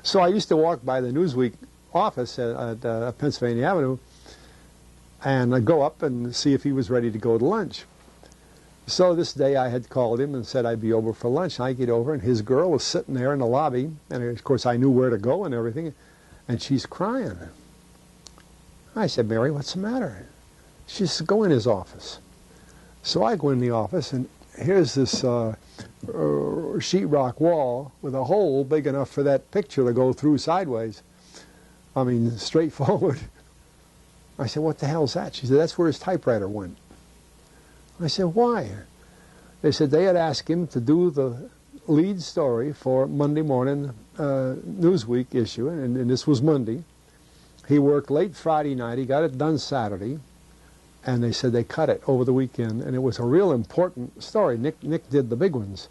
So I used to walk by the Newsweek office at Pennsylvania Avenue, and I'd go up and see if he was ready to go to lunch. So this day I had called him and said I'd be over for lunch. I get over, and his girl was sitting there in the lobby, and of course I knew where to go and everything, and she's crying. I said, Mary, what's the matter? She said, go in his office. So I go in the office, and here's this sheetrock wall with a hole big enough for that picture to go through sideways. I mean, straight forward. I said, what the hell's that? She said, that's where his typewriter went. I said, why? They said they had asked him to do the lead story for Monday morning Newsweek issue, and this was Monday. He worked late Friday night. He got it done Saturday, and they said they cut it over the weekend, and it was a real important story. Nick did the big ones,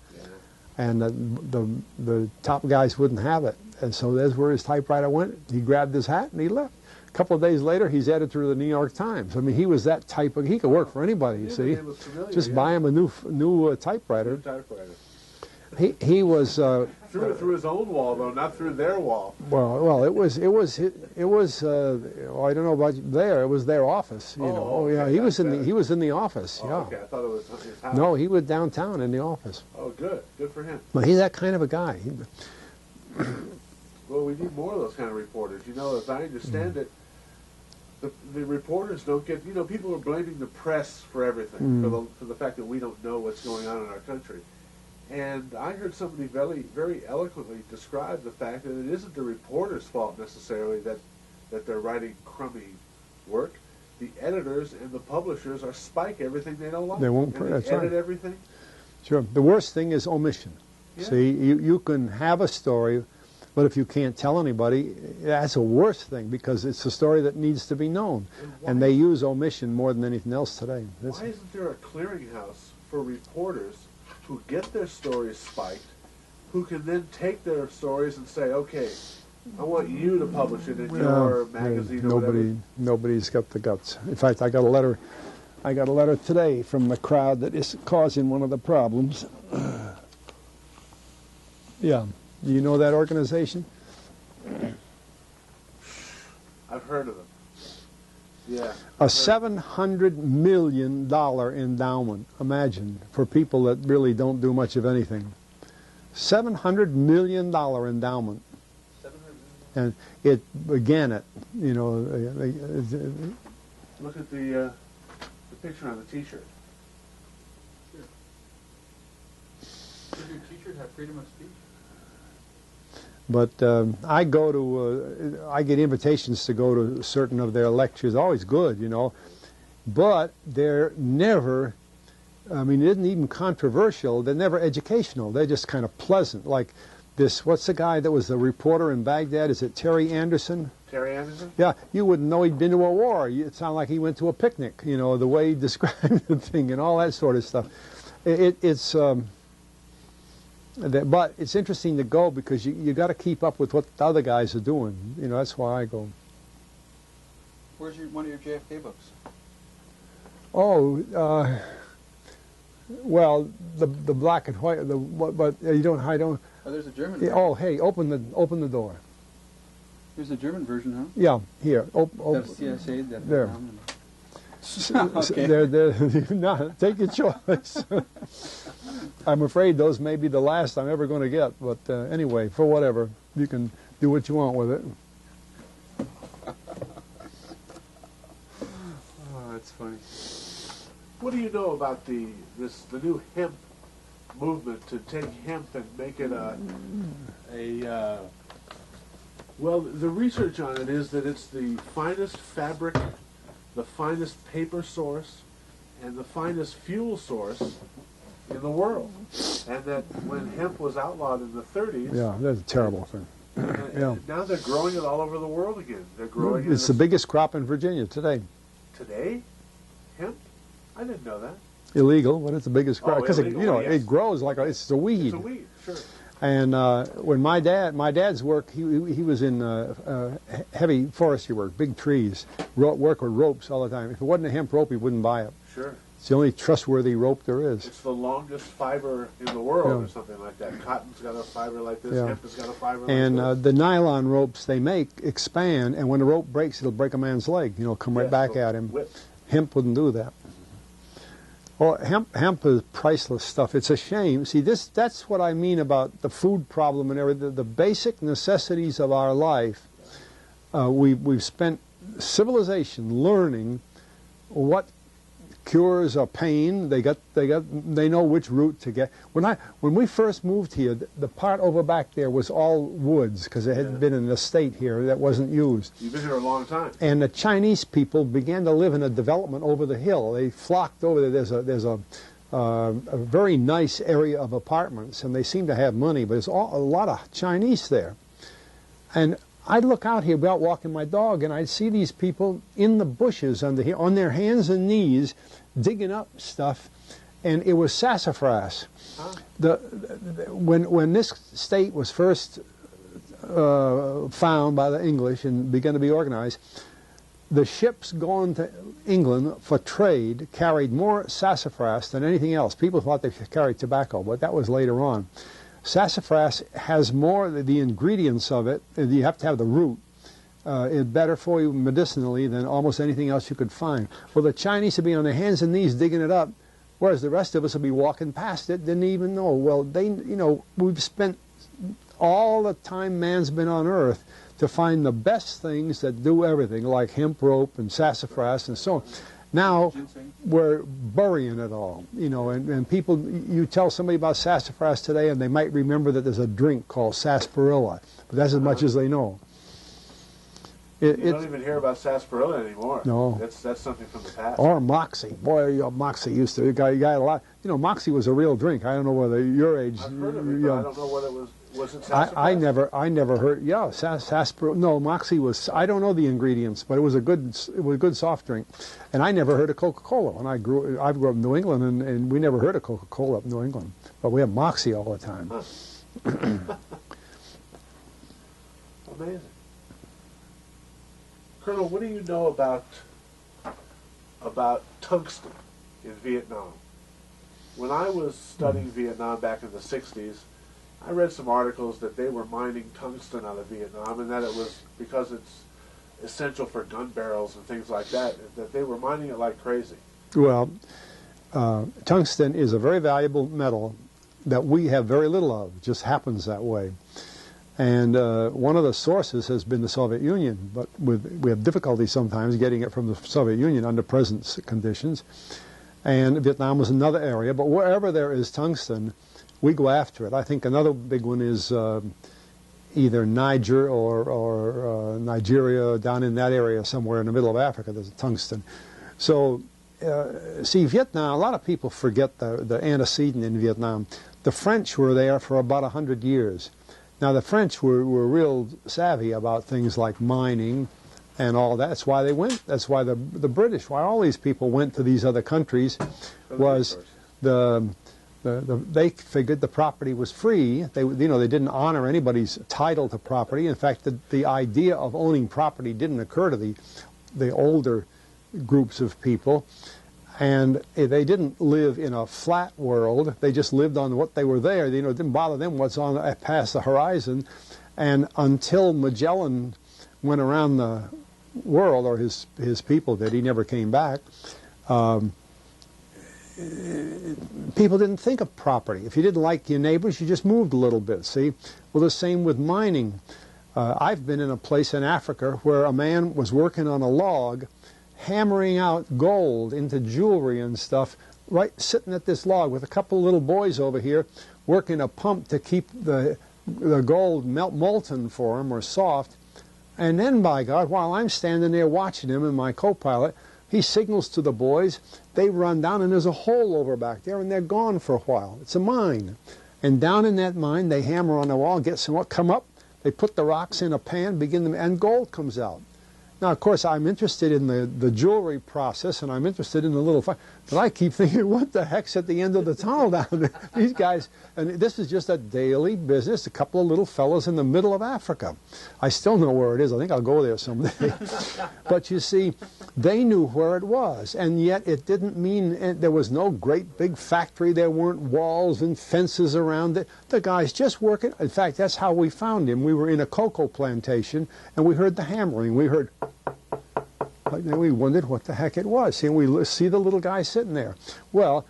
and the top guys wouldn't have it, and so that's where his typewriter went. He grabbed his hat and he left. A couple of days later, he's editor of the New York Times. I mean, he was that type of, he could work for anybody, you see. Just buy him a new typewriter. He was through his own wall, though, not through their wall. Well, it was. I don't know about there. It was their office. You know. Oh yeah, he was in the office. Yeah. Okay, I thought it was his house. No, he was downtown in the office. Oh, good for him. But he's that kind of a guy. Well, we need more of those kind of reporters. You know, as I understand it, the reporters don't get. You know, people are blaming the press for everything, for the fact that we don't know what's going on in our country. And I heard somebody very, very eloquently describe the fact that it isn't the reporter's fault necessarily that they're writing crummy work. The editors and the publishers are spike everything they don't like. They won't edit right. everything. Sure. The worst thing is omission. Yeah. See, you can have a story, but if you can't tell anybody, that's a worse thing because it's a story that needs to be known. And they use omission more than anything else today. Why isn't there a clearinghouse for reporters who get their stories spiked, who can then take their stories and say, okay, I want you to publish it in your magazine or whatever. Nobody's got the guts. In fact, I got a letter today from the crowd that is causing one of the problems. Yeah. Do you know that organization? I've heard of them. Yeah. A $700 million endowment, imagine, for people that really don't do much of anything. $700 million endowment. And it began it, you know. Look at the picture on the T-shirt. Does your T-shirt have freedom of speech? But I get invitations to go to certain of their lectures, always good, you know. But they're never, I mean, it isn't even controversial. They're never educational. They're just kind of pleasant. Like this, what's the guy that was the reporter in Baghdad? Is it Terry Anderson? Terry Anderson? Yeah, you wouldn't know he'd been to a war. It sounded like he went to a picnic, you know, the way he described the thing and all that sort of stuff. But it's interesting to go because you got to keep up with what the other guys are doing. You know, that's why I go. Where's one of your JFK books? Oh, well, the black and white. But you don't. I don't. Oh, there's a German version. Oh, hey, open the door. There's a German version, huh? Yeah, here. That's CSA. There. Okay. No, take your choice. I'm afraid those may be the last I'm ever going to get, but anyway, for whatever, you can do what you want with it. Oh, that's funny. What do you know about the new hemp movement to take hemp and make it well, the research on it is that it's the finest fabric, the finest paper source, and the finest fuel source in the world. And that when hemp was outlawed in the 30s... Yeah, that's a terrible thing. And now they're growing it all over the world again. They're growing It's the biggest crop in Virginia today. Today? Hemp? I didn't know that. Illegal, but it's the biggest crop. Because, yes. It grows like it's a weed. It's a weed, sure. And when my dad's work, he was in heavy forestry work, big trees, work with ropes all the time. If it wasn't a hemp rope, he wouldn't buy it. Sure. It's the only trustworthy rope there is. It's the longest fiber in the world, Yeah. or something like that. Cotton's got a fiber like this. Yeah. Hemp has got a fiber And like this. the nylon ropes they make expand, and when the rope breaks, it'll break a man's leg. You know, come right Yes, back it'll at him. whip. Hemp wouldn't do that. Well, hemp is priceless stuff. It's a shame. See, that's what I mean about the food problem and everything. The basic necessities of our life, we've spent civilization learning what cures a pain. They know which route to get. When we first moved here, the part over back there was all woods because it had been an estate here that wasn't used. You've been here a long time. And the Chinese people began to live in a development over the hill. They flocked over there. There's a very nice area of apartments, and they seem to have money, but there's a lot of Chinese there. And I'd look out here out walking my dog, and I'd see these people in the bushes on their hands and knees digging up stuff, and it was sassafras. Huh? When this state was first found by the English and began to be organized, the ships going to England for trade carried more sassafras than anything else. People thought they carried tobacco, but that was later on. Sassafras has more, the ingredients of it, you have to have the root. It's better for you medicinally than almost anything else you could find. Well, the Chinese would be on their hands and knees digging it up, whereas the rest of us would be walking past it, didn't even know. Well, we've spent all the time man's been on Earth to find the best things that do everything, like hemp rope and sassafras and so on. Now Ginseng. we're burying it all, and people, you tell somebody about sassafras today and they might remember that there's a drink called sarsaparilla, but that's as much as they know. You don't even hear about sarsaparilla anymore. No. That's something from the past. Or Moxie. Boy, Moxie used to, you got a lot, Moxie was a real drink. I don't know whether your age. I've heard of it, but I don't know what it was. Was it sassafras? I never heard. Yeah, sarsaparilla. No, Moxie was. I don't know the ingredients, but it was a good soft drink, and I never heard of Coca-Cola. When I grew up in New England, and we never heard of Coca-Cola up in New England, but we have Moxie all the time. Huh. Amazing. Colonel, what do you know about tungsten in Vietnam? When I was studying Vietnam back in the 60s, I read some articles that they were mining tungsten out of Vietnam, and that it was because it's essential for gun barrels and things like that they were mining it like crazy. Well, tungsten is a very valuable metal that we have very little of. It just happens that way. And one of the sources has been the Soviet Union, but we have difficulty sometimes getting it from the Soviet Union under present conditions. And Vietnam was another area, but wherever there is tungsten, we go after it. I think another big one is either Niger or Nigeria, down in that area somewhere in the middle of Africa, there's tungsten. So, see, Vietnam, a lot of people forget the antecedent in Vietnam. The French were there for about 100 years. Now, the French were real savvy about things like mining and all that. That's why they went. That's why the British, why all these people went to these other countries, was they figured the property was free. They didn't honor anybody's title to property. In fact, the idea of owning property didn't occur to the older groups of people. And they didn't live in a flat world. They just lived on what they were there. It didn't bother them what's on past the horizon. And until Magellan went around the world, or his people did, he never came back, people didn't think of property. If you didn't like your neighbors, you just moved a little bit, see? Well, the same with mining. I've been in a place in Africa where a man was working on a log, hammering out gold into jewelry and stuff, right sitting at this log with a couple of little boys over here working a pump to keep the gold molten for him, or soft. And then, by God, while I'm standing there watching him and my co-pilot, he signals to the boys. They run down, and there's a hole over back there, and they're gone for a while. It's a mine. And down in that mine, they hammer on the wall, get some, come up, they put the rocks in a pan, and gold comes out. Now, of course, I'm interested in the jewelry process, and I'm interested in the little fire. But I keep thinking, what the heck's at the end of the tunnel down there? These guys, and this is just a daily business, a couple of little fellas in the middle of Africa. I still know where it is. I think I'll go there someday. But you see, they knew where it was, and yet it didn't mean there was no great big factory. There weren't walls and fences around it. The guy's just working. In fact, that's how we found him. We were in a cocoa plantation, and we heard the hammering. We heard... And we wondered what the heck it was. And we see the little guy sitting there. Well,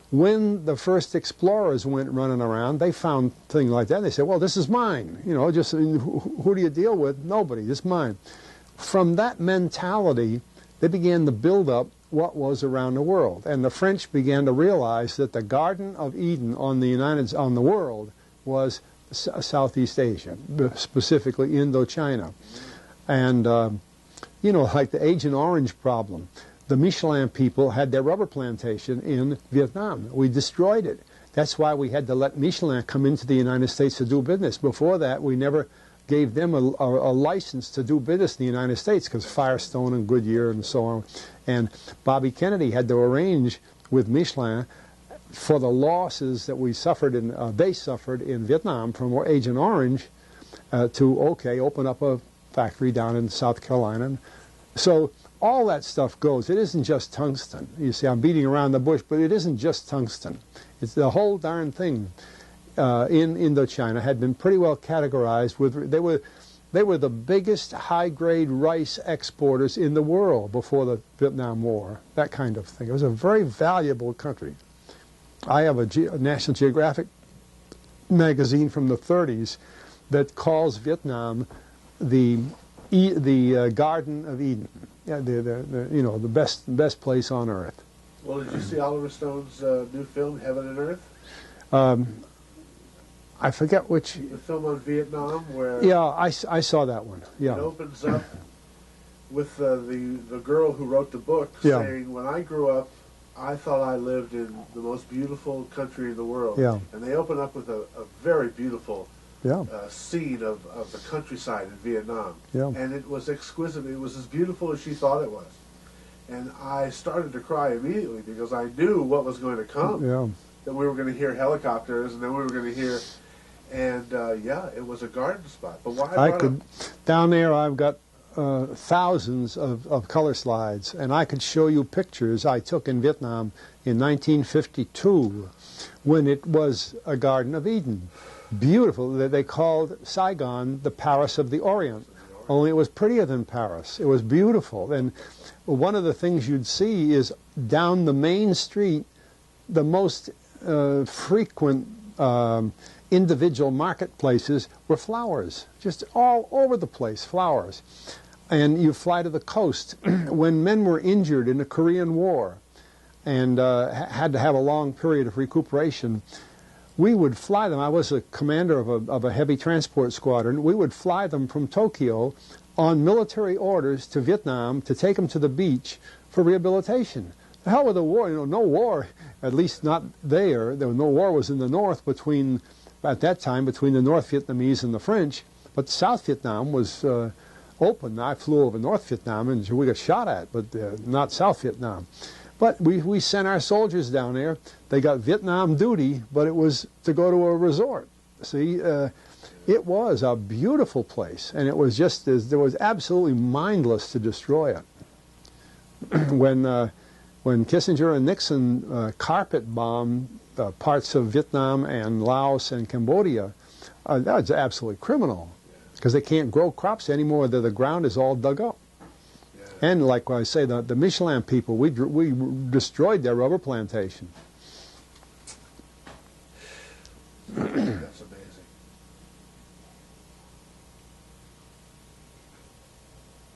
when the first explorers went running around, they found things like that. They said, well, this is mine. You know, just who do you deal with? Nobody. This is mine. From that mentality, they began to build up what was around the world. And the French began to realize that the Garden of Eden on the world was Southeast Asia, specifically Indochina. And you know, like the Agent Orange problem. The Michelin people had their rubber plantation in Vietnam. We destroyed it. That's why we had to let Michelin come into the United States to do business. Before that, we never gave them a license to do business in the United States because Firestone and Goodyear and so on. And Bobby Kennedy had to arrange with Michelin for the losses that they suffered in Vietnam from Agent Orange to, okay, open up a factory down in South Carolina. So all that stuff goes. It isn't just tungsten. You see, I'm beating around the bush, but it isn't just tungsten. It's the whole darn thing in Indochina had been pretty well categorized with. They were the biggest high-grade rice exporters in the world before the Vietnam War. That kind of thing. It was a very valuable country. I have a National Geographic magazine from the 30s that calls Vietnam the Garden of Eden, yeah, you know, the best place on earth. Well, did you see Oliver Stone's new film, Heaven and Earth? I forget which. The film on Vietnam, where yeah, I saw that one. Yeah, it opens up with the girl who wrote the book saying, "When I grew up, I thought I lived in the most beautiful country in the world." Yeah. And they open up with a very beautiful. Yeah. Scene of the countryside in Vietnam. Yeah. And it was exquisite. It was as beautiful as she thought it was. And I started to cry immediately because I knew what was going to come. Yeah. That we were going to hear helicopters and then we were going to hear... And, yeah, it was a garden spot. But why... Down there I've got thousands of color slides. And I could show you pictures I took in Vietnam in 1952 when it was a Garden of Eden. Beautiful. They called Saigon the Paris of the Orient. Only it was prettier than Paris. It was beautiful. And one of the things you'd see is down the main street, the most frequent individual marketplaces were flowers. Just all over the place, flowers. And you fly to the coast. When men were injured in the Korean War and had to have a long period of recuperation, we would fly them. I was a commander of a heavy transport squadron. We would fly them from Tokyo on military orders to Vietnam to take them to the beach for rehabilitation. The hell with the war, you know, no war, at least not there. There was no war was in the north at that time, between the North Vietnamese and the French. But South Vietnam was open. I flew over North Vietnam and we got shot at, but not South Vietnam. But we sent our soldiers down there. They got Vietnam duty, but it was to go to a resort. See, it was a beautiful place, and it was just there was absolutely mindless to destroy it. When Kissinger and Nixon carpet bombed parts of Vietnam and Laos and Cambodia, that was absolutely criminal because they can't grow crops anymore. The ground is all dug up. And like I say, the Michelin people, we destroyed their rubber plantation. That's amazing.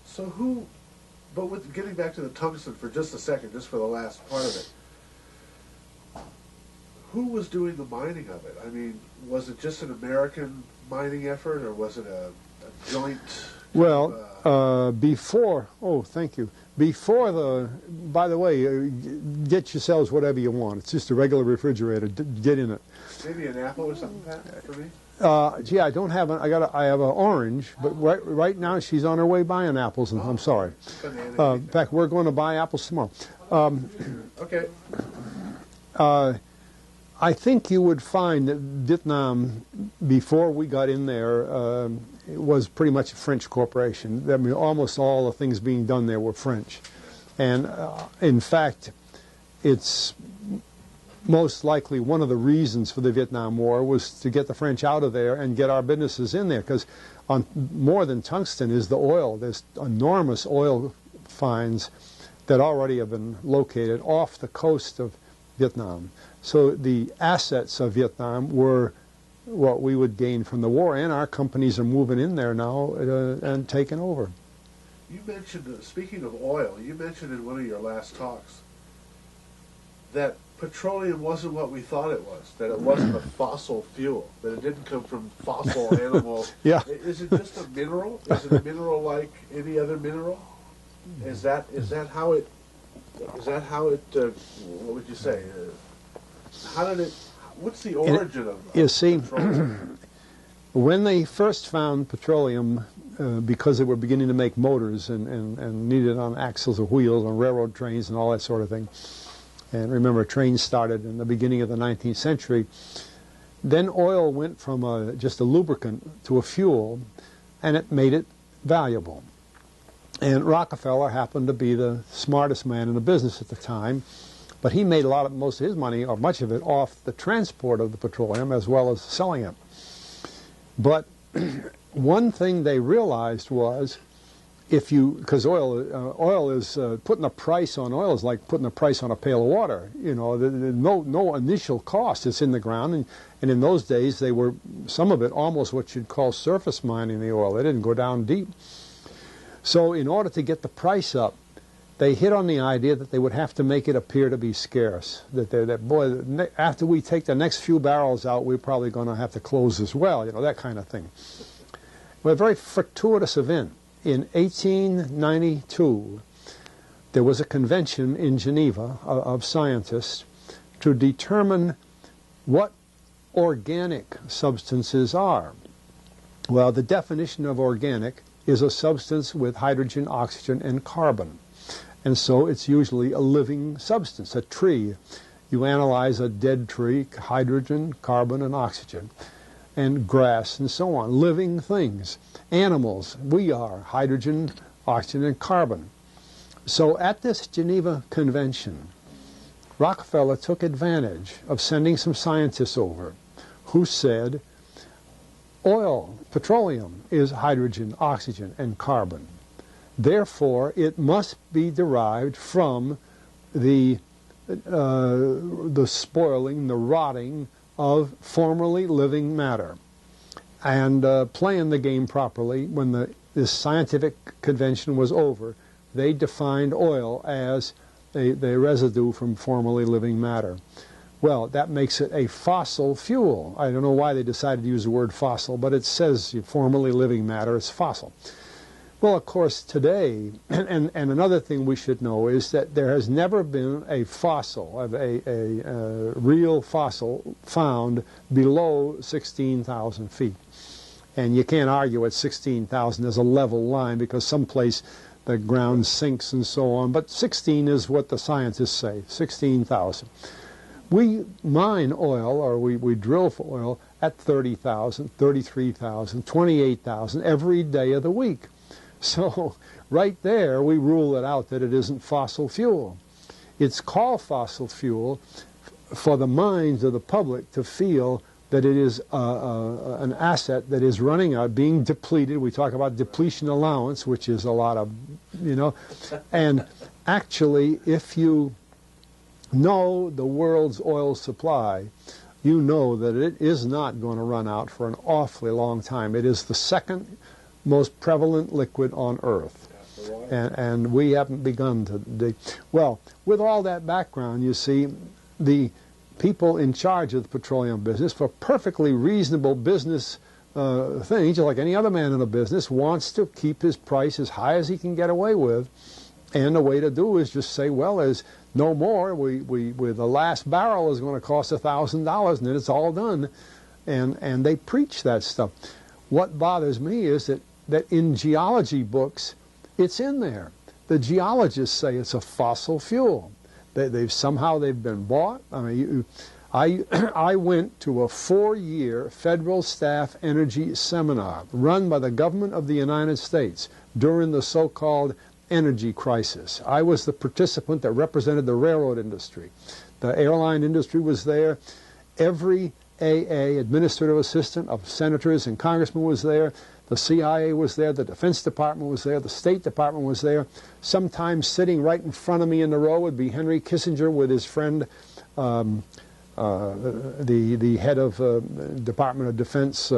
So but with getting back to the tungsten for just a second, just for the last part of it, who was doing the mining of it? I mean, was it just an American mining effort, or was it a joint... Well, before, thank you. Before by the way, get yourselves whatever you want. It's just a regular refrigerator. Get in it. Maybe an apple or something, Pat, for me? Gee, I don't have I have an orange, but right now she's on her way buying apples, and I'm sorry. In fact, we're going to buy apples tomorrow. Okay. I think you would find that Vietnam, before we got in there, it was pretty much a French corporation. I mean, almost all the things being done there were French. And in fact, it's most likely one of the reasons for the Vietnam War was to get the French out of there and get our businesses in there, because on more than tungsten is the oil. There's enormous oil finds that already have been located off the coast of Vietnam. So the assets of Vietnam were what we would gain from the war, and our companies are moving in there now and taking over. You mentioned, speaking of oil, you mentioned in one of your last talks that petroleum wasn't what we thought it was, that it wasn't a fossil fuel, that it didn't come from fossil animals. Yeah. Is it just a mineral? Is it a mineral like any other mineral? Is that how it, what would you say? How did it, what's the origin of You see, petroleum? when they first found petroleum, because they were beginning to make motors and needed on axles or wheels on railroad trains and all that sort of thing, and remember, trains started in the beginning of the 19th century, then oil went from just a lubricant to a fuel, and it made it valuable. And Rockefeller happened to be the smartest man in the business at the time, but he made most of his money, or much of it, off the transport of the petroleum as well as selling it. But one thing they realized was, because oil is putting a price on oil is like putting a price on a pail of water. You know, no initial cost. It's in the ground, and in those days they were, some of it almost what you'd call surface mining the oil. They didn't go down deep. So in order to get the price up, they hit on the idea that they would have to make it appear to be scarce. That after we take the next few barrels out, we're probably going to have to close as well. You know, that kind of thing. Well, a very fortuitous event. In 1892, there was a convention in Geneva of scientists to determine what organic substances are. Well, the definition of organic is a substance with hydrogen, oxygen, and carbon. And so it's usually a living substance, a tree. You analyze a dead tree, hydrogen, carbon, and oxygen, and grass and so on, living things. Animals, we are hydrogen, oxygen, and carbon. So at this Geneva Convention, Rockefeller took advantage of sending some scientists over who said, oil, petroleum, is hydrogen, oxygen, and carbon. Therefore, it must be derived from the spoiling, the rotting of formerly living matter. And playing the game properly, when this scientific convention was over, they defined oil as the residue from formerly living matter. Well, that makes it a fossil fuel. I don't know why they decided to use the word fossil, but it says formerly living matter is fossil. Well, of course, today, and another thing we should know is that there has never been a fossil, a real fossil, found below 16,000 feet. And you can't argue at 16,000 as a level line, because someplace the ground sinks and so on. But 16 is what the scientists say, 16,000. We mine oil, or we drill for oil, at 30,000, 33,000, 28,000 every day of the week. So right there we rule it out that it isn't fossil fuel. It's called fossil fuel for the minds of the public to feel that it is an asset that is running out, being depleted. We talk about depletion allowance, which is a lot of, and actually if you know the world's oil supply, you know that it is not going to run out for an awfully long time. It is the second most prevalent liquid on Earth. And we haven't begun to dig. Well, with all that background, you see, the people in charge of the petroleum business, for perfectly reasonable business things, just like any other man in the business, wants to keep his price as high as he can get away with. And the way to do is just say, well, there's no more. The last barrel is going to cost $1,000, and then it's all done. and they preach that stuff. What bothers me is that in geology books, it's in there. The geologists say it's a fossil fuel. They've been bought. I mean, I went to a 4-year federal staff energy seminar run by the government of the United States during the so-called energy crisis. I was the participant that represented the railroad industry. The airline industry was there. Every AA, administrative assistant of senators and congressmen, was there. The CIA was there. The Defense Department was there. The State Department was there. Sometimes sitting right in front of me in the row would be Henry Kissinger with his friend, the head of Department of Defense.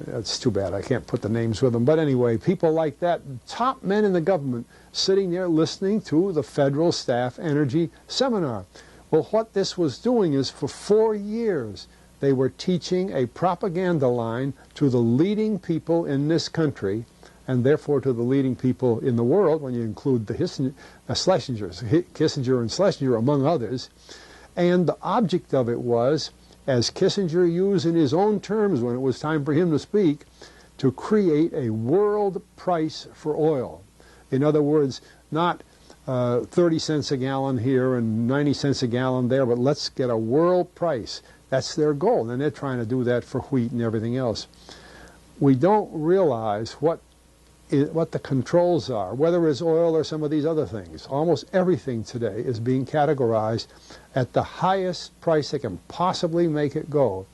It's too bad I can't put the names with them. But anyway, people like that, top men in the government, sitting there listening to the Federal Staff Energy Seminar. Well, what this was doing is for 4 years, they were teaching a propaganda line to the leading people in this country, and therefore to the leading people in the world, when you include the Kissinger and Schlesinger, among others. And the object of it was, as Kissinger used in his own terms when it was time for him to speak, to create a world price for oil. In other words, not 30 cents a gallon here and 90 cents a gallon there, but let's get a world price. That's their goal, and they're trying to do that for wheat and everything else. We don't realize what the controls are, whether it's oil or some of these other things. Almost everything today is being categorized at the highest price they can possibly make it go.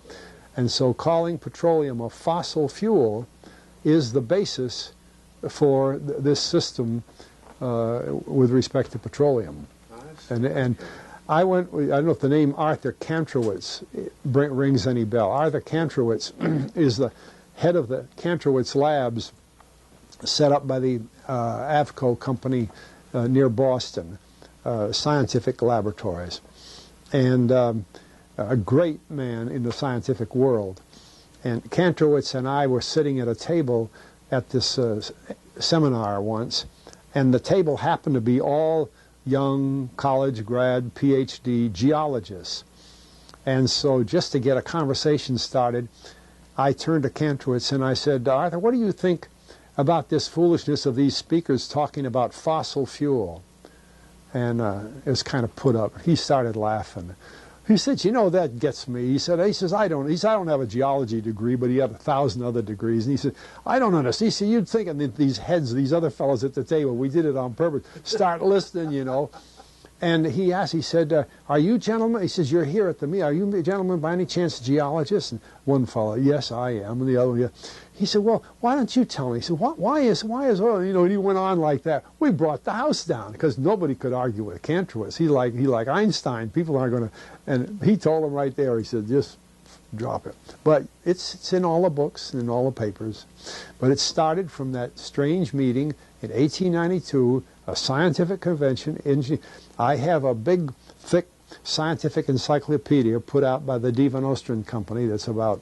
And so calling petroleum a fossil fuel is the basis for this system with respect to petroleum. And I don't know if the name Arthur Kantrowitz rings any bell. Arthur Kantrowitz is the head of the Kantrowitz Labs set up by the Avco company near Boston, scientific laboratories. And a great man in the scientific world. And Kantrowitz and I were sitting at a table at this seminar once, and the table happened to be all young college grad, PhD geologists. And so just to get a conversation started, I turned to Kantrowitz and I said, Arthur, what do you think about this foolishness of these speakers talking about fossil fuel? And it was kind of put up. He started laughing. He said, you know, that gets me. He says, I don't have a geology degree, but he had 1,000 other degrees. And he said, I don't understand. He said, you'd think that these heads, these other fellows at the table, we did it on purpose, start listening, you know. And he asked, he said, are you gentlemen? He says, you're here at the meeting. Are you gentlemen by any chance geologists? And one fellow, yes, I am. And the other one, yeah. He said, well, why don't you tell me? He said, why is oil? You know, and he went on like that. We brought the house down because nobody could argue with Kantrowitz. He like Einstein. People aren't going to. And he told him right there. He said, just drop it. But it's in all the books and in all the papers. But it started from that strange meeting in 1892, a scientific convention. I have a big, thick scientific encyclopedia put out by the Van Oosteren Company that's about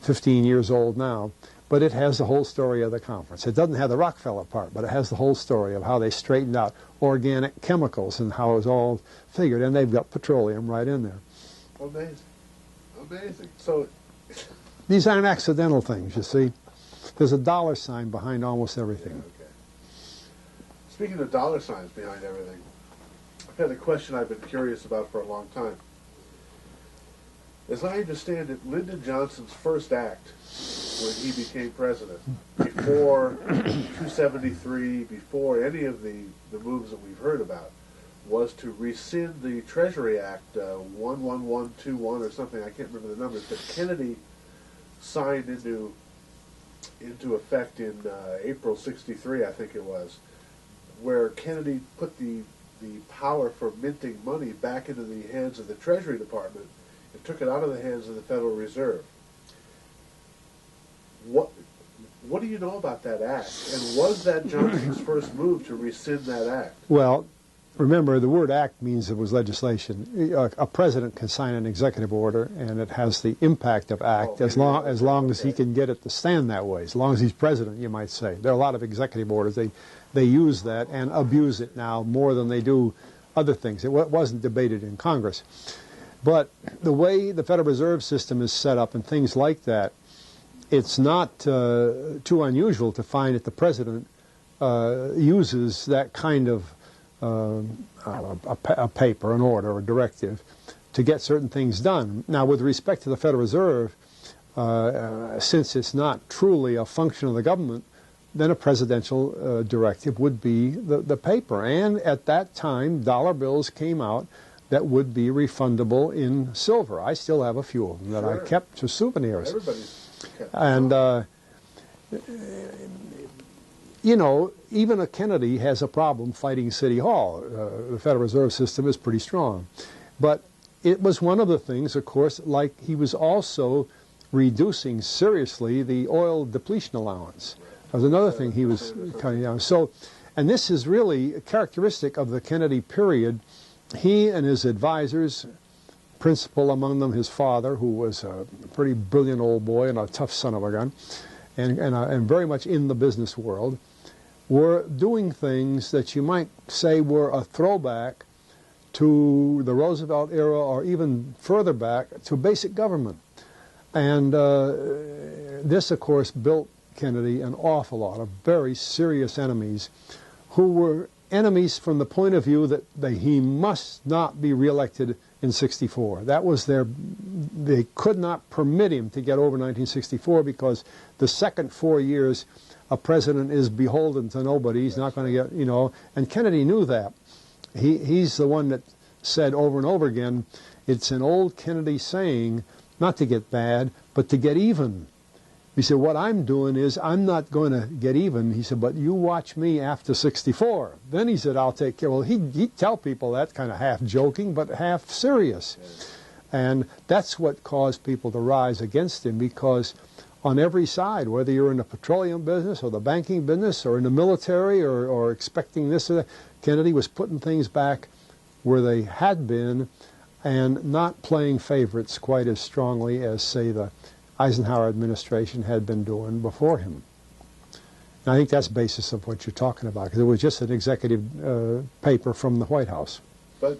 15 years old now, but it has the whole story of the conference. It doesn't have the Rockefeller part, but it has the whole story of how they straightened out organic chemicals and how it was all figured, and they've got petroleum right in there. Amazing. Amazing. So these aren't accidental things, you see. There's a dollar sign behind almost everything. Yeah, okay. Speaking of dollar signs behind everything, I've had a question I've been curious about for a long time. As I understand it, Lyndon Johnson's first act when he became president, before 273, before any of the moves that we've heard about, was to rescind the Treasury Act 11121 or something. I can't remember the numbers, but Kennedy signed into effect in April '63, I think it was, where Kennedy put the power for minting money back into the hands of the Treasury Department and took it out of the hands of the Federal Reserve. What do you know about that act? And was that Johnson's first move to rescind that act? Well, remember, the word act means it was legislation. A president can sign an executive order, and it has the impact of act as long as he can get it to stand that way. As long as he's president, you might say. There are a lot of executive orders. They use that and abuse it now more than they do other things. It wasn't debated in Congress. But the way the Federal Reserve System is set up and things like that, it's not too unusual to find that the president uses that kind of a paper, an order, a directive, to get certain things done. Now, with respect to the Federal Reserve, since it's not truly a function of the government, then a presidential directive would be the paper. And at that time, dollar bills came out that would be refundable in silver. I still have a few of them that I kept as souvenirs. Everybody's kept. And, you know, even a Kennedy has a problem fighting City Hall. The Federal Reserve System is pretty strong. But it was one of the things, of course, like he was also reducing seriously the oil depletion allowance. That was another thing he was cutting down. So, and this is really characteristic of the Kennedy period. He and his advisors, principal among them his father, who was a pretty brilliant old boy and a tough son of a gun, and very much in the business world, were doing things that you might say were a throwback to the Roosevelt era, or even further back to basic government. And this, of course, built Kennedy an awful lot of very serious enemies, who were enemies from the point of view that he must not be reelected in '64. That was they could not permit him to get over 1964, because the second 4 years a president is beholden to nobody. He's not going to get, you know, and Kennedy knew that. He's the one that said over and over again, it's an old Kennedy saying, not to get bad, but to get even. He said, what I'm doing is, I'm not going to get even. He said, but you watch me after '64. Then he said, I'll take care. Well, he'd tell people that kind of half joking, but half serious. And that's what caused people to rise against him, because on every side, whether you're in the petroleum business or the banking business or in the military or expecting this or that, Kennedy was putting things back where they had been and not playing favorites quite as strongly as, say, the Eisenhower administration had been doing before him. And I think that's the basis of what you're talking about, because it was just an executive paper from the White House. But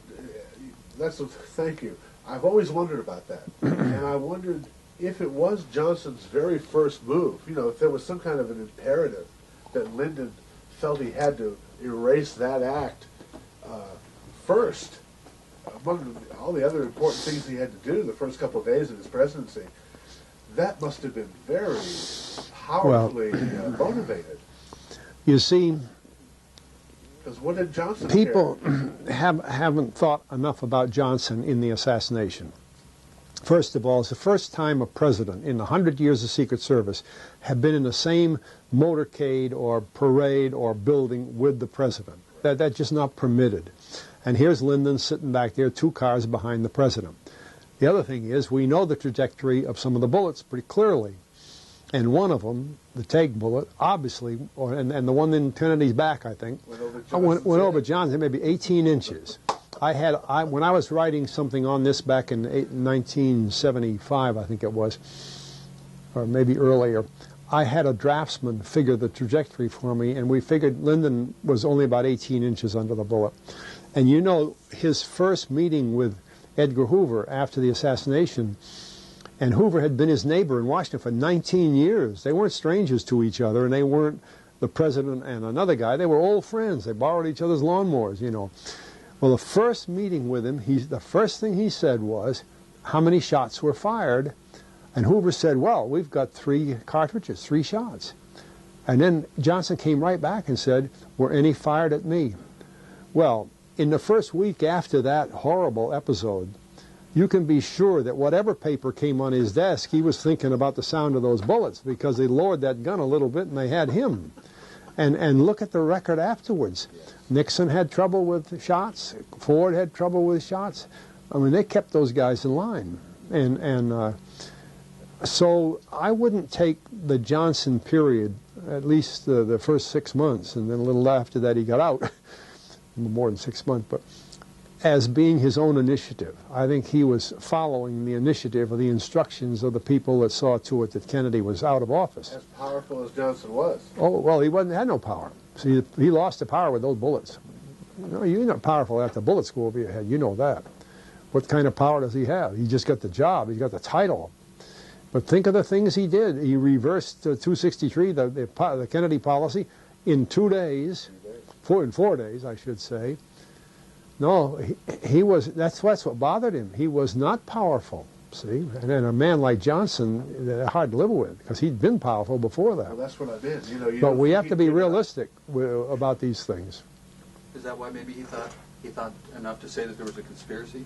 thank you. I've always wondered about that. And I wondered if it was Johnson's very first move, you know, if there was some kind of an imperative that Lyndon felt he had to erase that act first, among all the other important things he had to do the first couple of days of his presidency. That must have been very powerfully motivated. You see, because what did Johnson people haven't thought enough about Johnson in the assassination. First of all, it's the first time a president in 100 years of Secret Service had been in the same motorcade or parade or building with the president. That's just not permitted. And here's Lyndon sitting back there, 2 cars behind the president. The other thing is, we know the trajectory of some of the bullets pretty clearly. And one of them, the Teague bullet, obviously, and the one in Kennedy's back, I think, went over Johnson maybe 18 inches. When I was writing something on this back in 1975, I think it was, or maybe earlier, I had a draftsman figure the trajectory for me, and we figured Lyndon was only about 18 inches under the bullet. And you know, his first meeting with Edgar Hoover after the assassination, and Hoover had been his neighbor in Washington for 19 years. They weren't strangers to each other, and they weren't the president and another guy. They were old friends. They borrowed each other's lawnmowers, you know. Well, the first meeting with him, the first thing he said was, how many shots were fired? And Hoover said, well, we've got 3 cartridges, 3 shots. And then Johnson came right back and said, were any fired at me? Well, in the first week after that horrible episode, you can be sure that whatever paper came on his desk, he was thinking about the sound of those bullets, because they lowered that gun a little bit and they had him. And look at the record afterwards. Nixon had trouble with shots. Ford had trouble with shots. I mean, they kept those guys in line. So I wouldn't take the Johnson period, at least the first 6 months, and then a little after that he got out, more than 6 months, but as being his own initiative. I think he was following the initiative or the instructions of the people that saw to it that Kennedy was out of office. As powerful as Johnson was. Oh, well, he had no power. See, he lost the power with those bullets. You know, you're not powerful after bullets go over your head. You know that. What kind of power does he have? He just got the job. He got the title. But think of the things he did. He reversed 263, the Kennedy policy, in 2 days, in 4 days, I should say. No, he was. That's what bothered him. He was not powerful. See, and then a man like Johnson, hard to live with, because he'd been powerful before that. Well, that's what I meant. But we have to be realistic about these things. Is that why maybe he thought enough to say that there was a conspiracy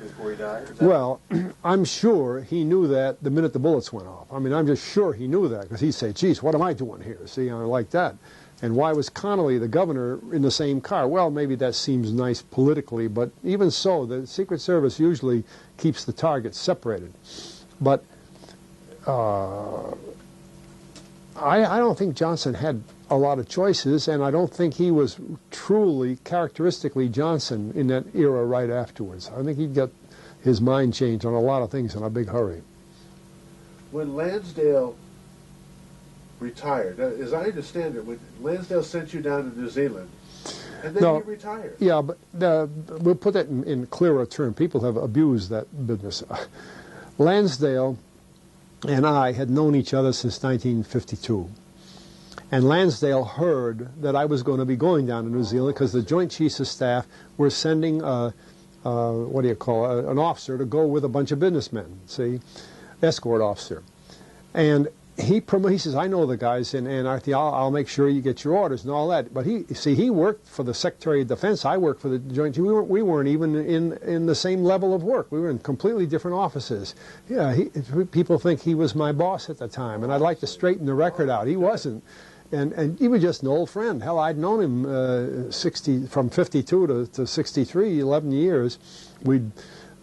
before he died? Well, I'm sure he knew that the minute the bullets went off. I mean, I'm just sure he knew that, because he'd say, geez, what am I doing here? See, like that. And why was Connolly, the governor, in the same car? Well, maybe that seems nice politically, but even so, the Secret Service usually keeps the targets separated. But I don't think Johnson had a lot of choices, and I don't think he was truly, characteristically Johnson in that era right afterwards. I think he'd got his mind changed on a lot of things in a big hurry. When Lansdale retired, as I understand it, when Lansdale sent you down to New Zealand, and then he retired. Yeah, but we'll put that in clearer terms. People have abused that business. Lansdale and I had known each other since 1952. And Lansdale heard that I was going to be going down to New Zealand because the Joint Chiefs of Staff were sending, an officer to go with a bunch of businessmen, see, escort officer. And he says, I know the guys in Antarctica, I'll make sure you get your orders and all that. But he worked for the Secretary of Defense, I worked for the Joint Chiefs. We weren't even in the same level of work. We were in completely different offices. Yeah, people think he was my boss at the time, and I'd like to straighten the record out. He wasn't. And he was just an old friend. Hell, I'd known him from 52 to 63, 11 years. We'd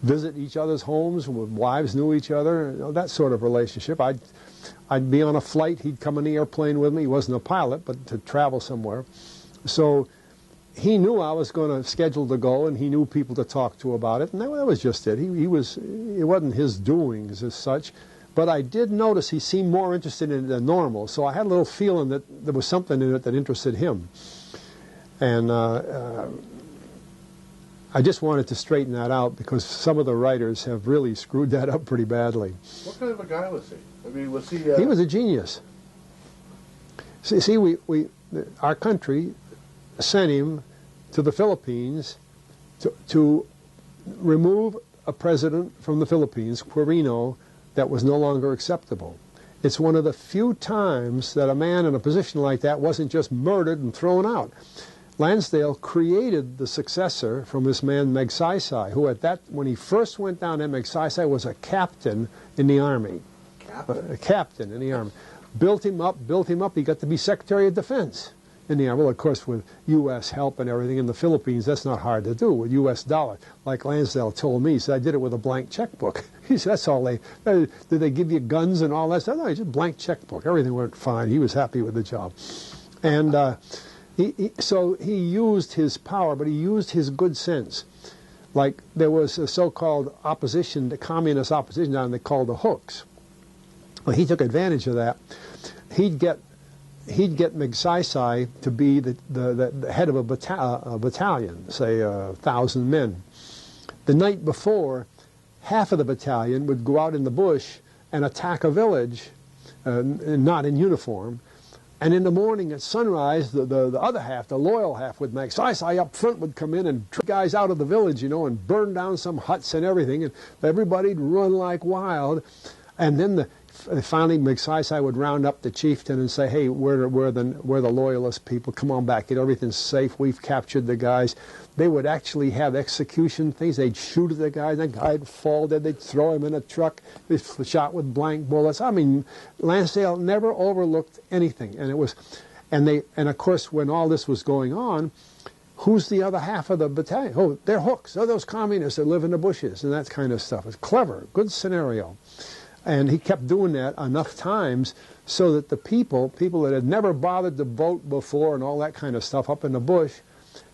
visit each other's homes, wives knew each other, that sort of relationship. I'd be on a flight, he'd come in the airplane with me. He wasn't a pilot, but to travel somewhere. So he knew I was going to schedule to go, and he knew people to talk to about it, and that was just it. It wasn't his doings as such. But I did notice he seemed more interested in it than normal, so I had a little feeling that there was something in it that interested him. And I just wanted to straighten that out because some of the writers have really screwed that up pretty badly. What kind of a guy was he? I mean, was he... He was a genius. See, our country sent him to the Philippines to remove a president from the Philippines, Quirino, that was no longer acceptable. It's one of the few times that a man in a position like that wasn't just murdered and thrown out. Lansdale created the successor from this man Magsaysay, who when he first went down there, Magsaysay was a captain in the Army. A captain in the Army. Built him up, he got to be Secretary of Defense in the Army. Well, of course, with U.S. help and everything in the Philippines, that's not hard to do with U.S. dollars. Like Lansdale told me, he said, I did it with a blank checkbook. He said, that's all did they give you guns and all that stuff? No, just blank checkbook. Everything went fine. He was happy with the job. And so he used his power, but he used his good sense. Like there was a so-called opposition, the communist opposition down there called the Hooks. Well, he took advantage of that. He'd get Magsaysay to be the head of a battalion, say 1,000 men. The night before, half of the battalion would go out in the bush and attack a village, not in uniform. And in the morning at sunrise, the other half, the loyal half with Magsaysay up front would come in and trick guys out of the village, and burn down some huts and everything. And everybody'd run like wild. And then finally Magsaysay would round up the chieftain and say, hey, we're the loyalist people. Come on back. Everything's safe. We've captured the guys. They would actually have execution things. They'd shoot at the guy. The guy'd fall dead. They'd throw him in a truck. They'd shot with blank bullets. I mean, Lansdale never overlooked anything. And of course, when all this was going on, who's the other half of the battalion? Oh, they're Hooks. They're those communists that live in the bushes and that kind of stuff. It's clever. Good scenario. And he kept doing that enough times so that the people that had never bothered to vote before and all that kind of stuff up in the bush,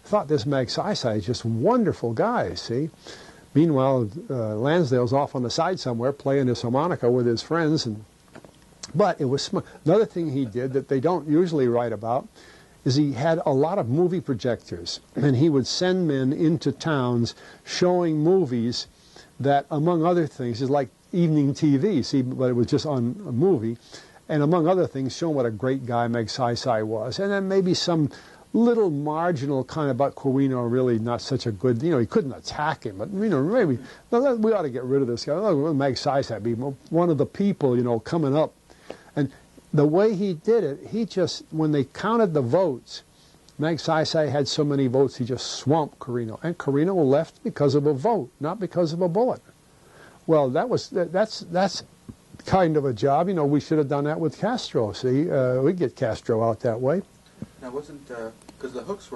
thought this Magsaysay is just a wonderful guy, see? Meanwhile, Lansdale's off on the side somewhere playing his harmonica with his friends. But it was smart. Another thing he did that they don't usually write about is he had a lot of movie projectors. And he would send men into towns showing movies that, among other things, is like evening TV, see, but it was just on a movie, and among other things, showing what a great guy Magsaysay was, and then maybe some little marginal kind about Quirino, really not such a good, he couldn't attack him, but, maybe, we ought to get rid of this guy. Magsaysay be one of the people, coming up. And the way he did it, he just, when they counted the votes, Magsaysay had so many votes, he just swamped Quirino. And Quirino left because of a vote, not because of a bullet. Well, that's kind of a job. We should have done that with Castro. See, we get Castro out that way. Now, wasn't because the hooks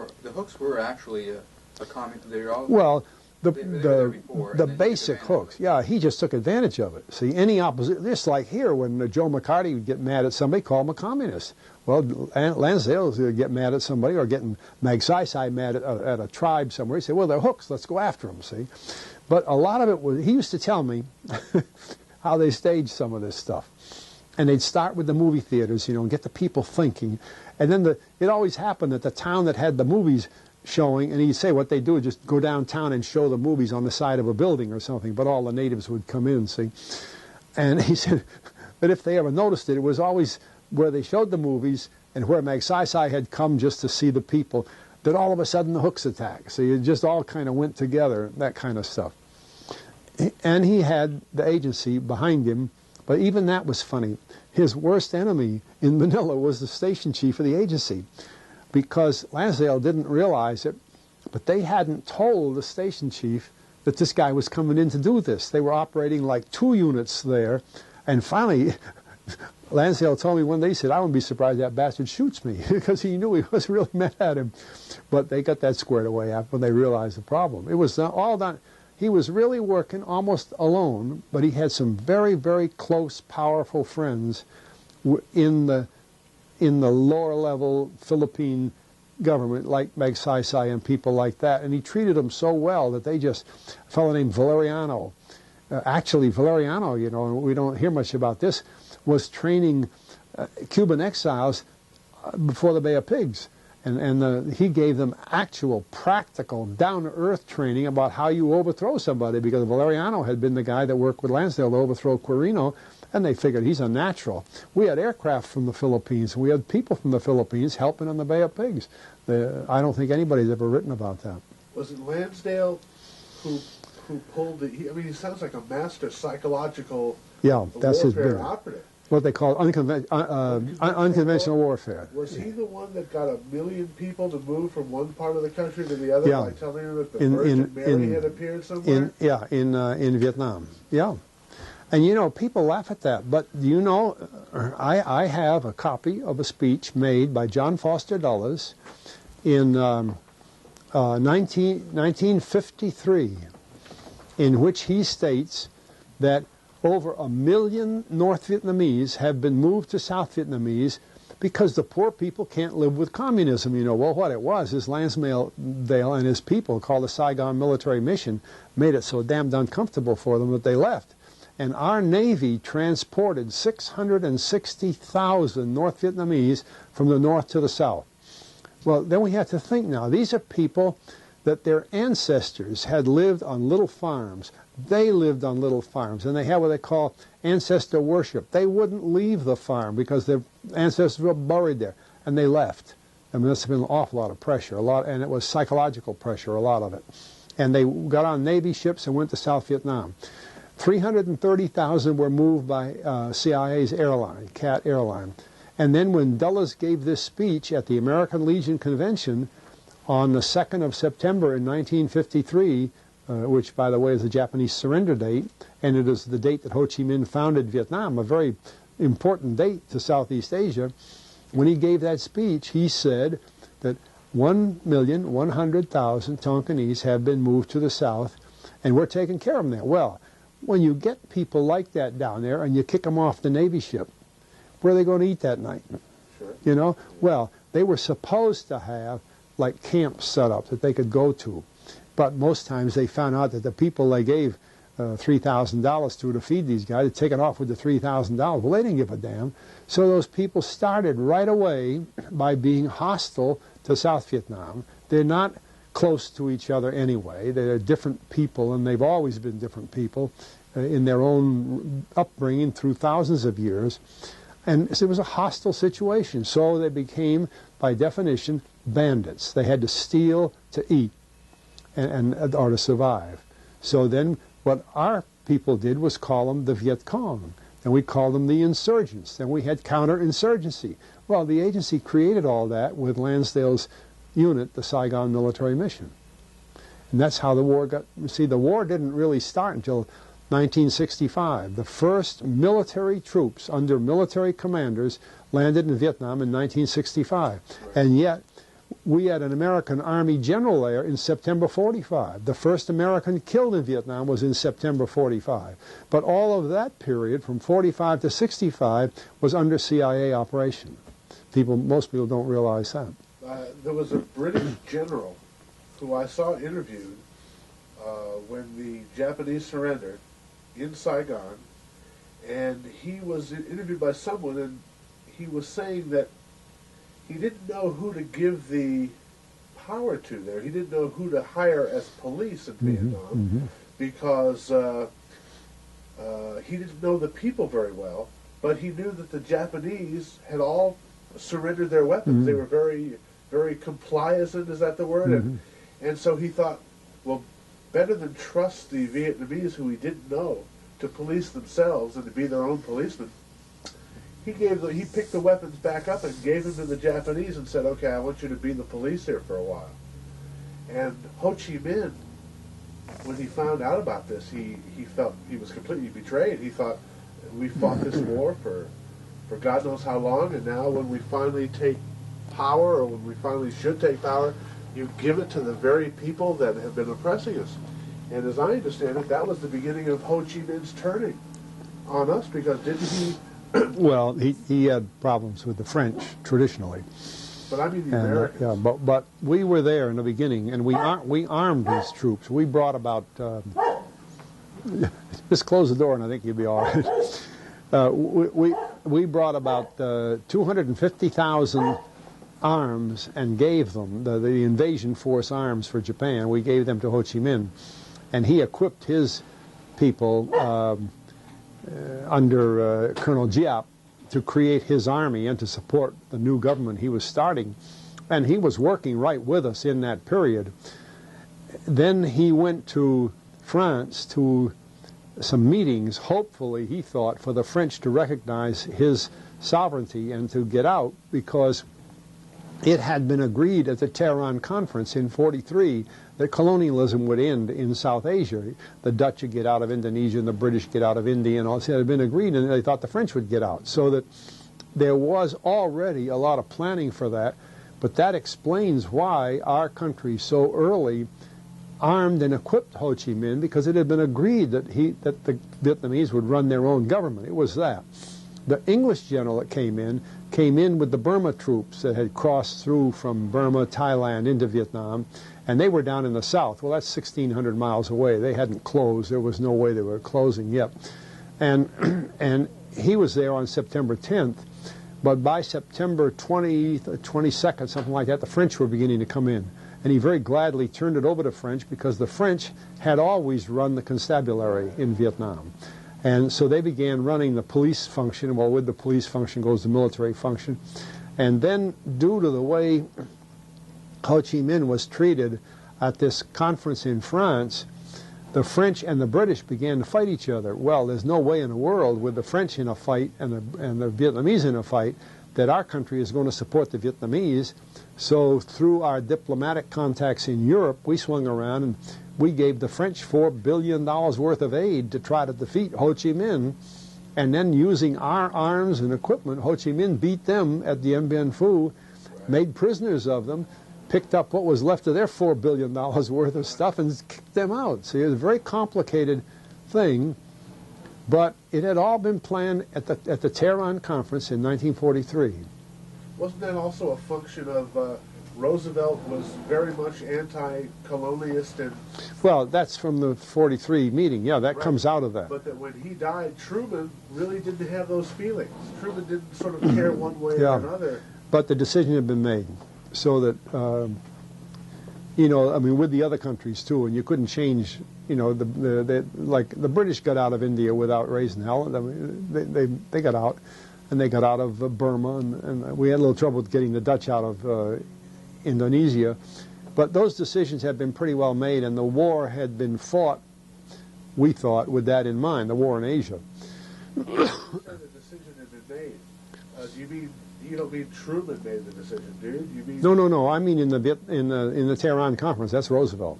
were actually a comment. They're all well. They were there before, The basic hooks, yeah, he just took advantage of it. See, any opposition, just like here when Joe McCarty would get mad at somebody, call him a communist. Well, Lansdale would get mad at somebody, or getting Magsaysay mad at a tribe somewhere. He'd say, well, they're hooks, let's go after them, see. But a lot of it was, he used to tell me how they staged some of this stuff. And they'd start with the movie theaters, and get the people thinking. And then it always happened that the town that had the movies showing, and he'd say what they do is just go downtown and show the movies on the side of a building or something, but all the natives would come in, see. And he said that if they ever noticed it, it was always where they showed the movies and where Magsaysay had come just to see the people, that all of a sudden the hooks attacked. See, it just all kind of went together, that kind of stuff. And he had the agency behind him, but even that was funny. His worst enemy in Manila was the station chief of the agency, because Lansdale didn't realize it, but they hadn't told the station chief that this guy was coming in to do this. They were operating like 2 units there, and finally, Lansdale told me one day, he said, I wouldn't be surprised that bastard shoots me, because he knew he was really mad at him. But they got that squared away after when they realized the problem. It was all done. He was really working almost alone, but he had some very, very close, powerful friends in the lower level Philippine government, like Magsaysay and people like that, and he treated them so well that they just, a fellow named Valeriano, actually Valeriano, we don't hear much about this, was training Cuban exiles before the Bay of Pigs, and he gave them actual, practical, down-to-earth training about how you overthrow somebody, because Valeriano had been the guy that worked with Lansdale to overthrow Quirino, and they figured he's a natural. We had aircraft from the Philippines. We had people from the Philippines helping on the Bay of Pigs. I don't think anybody's ever written about that. Was it Lansdale who pulled the... he sounds like a master psychological that's his warfare business. operative. What they call unconventional warfare. Was he the one that got 1 million people to move from one part of the country to the other by telling them that the Virgin Mary had appeared somewhere? In Vietnam. Yeah. And people laugh at that, but I have a copy of a speech made by John Foster Dulles in 1953, in which he states that over 1 million North Vietnamese have been moved to South Vietnamese because the poor people can't live with communism. Well, what it was is Lansdale and his people, called the Saigon Military Mission, made it so damned uncomfortable for them that they left. And our Navy transported 660,000 North Vietnamese from the north to the south. Well, then we have to think now. These are people that their ancestors had lived on little farms. They lived on little farms, and they had what they call ancestor worship. They wouldn't leave the farm because their ancestors were buried there, and they left. There must have been an awful lot of pressure, and it was psychological pressure, a lot of it. And they got on Navy ships and went to South Vietnam. 330,000 were moved by CIA's airline, CAT airline. And then when Dulles gave this speech at the American Legion Convention on the 2nd of September in 1953, which, by the way, is the Japanese surrender date, and it is the date that Ho Chi Minh founded Vietnam, a very important date to Southeast Asia. When he gave that speech, he said that 1,100,000 Tonkinese have been moved to the south, and we're taking care of them there. Well, when you get people like that down there and you kick them off the Navy ship, where are they going to eat that night? Sure. Well, they were supposed to have like camps set up that they could go to, but most times they found out that the people they gave $3,000 to feed these guys had taken off with the $3,000. Well, they didn't give a damn. So those people started right away by being hostile to South Vietnam. They're not close to each other anyway. They're different people, and they've always been different people in their own upbringing through thousands of years. And it was a hostile situation, so they became, by definition, bandits. They had to steal to eat or to survive. So then what our people did was call them the Viet Cong, and we called them the insurgents. Then we had counterinsurgency. Well, the agency created all that with Lansdale's unit, the Saigon Military Mission. And that's how the war got... See, the war didn't really start until 1965. The first military troops under military commanders landed in Vietnam in 1965. And yet, we had an American Army general there in September 45. The first American killed in Vietnam was in September 45. But all of that period, from 45 to 65, was under CIA operation. Most people don't realize that. There was a British general who I saw interviewed when the Japanese surrendered in Saigon, and he was interviewed by someone, and he was saying that he didn't know who to give the power to there. He didn't know who to hire as police in Vietnam because he didn't know the people very well, but he knew that the Japanese had all surrendered their weapons. They were very, very compliant, is that the word? And so he thought, well, better than trust the Vietnamese who he didn't know to police themselves and to be their own policemen, he picked the weapons back up and gave them to the Japanese and said, okay, I want you to be the police here for a while. And Ho Chi Minh, when he found out about this, he felt he was completely betrayed. He thought, we fought this war for God knows how long, and now when we finally take power, or when we finally should take power, you give it to the very people that have been oppressing us. And as I understand it, that was the beginning of Ho Chi Minh's turning on us, because didn't he... Well, he had problems with the French, traditionally. But I mean the Americans. Yeah, but we were there in the beginning, and we armed his troops. We brought about... just close the door and I think you'll be all right. We brought about 250,000 arms and gave them, the invasion force arms for Japan. We gave them to Ho Chi Minh. And he equipped his people under Colonel Giap to create his army and to support the new government he was starting. And he was working right with us in that period. Then he went to France to some meetings, hopefully, he thought, for the French to recognize his sovereignty and to get out, because it had been agreed at the Tehran Conference in '43 that colonialism would end in South Asia. The Dutch would get out of Indonesia and the British get out of India, and all this had been agreed, and they thought the French would get out. So that there was already a lot of planning for that, but that explains why our country so early armed and equipped Ho Chi Minh, because it had been agreed that the Vietnamese would run their own government. It was that. The English general that came in with the Burma troops that had crossed through from Burma, Thailand into Vietnam, and they were down in the south. Well, that's 1,600 miles away. They hadn't closed. There was no way they were closing yet. And he was there on September 10th, but by September 20th, 22nd, something like that, the French were beginning to come in. And he very gladly turned it over to French, because the French had always run the constabulary in Vietnam. And so they began running the police function. Well, with the police function goes the military function. And then, due to the way Ho Chi Minh was treated at this conference in France, the French and the British began to fight each other. Well, there's no way in the world, with the French in a fight and the Vietnamese in a fight, that our country is going to support the Vietnamese. So through our diplomatic contacts in Europe, we swung around and we gave the French $4 billion worth of aid to try to defeat Ho Chi Minh. And then, using our arms and equipment, Ho Chi Minh beat them at Dien Bien Phu, made prisoners of them, picked up what was left of their $4 billion worth of stuff and kicked them out. So it was a very complicated thing, but it had all been planned at the Tehran Conference in 1943. Wasn't that also a function of Roosevelt was very much anti-colonialist? And well, that's from the 43 meeting. Yeah, that comes out of that. But that when he died, Truman really didn't have those feelings. Truman didn't sort of care one way or another. But the decision had been made, so that you know, I mean, with the other countries too, and you couldn't change, you know, like the British got out of India without raising hell. I mean, they got out, and they got out of Burma, and we had a little trouble with getting the Dutch out of Indonesia. But those decisions had been pretty well made, and the war had been fought, we thought, with that in mind, the war in Asia. You said the decision had been made. Do you mean, you don't mean Truman made the decision, do you? You mean No. I mean in the Tehran Conference. That's Roosevelt.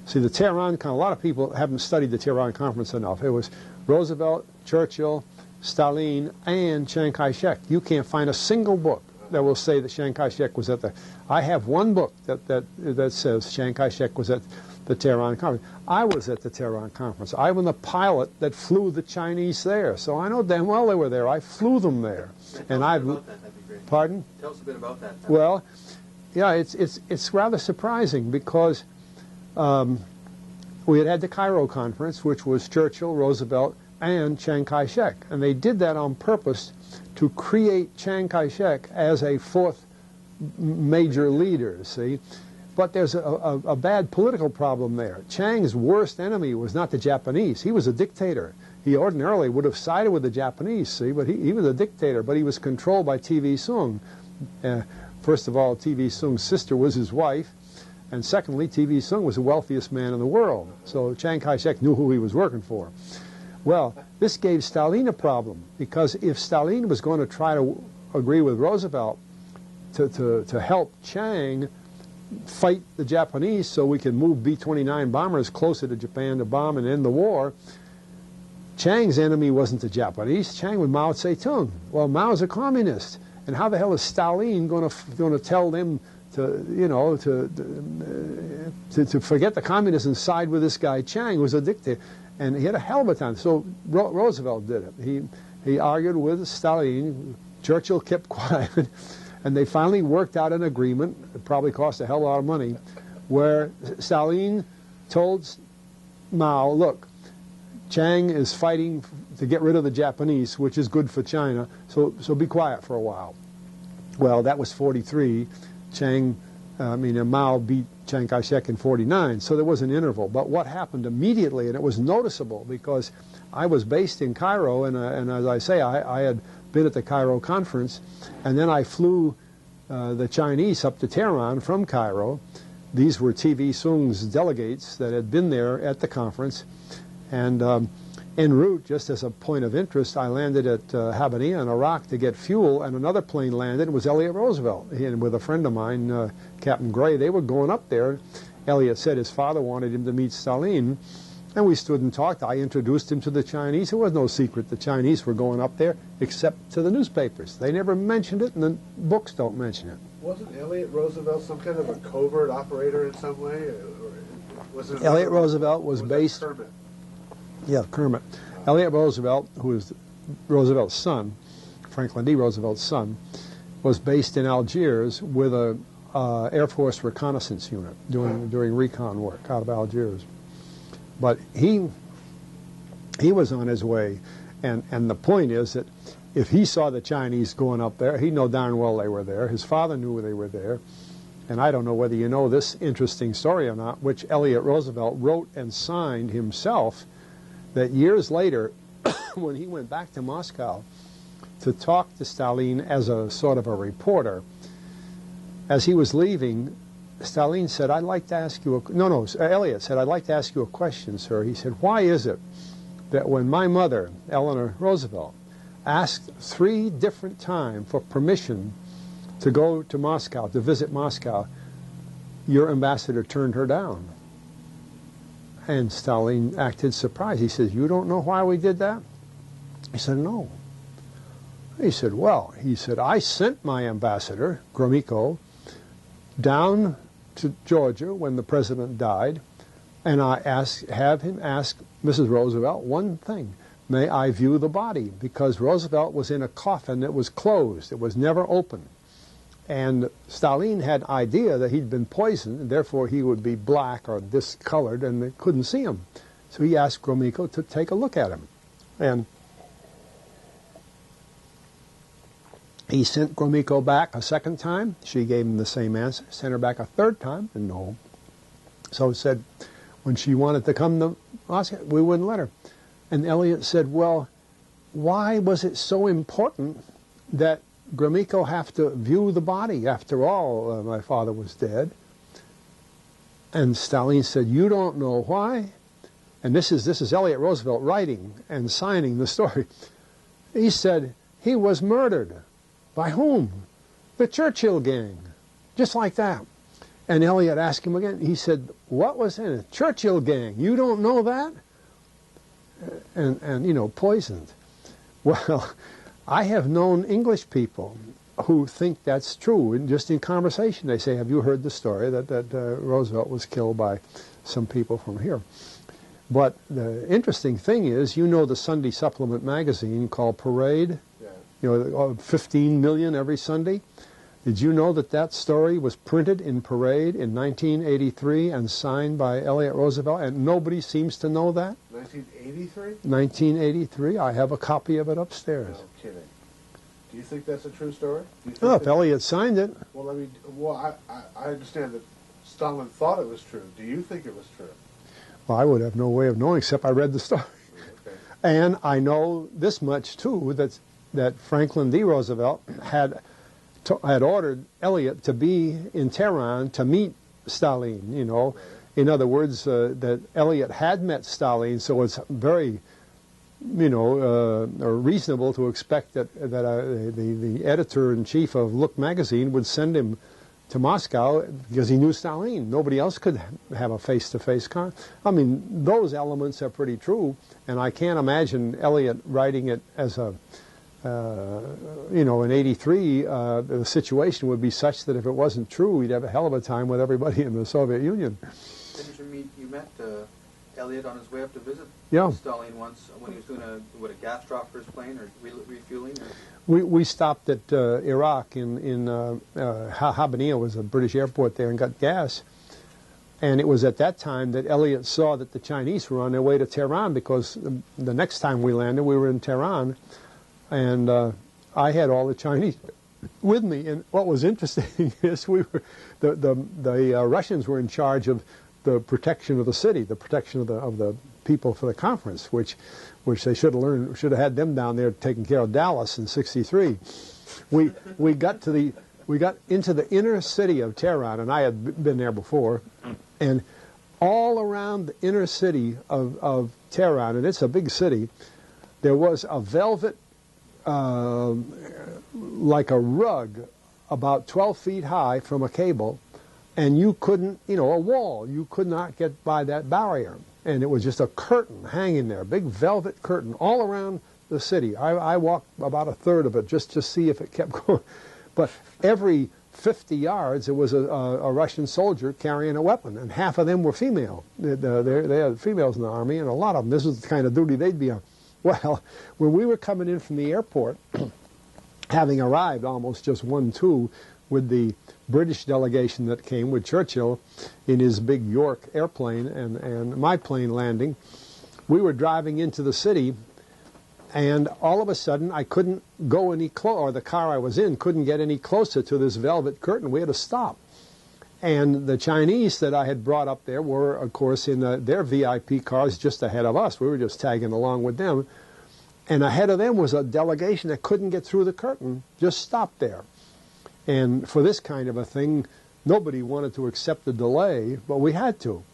See, the Tehran, a lot of people haven't studied the Tehran Conference enough. It was Roosevelt, Churchill, Stalin, and Chiang Kai-shek. You can't find a single book that will say that Chiang Kai-shek was at the... I have one book that says Chiang Kai-shek was at the Tehran Conference. I was at the Tehran Conference. I was the pilot that flew the Chinese there, so I know damn well they were there. I flew them there. And I've... That'd be great. Pardon? Tell us a bit about that. Well, yeah, it's rather surprising because we had the Cairo Conference, which was Churchill, Roosevelt, and Chiang Kai-shek, and they did that on purpose to create Chiang Kai-shek as a fourth major leader, see? But there's a bad political problem there. Chiang's worst enemy was not the Japanese. He was a dictator. He ordinarily would have sided with the Japanese, see, but he was a dictator, but he was controlled by TV Soong. First of all, TV Soong's sister was his wife, and secondly, TV Soong was the wealthiest man in the world. So Chiang Kai-shek knew who he was working for. Well, this gave Stalin a problem, because if Stalin was going to try to agree with Roosevelt to help Chiang fight the Japanese so we can move B-29 bombers closer to Japan to bomb and end the war, Chiang's enemy wasn't the Japanese. Chiang was Mao Zedong. Well, Mao's a communist, and how the hell is Stalin going to tell them to, you know, to forget the communists and side with this guy Chiang, who was a dictator? And he had a hell of a time. So Roosevelt did it. He argued with Stalin. Churchill kept quiet, and they finally worked out an agreement. It probably cost a hell of a lot of money, where Stalin told Mao, look, Chiang is fighting to get rid of the Japanese, which is good for China, so be quiet for a while. Well, that was 43. Mao beat Chiang Kai-shek in 49, so there was an interval. But what happened immediately, and it was noticeable because I was based in Cairo, and as I say, I had been at the Cairo conference, and then I flew the Chinese up to Tehran from Cairo. These were TV Soong's delegates that had been there at the conference, and en route, just as a point of interest, I landed at Habbaniyah in Iraq to get fuel, and another plane landed. It was Elliott Roosevelt. He and with a friend of mine, Captain Gray, they were going up there. Elliott said his father wanted him to meet Stalin, and we stood and talked. I introduced him to the Chinese. It was no secret the Chinese were going up there, except to the newspapers. They never mentioned it, and the books don't mention it. Wasn't Elliott Roosevelt some kind of a covert operator in some way? Or was it Elliott Roosevelt was based... Kermit? Yeah, Kermit. Elliott Roosevelt, who was Roosevelt's son, Franklin D. Roosevelt's son, was based in Algiers with a Air Force reconnaissance unit doing recon work out of Algiers. But he was on his way, and the point is that if he saw the Chinese going up there, he'd know darn well they were there. His father knew they were there. And I don't know whether you know this interesting story or not, which Elliott Roosevelt wrote and signed himself, that years later, when he went back to Moscow to talk to Stalin as a sort of a reporter, as he was leaving, Stalin said, I'd like to ask you Elliott said, I'd like to ask you a question, sir. He said, why is it that when my mother, Eleanor Roosevelt, asked 3 different times for permission to go to Moscow, to visit Moscow, your ambassador turned her down? And Stalin acted surprised. He says, you don't know why we did that? He said, no. He said, well, I sent my ambassador, Gromyko, down to Georgia when the president died, and I have him ask Mrs. Roosevelt one thing. May I view the body? Because Roosevelt was in a coffin that was closed. It was never open. And Stalin had an idea that he'd been poisoned, and therefore he would be black or discolored, and they couldn't see him. So he asked Gromyko to take a look at him. And he sent Gromyko back a second time. She gave him the same answer. Sent her back a third time, and no. So said, when she wanted to come to Moscow, we wouldn't let her. And Eliot said, well, why was it so important that Gromyko have to view the body? After all, my father was dead. And Stalin said, you don't know why? And this is Elliot Roosevelt writing and signing the story. He said, he was murdered. By whom? The Churchill gang. Just like that. And Elliot asked him again. He said, what was in it? Churchill gang. You don't know that? And you know, poisoned. Well, I have known English people who think that's true. And just in conversation, they say, have you heard the story that Roosevelt was killed by some people from here? But the interesting thing is, you know the Sunday supplement magazine called Parade? Yeah. You know, 15 million every Sunday? Did you know that that story was printed in Parade in 1983 and signed by Elliot Roosevelt, and nobody seems to know that? 1983? 1983. I have a copy of it upstairs. No kidding. Do you think that's a true story? Do you think Oh, if Elliot signed it. Well, I mean, I understand that Stalin thought it was true. Do you think it was true? Well, I would have no way of knowing except I read the story. Okay. And I know this much, too, that Franklin D. Roosevelt had ordered Elliot to be in Tehran to meet Stalin, you know. In other words, that Elliot had met Stalin, so it's very, you know, reasonable to expect that the editor-in-chief of Look magazine would send him to Moscow because he knew Stalin. Nobody else could have a face-to-face I mean, those elements are pretty true, and I can't imagine Elliot writing it as a, you know, in '83, the situation would be such that if it wasn't true, he'd have a hell of a time with everybody in the Soviet Union. Didn't you met Elliot on his way up to visit Stalin once when he was doing a gas drop for his plane or refueling? Or? We stopped at Iraq in Habaniya was a British airport there and got gas. And it was at that time that Elliot saw that the Chinese were on their way to Tehran because the next time we landed, we were in Tehran. And I had all the Chinese with me. And what was interesting is the Russians were in charge of the protection of the city, the protection of the people for the conference, which they should have had them down there taking care of Dallas in '63. We got into the inner city of Tehran, and I had been there before, and all around the inner city of Tehran, and it's a big city, there was a velvet, like a rug, about 12 feet high from a cable, and you couldn't, you know, a wall, you could not get by that barrier. And it was just a curtain hanging there, a big velvet curtain all around the city. I walked about a third of it just to see if it kept going. But every 50 yards, there was a Russian soldier carrying a weapon, and half of them were female. They had females in the army, and a lot of them, this was the kind of duty they'd be on. Well, when we were coming in from the airport, having arrived almost just 1-2 with the British delegation that came with Churchill in his big York airplane and my plane landing, we were driving into the city, and all of a sudden I couldn't go any closer, or the car I was in couldn't get any closer to this velvet curtain. We had to stop. And the Chinese that I had brought up there were, of course, in their VIP cars just ahead of us. We were just tagging along with them. And ahead of them was a delegation that couldn't get through the curtain, just stopped there. And for this kind of a thing, nobody wanted to accept the delay, but we had to.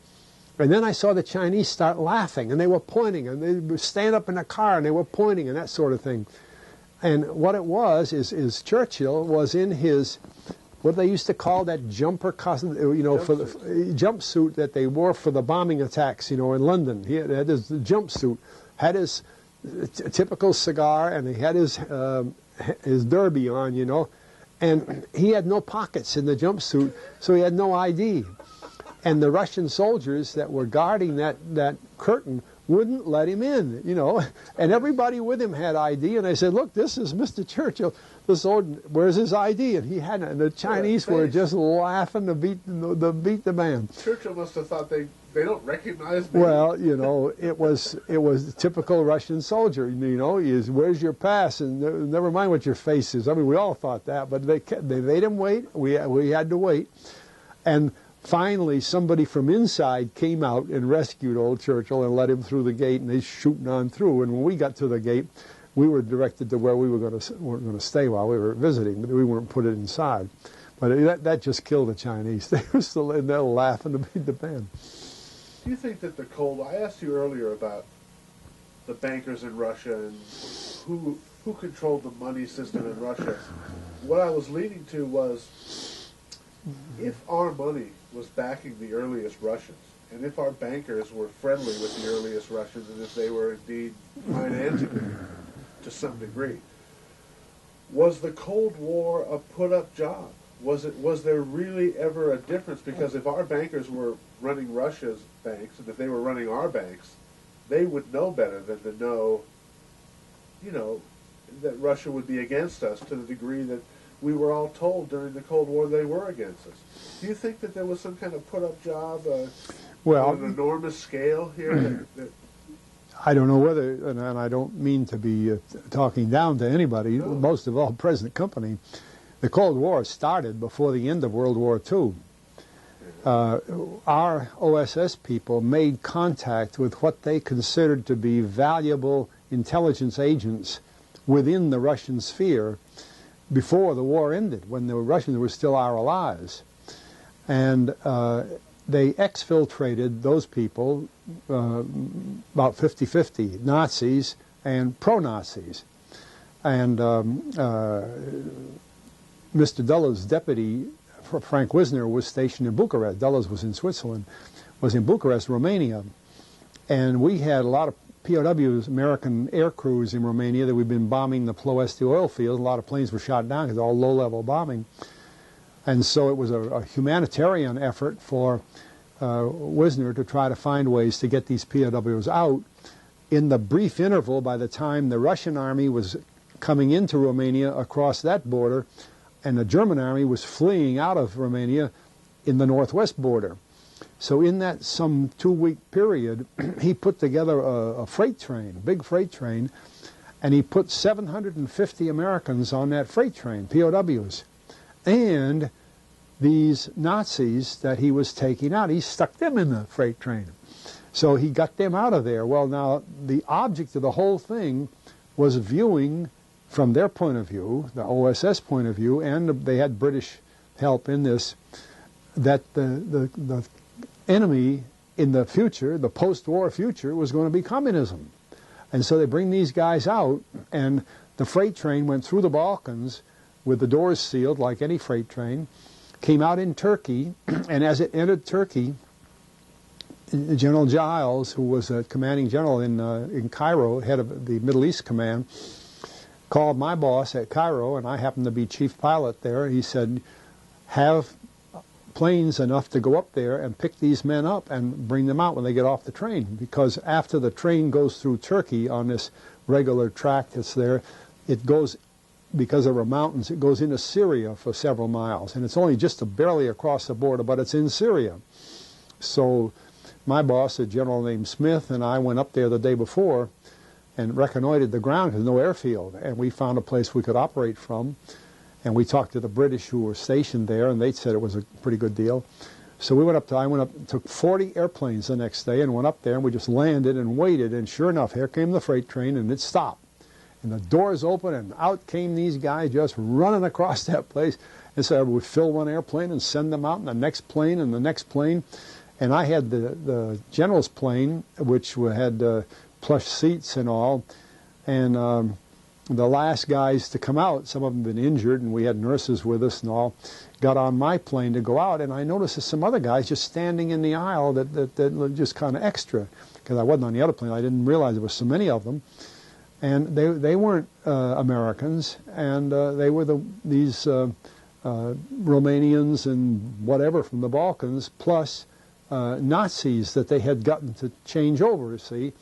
And then I saw the Chinese start laughing, and they were pointing, and they would stand up in the car, and they were pointing, and that sort of thing. And what it was is Churchill was in his, what they used to call that jumper costume, you know, for the jumpsuit that they wore for the bombing attacks, you know, in London. He had his jumpsuit, had his typical cigar, and he had his derby on, you know. And he had no pockets in the jumpsuit, so he had no ID. And the Russian soldiers that were guarding that curtain wouldn't let him in, you know. And everybody with him had ID. And I said, look, this is Mr. Churchill. The soldier, where's his ID? And he hadn't. And the Chinese were just laughing to beat the man. Churchill must have thought they don't recognize me. Well, you know, it was a typical Russian soldier. You know, where's your pass? And never mind what your face is. I mean, we all thought that, but they made him wait. We had to wait, and finally somebody from inside came out and rescued old Churchill and let him through the gate, and he's shooting on through. And when we got to the gate, we were directed to where we weren't going to stay while we were visiting, but we weren't put inside. But that just killed the Chinese. They were still in there laughing to beat the band. Do you think that the Cold War, I asked you earlier about the bankers in Russia and who controlled the money system in Russia. What I was leading to was, if our money was backing the earliest Russians, and if our bankers were friendly with the earliest Russians, and if they were indeed financing them to some degree, was the Cold War a put-up job? Was there really ever a difference? Because if our bankers were running Russia's banks, and if they were running our banks, they would know better than to know, that Russia would be against us to the degree that we were all told during the Cold War they were against us. Do you think that there was some kind of put-up job on an enormous scale here? I don't know whether, and I don't mean to be talking down to anybody, no. Most of all present company. The Cold War started before the end of World War II. Our OSS people made contact with what they considered to be valuable intelligence agents within the Russian sphere before the war ended, when the Russians were still our allies. And they exfiltrated those people, about 50-50, Nazis and pro-Nazis. And Mr. Dulles' deputy, Frank Wisner, was stationed in Bucharest. Dulles was in Switzerland, was in Bucharest, Romania. And we had a lot of POWs, American air crews in Romania, that we'd been bombing the Ploesti oil field. A lot of planes were shot down because all low-level bombing. And so it was a humanitarian effort for Wisner to try to find ways to get these POWs out. In the brief interval, by the time the Russian army was coming into Romania across that border, and the German army was fleeing out of Romania in the northwest border. So in that some 2-week period, he put together a freight train, big freight train, and he put 750 Americans on that freight train, POWs. And these Nazis that he was taking out, he stuck them in the freight train. So he got them out of there. Well, now, the object of the whole thing was viewing, from their point of view, the OSS point of view, and they had British help in this, that the enemy in the future, the post-war future, was going to be communism. And so they bring these guys out, and the freight train went through the Balkans with the doors sealed like any freight train, came out in Turkey, and as it entered Turkey, General Giles, who was a commanding general in Cairo, head of the Middle East Command, called my boss at Cairo, and I happened to be chief pilot there. He said, have planes enough to go up there and pick these men up and bring them out when they get off the train, because after the train goes through Turkey on this regular track that's there, it goes, because there were mountains, it goes into Syria for several miles, and it's only just barely across the border, but it's in Syria. So my boss, a general named Smith, and I went up there the day before and reconnoitered the ground, because no airfield, and we found a place we could operate from. And we talked to the British who were stationed there, and they said it was a pretty good deal. So I went up, took 40 airplanes the next day, and went up there, and we just landed and waited, and sure enough, here came the freight train, and it stopped. And the doors opened, and out came these guys just running across that place. And so we'd fill one airplane and send them out in the next plane and the next plane. And I had the general's plane, which had plush seats and all, and the last guys to come out, some of them had been injured, and we had nurses with us and all, got on my plane to go out, and I noticed that some other guys just standing in the aisle that were just kind of extra, because I wasn't on the other plane. I didn't realize there were so many of them, and they weren't Americans, and they were these Romanians and whatever from the Balkans, plus Nazis that they had gotten to change over, see.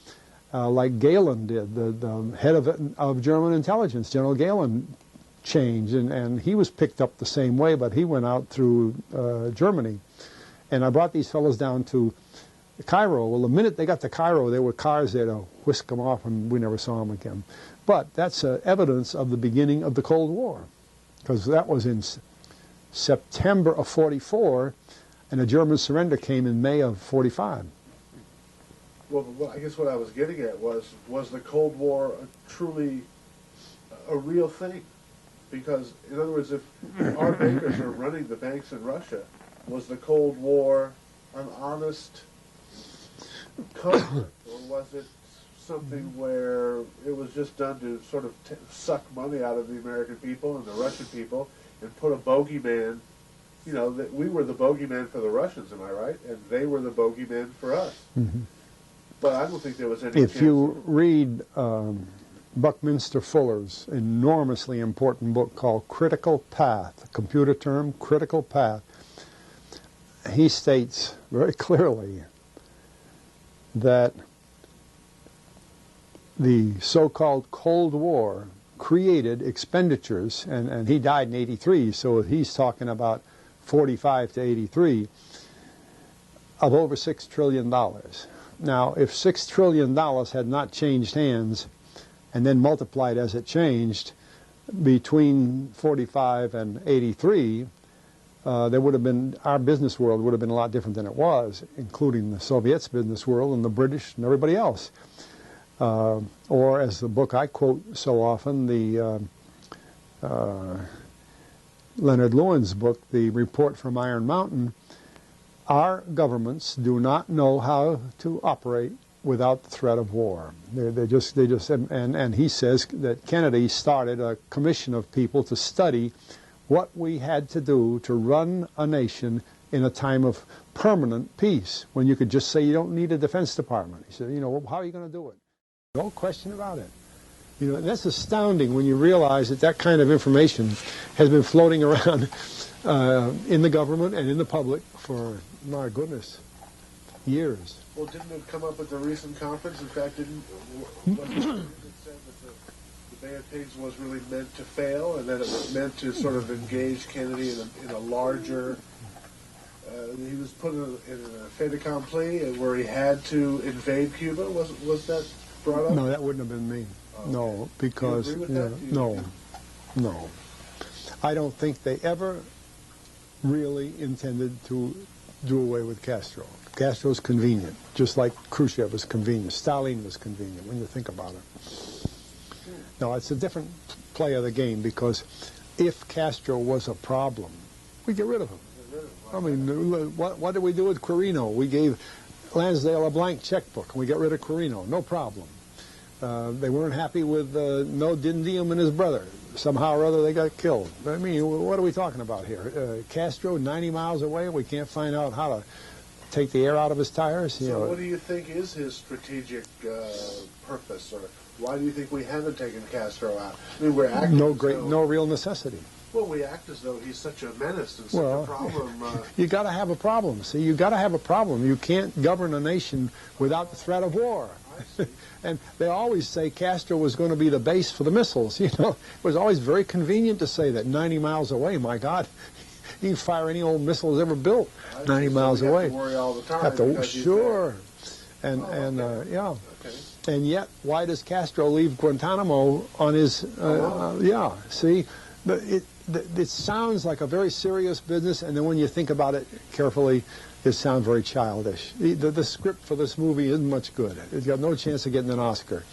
Like Galen did, the head of German intelligence, General Galen, changed, and he was picked up the same way, but he went out through Germany. And I brought these fellows down to Cairo. Well, the minute they got to Cairo, there were cars there to whisk them off, and we never saw them again. But that's evidence of the beginning of the Cold War, because that was in September of '44, And the German surrender came in May of 45. Well, I guess what I was getting at was the Cold War truly a real thing? Because, in other words, if our bankers are running the banks in Russia, was the Cold War an honest conflict, or was it something where it was just done to sort of suck money out of the American people and the Russian people and put a bogeyman, you know, that we were the bogeyman for the Russians, am I right? And they were the bogeyman for us. Mm-hmm. But I don't think there was any If chance you read Buckminster Fuller's enormously important book called Critical Path, a computer term, Critical Path, he states very clearly that the so-called Cold War created expenditures, and he died in 83, so he's talking about 45 to 83, of over $6 trillion. Now, if $6 trillion had not changed hands and then multiplied as it changed between 45 and 83, there would have been, our business world would have been a lot different than it was, including the Soviets' business world and the British and everybody else. Or, as the book I quote so often, the Leonard Lewin's book, The Report from Iron Mountain, our governments do not know how to operate without the threat of war. They just, and he says that Kennedy started a commission of people to study what we had to do to run a nation in a time of permanent peace, when you could just say you don't need a Defense Department. He said, you know, how are you going to do it? No question about it. You know, that's astounding when you realize that that kind of information has been floating around in the government and in the public for, my goodness, years. Well, didn't it come up at the recent conference? In fact, wasn't it said that the Bay of Pigs was really meant to fail, and that it was meant to sort of engage Kennedy in a larger... he was put in a fait accompli where he had to invade Cuba. Was that brought up? No, that wouldn't have been me. Okay. No, because... Do you agree with that? No. I don't think they ever really intended to do away with Castro. Castro's convenient, just like Khrushchev was convenient. Stalin was convenient, when you think about it. No, it's a different play of the game, because if Castro was a problem, we get rid of him. I mean, what did we do with Quirino? We gave Lansdale a blank checkbook, and we got rid of Quirino. No problem. They weren't happy with Dindiyam and his brother. Somehow or other they got killed. I mean, what are we talking about here? Castro, 90 miles away, we can't find out how to take the air out of his tires? So what do you think is his strategic purpose, or why do you think we haven't taken Castro out? I mean, we're acting no real necessity. Well, we act as though he's such a menace and such a problem. You got to have a problem. See, you got to have a problem. You can't govern a nation without the threat of war. And they always say Castro was going to be the base for the missiles. You know, it was always very convenient to say that 90 miles away. My God, you can fire any old missile ever built 90 miles away. Have to worry all the time. Sure, yeah. Okay. And yet, why does Castro leave Guantanamo on his? Yeah. See, it sounds like a very serious business, and then when you think about it carefully, it sounds very childish. The script for this movie isn't much good. It's got no chance of getting an Oscar.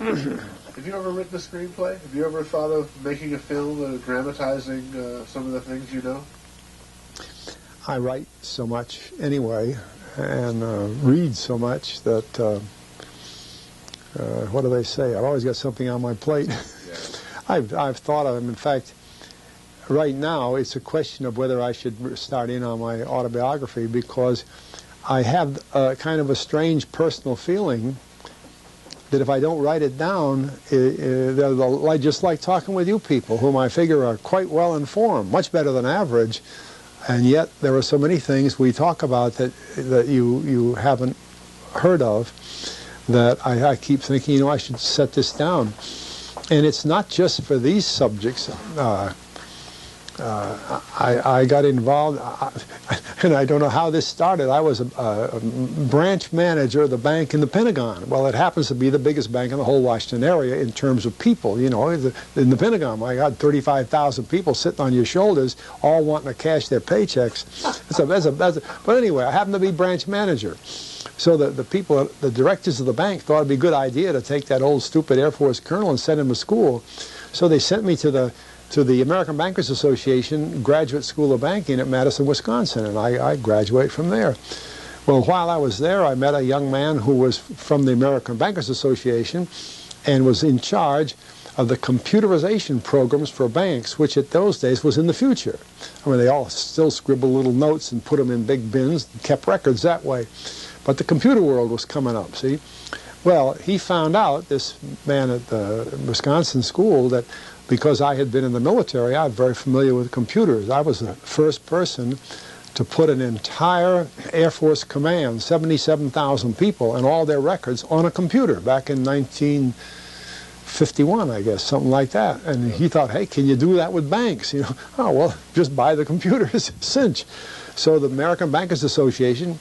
Have you ever written a screenplay? Have you ever thought of making a film dramatizing some of the things you know? I write so much anyway, and read so much that, what do they say? I've always got something on my plate. Yeah. I've thought of them. In fact, right now it's a question of whether I should start in on my autobiography, because I have kind of a strange personal feeling that if I don't write it down, just like talking with you people, whom I figure are quite well informed, much better than average, and yet there are so many things we talk about that you haven't heard of, that I keep thinking, you know, I should set this down. And it's not just for these subjects. I got involved. And I don't know how this started. I was a branch manager of the bank in the Pentagon. Well, it happens to be the biggest bank in the whole Washington area in terms of people. You know, in the Pentagon, I got 35,000 people sitting on your shoulders, all wanting to cash their paychecks. But anyway, I happened to be branch manager. So the people, the directors of the bank thought it'd be a good idea to take that old stupid Air Force colonel and send him to school. So they sent me to the American Bankers Association Graduate School of Banking at Madison, Wisconsin, and I graduated from there. Well, while I was there, I met a young man who was from the American Bankers Association and was in charge of the computerization programs for banks, which at those days was in the future. I mean, they all still scribbled little notes and put them in big bins and kept records that way. But the computer world was coming up, see? Well, he found out, this man at the Wisconsin school, that because I had been in the military, I was very familiar with computers. I was the first person to put an entire Air Force command, 77,000 people, and all their records on a computer back in 1951, I guess, something like that. And he thought, hey, can you do that with banks? You know, oh, well, just buy the computers, cinch. So the American Bankers Association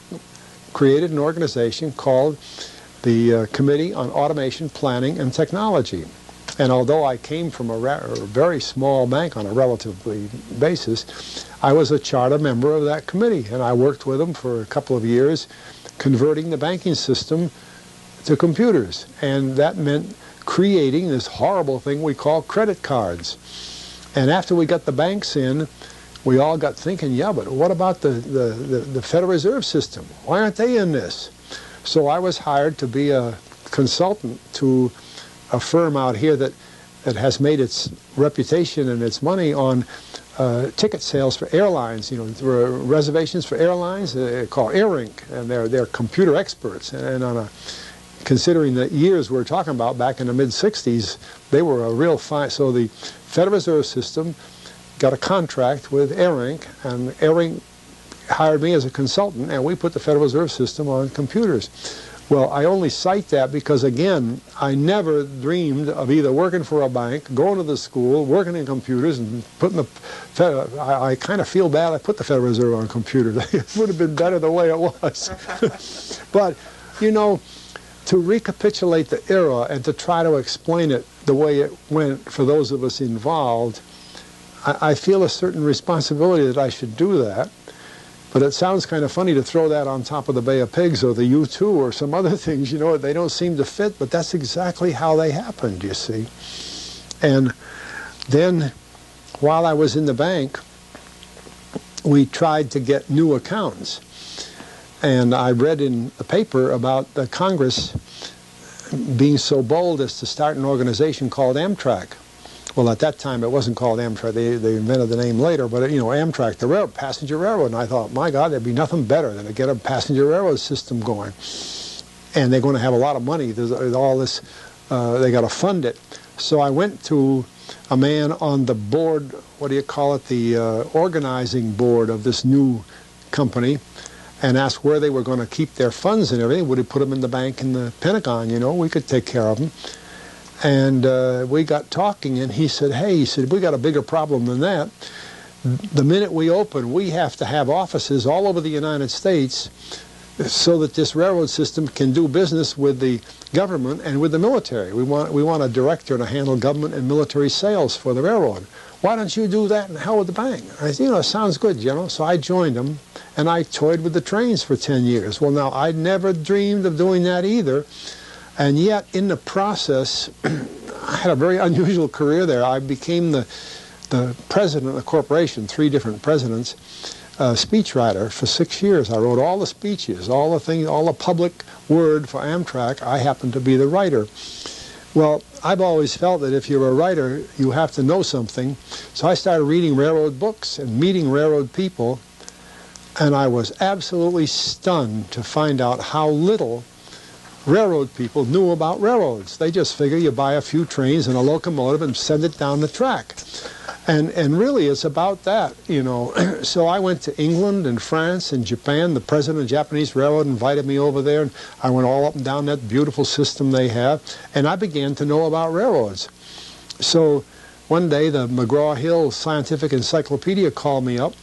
created an organization called the Committee on Automation, Planning, and Technology. And although I came from a very small bank on a relatively basis, I was a charter member of that committee, and I worked with them for a couple of years converting the banking system to computers. And that meant creating this horrible thing we call credit cards. And after we got the banks in, we all got thinking, yeah, but what about the Federal Reserve System? Why aren't they in this? So I was hired to be a consultant to a firm out here that has made its reputation and its money on ticket sales for airlines. You know, there were reservations for airlines called AirInc, and they're computer experts. And on considering the years we're talking about back in the mid-'60s, they were a real fine. So the Federal Reserve System got a contract with AirInc, and AirInc hired me as a consultant, and we put the Federal Reserve System on computers. Well, I only cite that because, again, I never dreamed of either working for a bank, going to the school, working in computers, and putting the I kind of feel bad I put the Federal Reserve on computers. It would have been better the way it was. But, you know, to recapitulate the era and to try to explain it the way it went for those of us involved, I feel a certain responsibility that I should do that. But it sounds kind of funny to throw that on top of the Bay of Pigs or the U2 or some other things, you know, they don't seem to fit, but that's exactly how they happened, you see. And then while I was in the bank, we tried to get new accountants. And I read in the paper about the Congress being so bold as to start an organization called Amtrak. Well, at that time, it wasn't called Amtrak. They invented the name later, but, you know, Amtrak, the passenger railroad. And I thought, my God, there'd be nothing better than to get a passenger railroad system going. And they're going to have a lot of money. There's all this, they got to fund it. So I went to a man on the board, what do you call it, the organizing board of this new company, and asked where they were going to keep their funds and everything. Would he put them in the bank in the Pentagon? You know, we could take care of them. And we got talking, and he said, hey, he said, we got a bigger problem than that. The minute we open, we have to have offices all over the United States so that this railroad system can do business with the government and with the military. We want a director to handle government and military sales for the railroad. Why don't you do that and hell with the bank? I said, you know, it sounds good, General. So I joined him, and I toyed with the trains for 10 years. Well, now, I never dreamed of doing that either. And yet, in the process, I had a very unusual career there. I became the president of the corporation, 3 different presidents, speechwriter for 6 years. I wrote all the speeches, all the things, all the public word for Amtrak. I happened to be the writer. Well, I've always felt that if you're a writer, you have to know something. So I started reading railroad books and meeting railroad people, and I was absolutely stunned to find out how little railroad people knew about railroads. They just figure you buy a few trains and a locomotive and send it down the track. And really it's about that, you know. So I went to England and France and Japan. The president of the Japanese Railroad invited me over there, and I went all up and down that beautiful system they have, and I began to know about railroads. So one day the McGraw-Hill Scientific Encyclopedia called me up,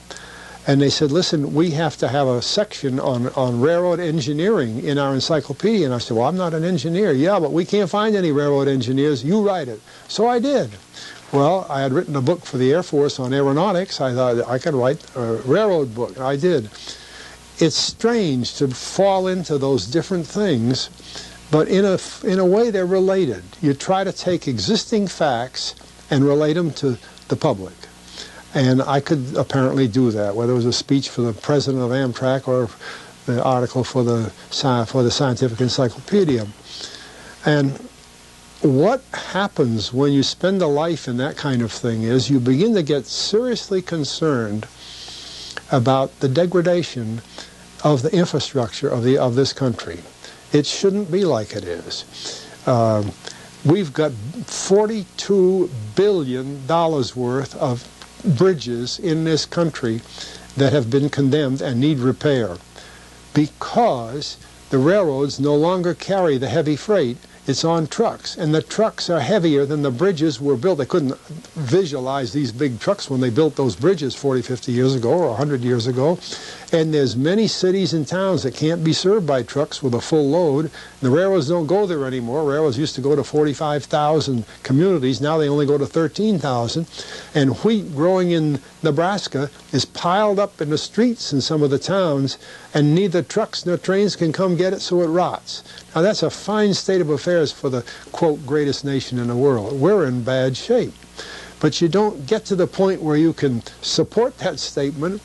And they said, listen, we have to have a section on railroad engineering in our encyclopedia. And I said, well, I'm not an engineer. Yeah, but we can't find any railroad engineers. You write it. So I did. Well, I had written a book for the Air Force on aeronautics. I thought I could write a railroad book. I did. It's strange to fall into those different things, but in a way they're related. You try to take existing facts and relate them to the public. And I could apparently do that, whether it was a speech for the president of Amtrak or the article for the Scientific Encyclopedia. And what happens when you spend a life in that kind of thing is you begin to get seriously concerned about the degradation of the infrastructure of this country. It shouldn't be like it is. We've got $42 billion worth of bridges in this country that have been condemned and need repair because the railroads no longer carry the heavy freight. It's on trucks, and the trucks are heavier than the bridges were built. They couldn't visualize these big trucks when they built those bridges 40, 50 years ago or 100 years ago. And there's many cities and towns that can't be served by trucks with a full load. The railroads don't go there anymore. Railroads used to go to 45,000 communities. Now they only go to 13,000. And wheat growing in Nebraska is piled up in the streets in some of the towns, and neither trucks nor trains can come get it, so it rots. Now that's a fine state of affairs for the, quote, greatest nation in the world. We're in bad shape. But you don't get to the point where you can support that statement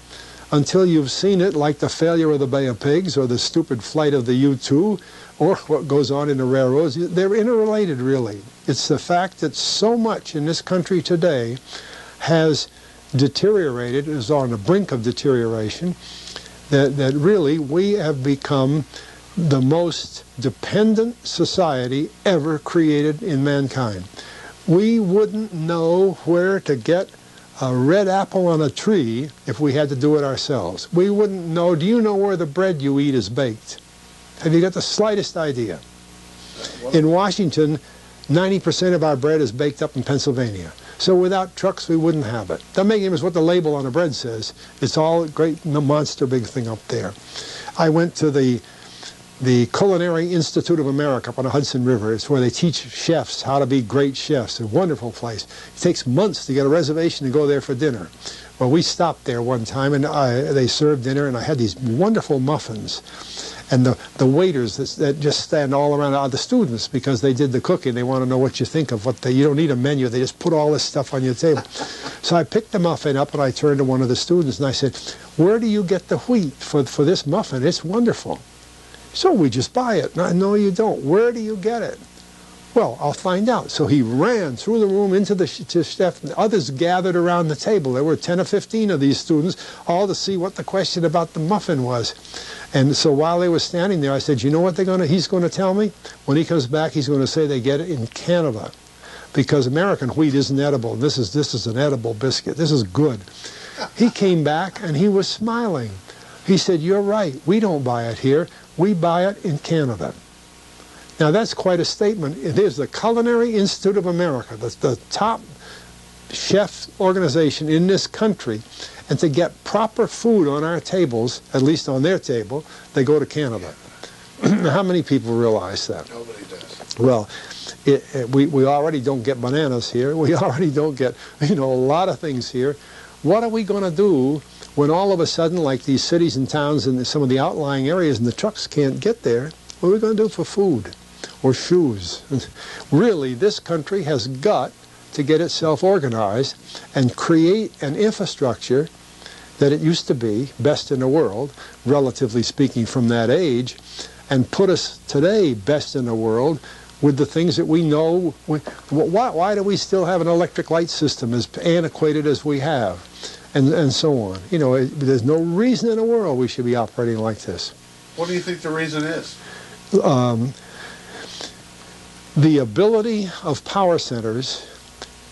until you've seen it, like the failure of the Bay of Pigs or the stupid flight of the U-2 or what goes on in the railroads. They're interrelated, really. It's the fact that so much in this country today has deteriorated, is on the brink of deterioration, that really we have become the most dependent society ever created in mankind. We wouldn't know where to get a red apple on a tree if we had to do it ourselves. We wouldn't know. Do you know where the bread you eat is baked? Have you got the slightest idea? In Washington, 90% of our bread is baked up in Pennsylvania. So without trucks, we wouldn't have it. Doesn't make any difference what the label on the bread says. It's all a great monster big thing up there. I went to the Culinary Institute of America up on the Hudson River. It's where they teach chefs how to be great chefs. It's a wonderful place. It takes months to get a reservation to go there for dinner. Well, we stopped there one time, and they served dinner, and I had these wonderful muffins. And the waiters that just stand all around are the students, because they did the cooking. They want to know what you think of you don't need a menu. They just put all this stuff on your table. So I picked the muffin up, and I turned to one of the students, and I said, where do you get the wheat for this muffin? It's wonderful. So we just buy it. No, you don't. Where do you get it? Well, I'll find out. So he ran through the room into the chef. Others gathered around the table. There were 10 or 15 of these students, all to see what the question about the muffin was. And so while they were standing there, I said, you know what he's going to tell me? When he comes back, he's going to say they get it in Canada, because American wheat isn't edible. This is an edible biscuit. This is good. He came back, and he was smiling. He said, you're right. We don't buy it here. We buy it in Canada. Now, that's quite a statement. It is the Culinary Institute of America, the top chef organization in this country. And to get proper food on our tables, at least on their table, they go to Canada. How many people realize that? Nobody does. Well, we already don't get bananas here. We already don't get, a lot of things here. What are we going to do when all of a sudden, like these cities and towns and some of the outlying areas and the trucks can't get there? What are we going to do for food or shoes? Really, this country has got to get itself organized and create an infrastructure that it used to be best in the world, relatively speaking, from that age, and put us today best in the world with the things that we know. Why do we still have an electric light system as antiquated as we have, and so on? There's no reason in the world we should be operating like this. What do you think the reason is? The ability of power centers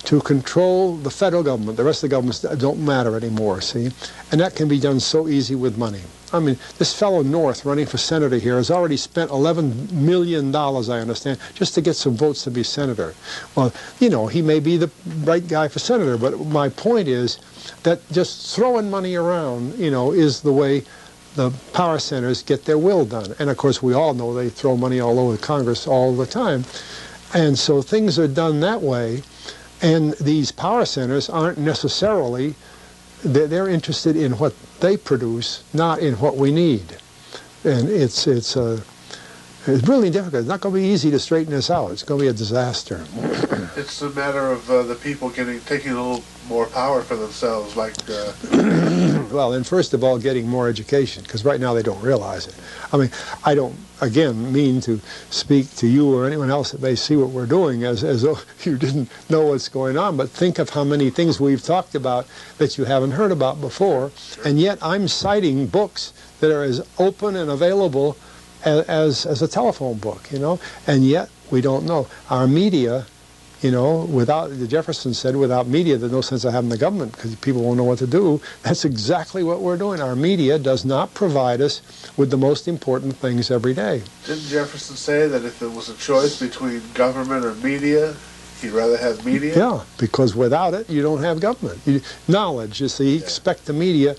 to control the federal government. The rest of the governments don't matter anymore, see? And that can be done so easy with money. I mean, this fellow North running for senator here has already spent $11 million, I understand, just to get some votes to be senator. Well, you know, he may be the right guy for senator, but my point is that just throwing money around, you know, is the way the power centers get their will done. And of course, we all know they throw money all over Congress all the time. And so things are done that way. And these power centers aren't necessarily, they're interested in what they produce, not in what we need. And it's really difficult. It's not going to be easy to straighten this out. It's going to be a disaster. It's a matter of the people taking a little more power for themselves, like... Well, and first of all, getting more education, because right now they don't realize it. I mean, I don't, again, mean to speak to you or anyone else that may see what we're doing as though you didn't know what's going on, but think of how many things we've talked about that you haven't heard about before, and yet I'm citing books that are as open and available as a telephone book, you know, and yet we don't know. Our media, you know, Jefferson said, without media, there's no sense of having the government because people won't know what to do. That's exactly what we're doing. Our media does not provide us with the most important things every day. Didn't Jefferson say that if it was a choice between government or media, he'd rather have media? Yeah, because without it, you don't have government. Knowledge, you see, expect the media.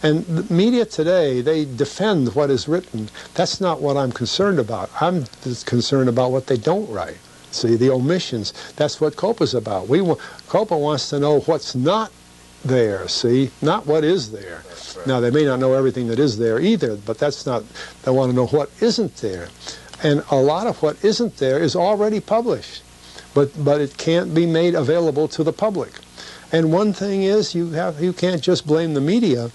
And the media today, they defend what is written. That's not what I'm concerned about. I'm just concerned about what they don't write. See, the omissions, that's what COPA's about. COPA wants to know what's not there, see, not what is there. Right. Now, they may not know everything that is there either, but that's not, they want to know what isn't there. And a lot of what isn't there is already published, but it can't be made available to the public. And one thing is, you can't just blame the media,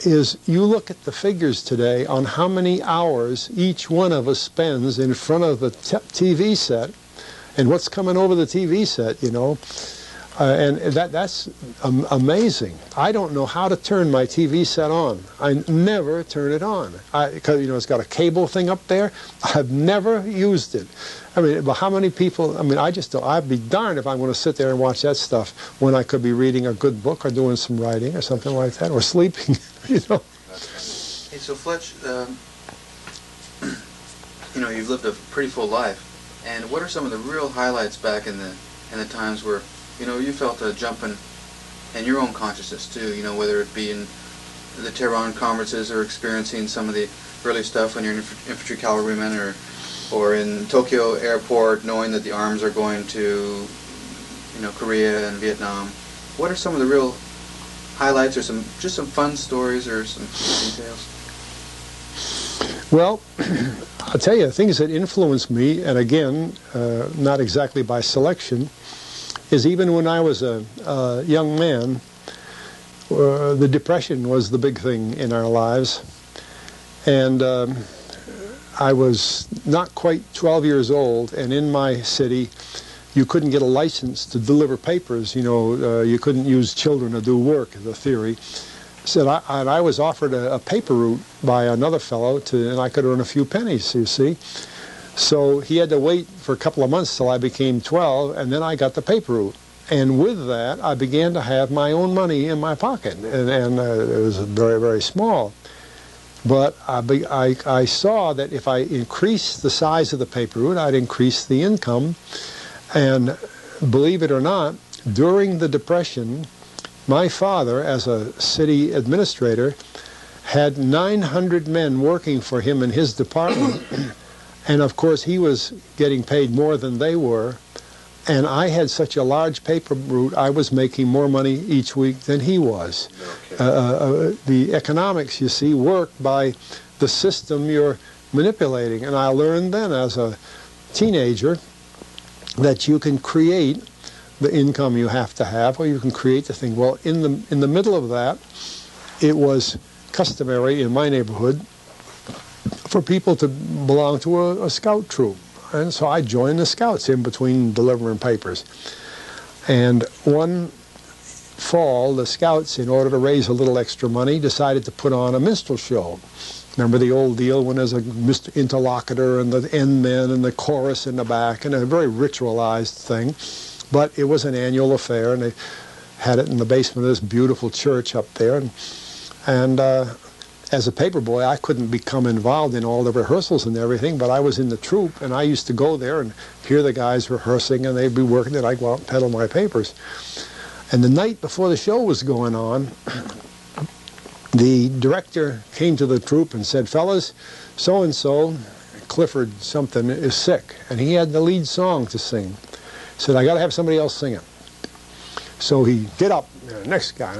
is you look at the figures today on how many hours each one of us spends in front of the TV set, and what's coming over the TV set, you know, and that's amazing. I don't know how to turn my TV set on. I never turn it on because, you know, it's got a cable thing up there. I've never used it. I mean, but how many people, I mean, I just don't, I'd be darned if I'm going to sit there and watch that stuff when I could be reading a good book or doing some writing or something like that, or sleeping, you know. Hey, so Fletch, you know, you've lived a pretty full life. And what are some of the real highlights back in the times where, you know, you felt a jump in your own consciousness too, you know, whether it be in the Tehran conferences or experiencing some of the early stuff when you're an infantry cavalryman, or in Tokyo airport knowing that the arms are going to, you know, Korea and Vietnam. What are some of the real highlights, or just some fun stories or some details? Well, I'll tell you, things that influenced me, and again, not exactly by selection, is even when I was a young man, the Depression was the big thing in our lives. And I was not quite 12 years old, and in my city, you couldn't get a license to deliver papers. You know, you couldn't use children to do work, the theory. And I was offered a paper route by another fellow, and I could earn a few pennies, you see. So he had to wait for a couple of months till I became 12, and then I got the paper route. And with that, I began to have my own money in my pocket, and it was very, very small. But I saw that if I increased the size of the paper route, I'd increase the income. And believe it or not, during the Depression, my father, as a city administrator, had 900 men working for him in his department. And of course, he was getting paid more than they were. And I had such a large paper route, I was making more money each week than he was. Okay. The economics, you see, work by the system you're manipulating. And I learned then as a teenager that you can create the income you have to have, or you can create the thing. Well, in the middle of that, it was customary in my neighborhood for people to belong to a scout troop. And so I joined the scouts in between delivering papers. And one fall, the scouts, in order to raise a little extra money, decided to put on a minstrel show. Remember the old deal when there's a Mr. Interlocutor and the end men and the chorus in the back, and a very ritualized thing. But it was an annual affair, and they had it in the basement of this beautiful church up there. And as a paper boy, I couldn't become involved in all the rehearsals and everything, but I was in the troupe, and I used to go there and hear the guys rehearsing, and they'd be working, and I'd go out and peddle my papers. And the night before the show was going on, the director came to the troupe and said, "Fellas, so-and-so, Clifford something, is sick," and he had the lead song to sing. He said, "I got to have somebody else sing it." So he get up, next guy.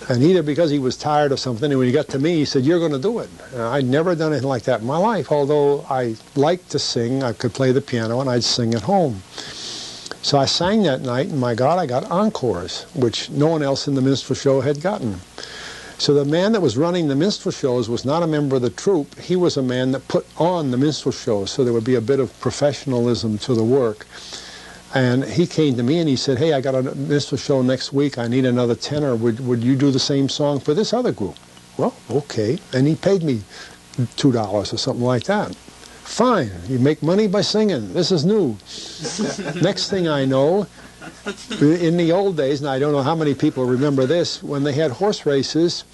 And either because he was tired or something, and when he got to me, he said, "You're going to do it." I'd never done anything like that in my life, although I liked to sing. I could play the piano, and I'd sing at home. So I sang that night, and my God, I got encores, which no one else in the minstrel show had gotten. So the man that was running the minstrel shows was not a member of the troupe. He was a man that put on the minstrel shows, so there would be a bit of professionalism to the work. And he came to me and he said, "Hey, I got a minstrel show next week. I need another tenor. Would you do the same song for this other group?" Well, okay. And he paid me $2 or something like that. Fine. You make money by singing. This is new. Next thing I know, in the old days, and I don't know how many people remember this, when they had horse races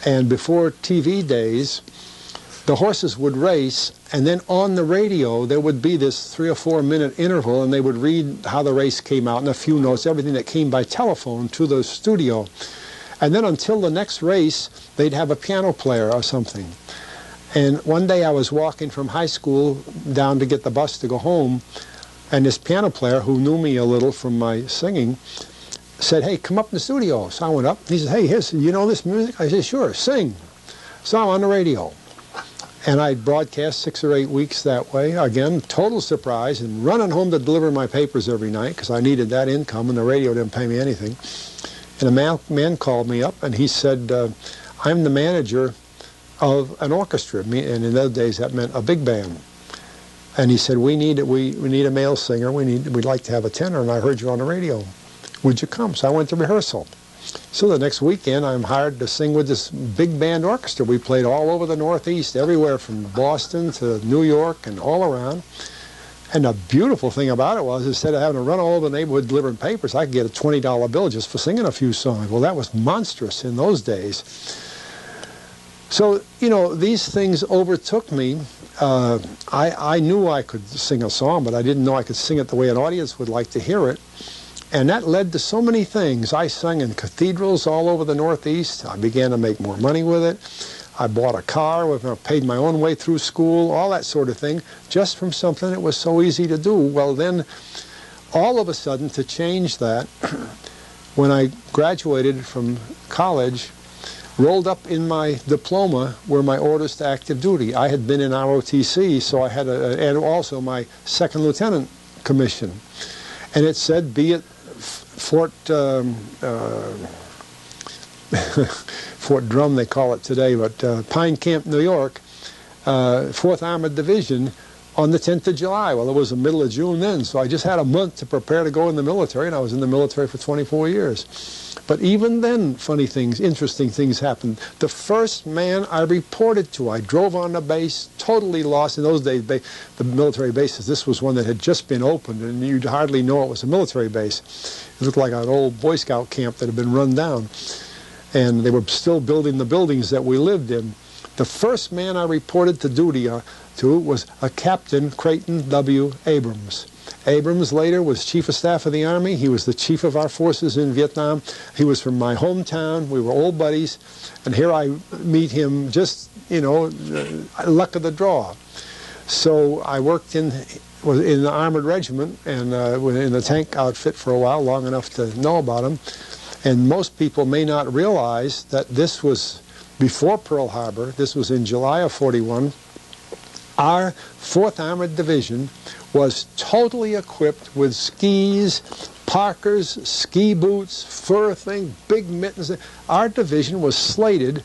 and before TV days, the horses would race, and then on the radio there would be this 3 or 4 minute interval, and they would read how the race came out and a few notes, everything that came by telephone to the studio. And then until the next race, they'd have a piano player or something. And one day I was walking from high school down to get the bus to go home, and this piano player, who knew me a little from my singing, said, "Hey, come up in the studio." So I went up. He said, "Hey, you know this music?" I said, "Sure, sing." So I'm on the radio. And I'd broadcast 6 or 8 weeks that way. Again, total surprise, and running home to deliver my papers every night because I needed that income, and the radio didn't pay me anything. And a man called me up, and he said, "I'm the manager of an orchestra," and in those days that meant a big band. And he said, we need a male singer. We'd like to have a tenor, and I heard you on the radio. Would you come?" So I went to rehearsal. So the next weekend, I'm hired to sing with this big band orchestra. We played all over the Northeast, everywhere from Boston to New York and all around. And the beautiful thing about it was, instead of having to run all over the neighborhood delivering papers, I could get a $20 bill just for singing a few songs. Well, that was monstrous in those days. So, you know, these things overtook me. I knew I could sing a song, but I didn't know I could sing it the way an audience would like to hear it. And that led to so many things. I sang in cathedrals all over the Northeast. I began to make more money with it. I bought a car, I paid my own way through school, all that sort of thing, just from something that was so easy to do. Well, then, all of a sudden, to change that, when I graduated from college, rolled up in my diploma were my orders to active duty. I had been in ROTC, so I had and also my second lieutenant commission. And it said, be at Fort Drum, they call it today, but Pine Camp, New York, 4th Armored Division, on the 10th of July. Well, it was the middle of June then, so I just had a month to prepare to go in the military, and I was in the military for 24 years. But even then, funny things, interesting things happened. The first man I reported to, I drove on the base, totally lost. In those days, the military bases, this was one that had just been opened, and you'd hardly know it was a military base. It looked like an old Boy Scout camp that had been run down. And they were still building the buildings that we lived in. The first man I reported to duty to was a Captain Creighton W. Abrams. Abrams later was Chief of Staff of the Army. He was the chief of our forces in Vietnam. He was from my hometown. We were old buddies. And here I meet him just, you know, luck of the draw. So I worked was in the Armored Regiment and in the tank outfit for a while, long enough to know about him. And most people may not realize that this was before Pearl Harbor. This was in July of '41. Our 4th Armored Division was totally equipped with skis, parkers, ski boots, fur thing, big mittens. Our division was slated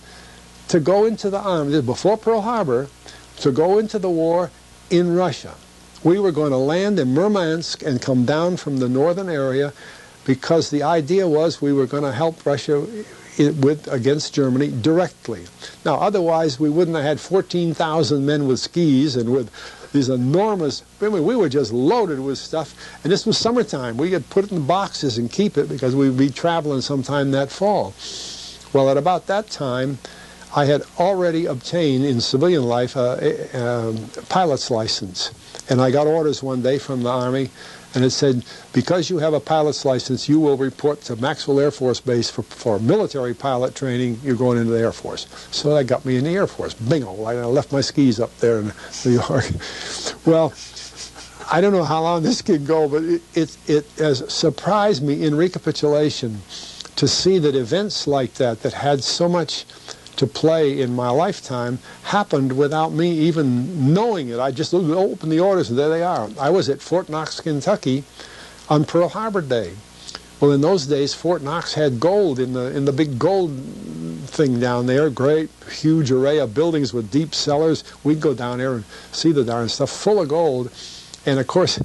to go into the army, before Pearl Harbor, to go into the war in Russia. We were going to land in Murmansk and come down from the northern area because the idea was we were going to help Russia against Germany directly. Now, otherwise, we wouldn't have had 14,000 men with skis and with these enormous, I mean, we were just loaded with stuff. And this was summertime. We could put it in boxes and keep it because we'd be traveling sometime that fall. Well, at about that time, I had already obtained in civilian life a pilot's license. And I got orders one day from the Army, and it said, because you have a pilot's license, you will report to Maxwell Air Force Base for military pilot training. You're going into the Air Force. So that got me in the Air Force. Bingo. I left my skis up there in New York. Well, I don't know how long this can go, but it has surprised me in recapitulation to see that events like that had so much to play in my lifetime happened without me even knowing it. I just opened the orders and there they are. I was at Fort Knox, Kentucky on Pearl Harbor Day. Well, in those days, Fort Knox had gold in the big gold thing down there. Great, huge array of buildings with deep cellars. We'd go down there and see the darn stuff full of gold. And of course,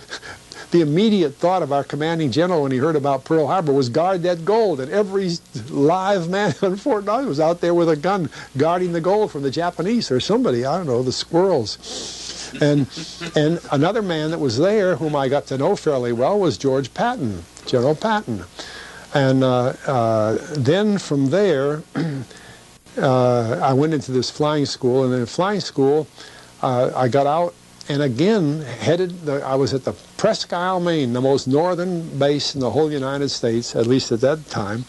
the immediate thought of our commanding general when he heard about Pearl Harbor was guard that gold. And every live man on Fort Knox was out there with a gun guarding the gold from the Japanese or somebody, I don't know, the squirrels. And another man that was there whom I got to know fairly well was George Patton, General Patton. And then from there, I went into this flying school. And in flying school, I got out and again I was at the Presque Isle, Maine, the most northern base in the whole United States, at least at that time.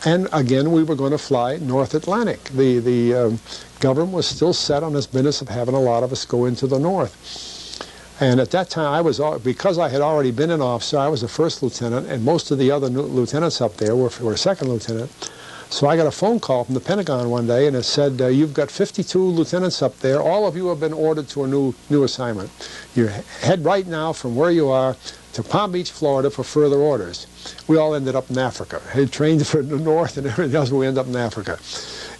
And again, we were going to fly North Atlantic. The government was still set on this business of having a lot of us go into the north. And at that time, because I had already been an officer, I was a first lieutenant, and most of the other lieutenants up there were second lieutenant. So I got a phone call from the Pentagon one day, and it said, you've got 52 lieutenants up there. All of you have been ordered to a new assignment. You head right now from where you are to Palm Beach, Florida for further orders. We all ended up in Africa. Had trained for the north and everything else, we ended up in Africa.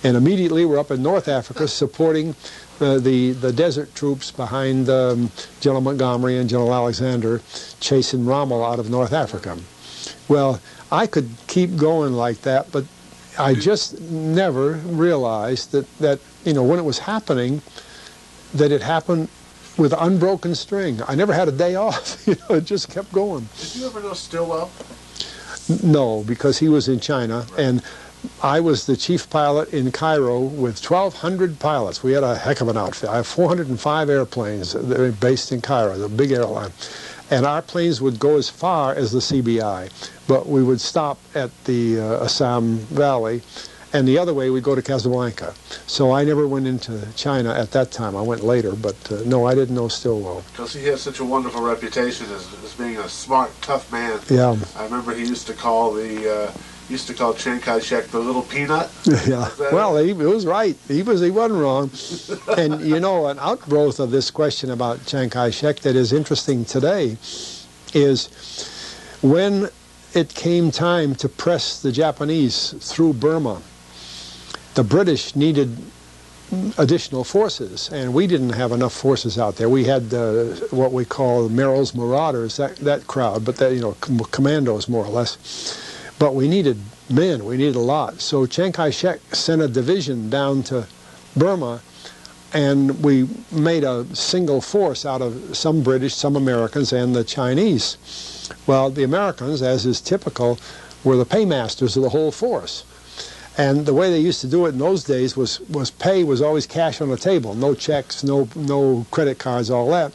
And immediately we're up in North Africa supporting the desert troops behind General Montgomery and General Alexander chasing Rommel out of North Africa. Well, I could keep going like that, but I just never realized that when it was happening, that it happened with unbroken string. I never had a day off. It just kept going. Did you ever know Stilwell? No, because he was in China, and I was the chief pilot in Cairo with 1,200 pilots. We had a heck of an outfit. I have 405 airplanes that were based in Cairo, the big airline. And our planes would go as far as the CBI, but we would stop at the Assam Valley, and the other way we'd go to Casablanca. So I never went into China at that time. I went later, but no, I didn't know Stilwell. Because he has such a wonderful reputation as being a smart, tough man. Yeah. I remember he used to call Chiang Kai-shek the little peanut. Yeah. Well, he was right. He wasn't wrong. And an outgrowth of this question about Chiang Kai-shek that is interesting today is when it came time to press the Japanese through Burma, the British needed additional forces, and we didn't have enough forces out there. We had what we call Merrill's Marauders, that crowd, but commandos more or less. But we needed men, we needed a lot. So Chiang Kai-shek sent a division down to Burma, and we made a single force out of some British, some Americans, and the Chinese. Well, the Americans, as is typical, were the paymasters of the whole force. And the way they used to do it in those days was pay was always cash on the table, no checks, no credit cards, all that.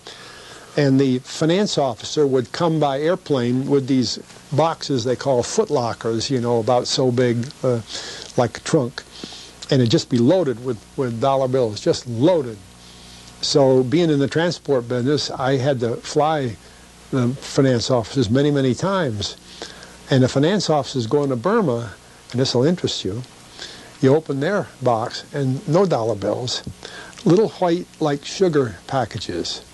And the finance officer would come by airplane with these boxes they call footlockers, about so big, like a trunk. And it'd just be loaded with dollar bills, just loaded. So being in the transport business, I had to fly the finance officers many, many times. And the finance officers going to Burma, and this will interest you, you open their box and no dollar bills, little white like sugar packages,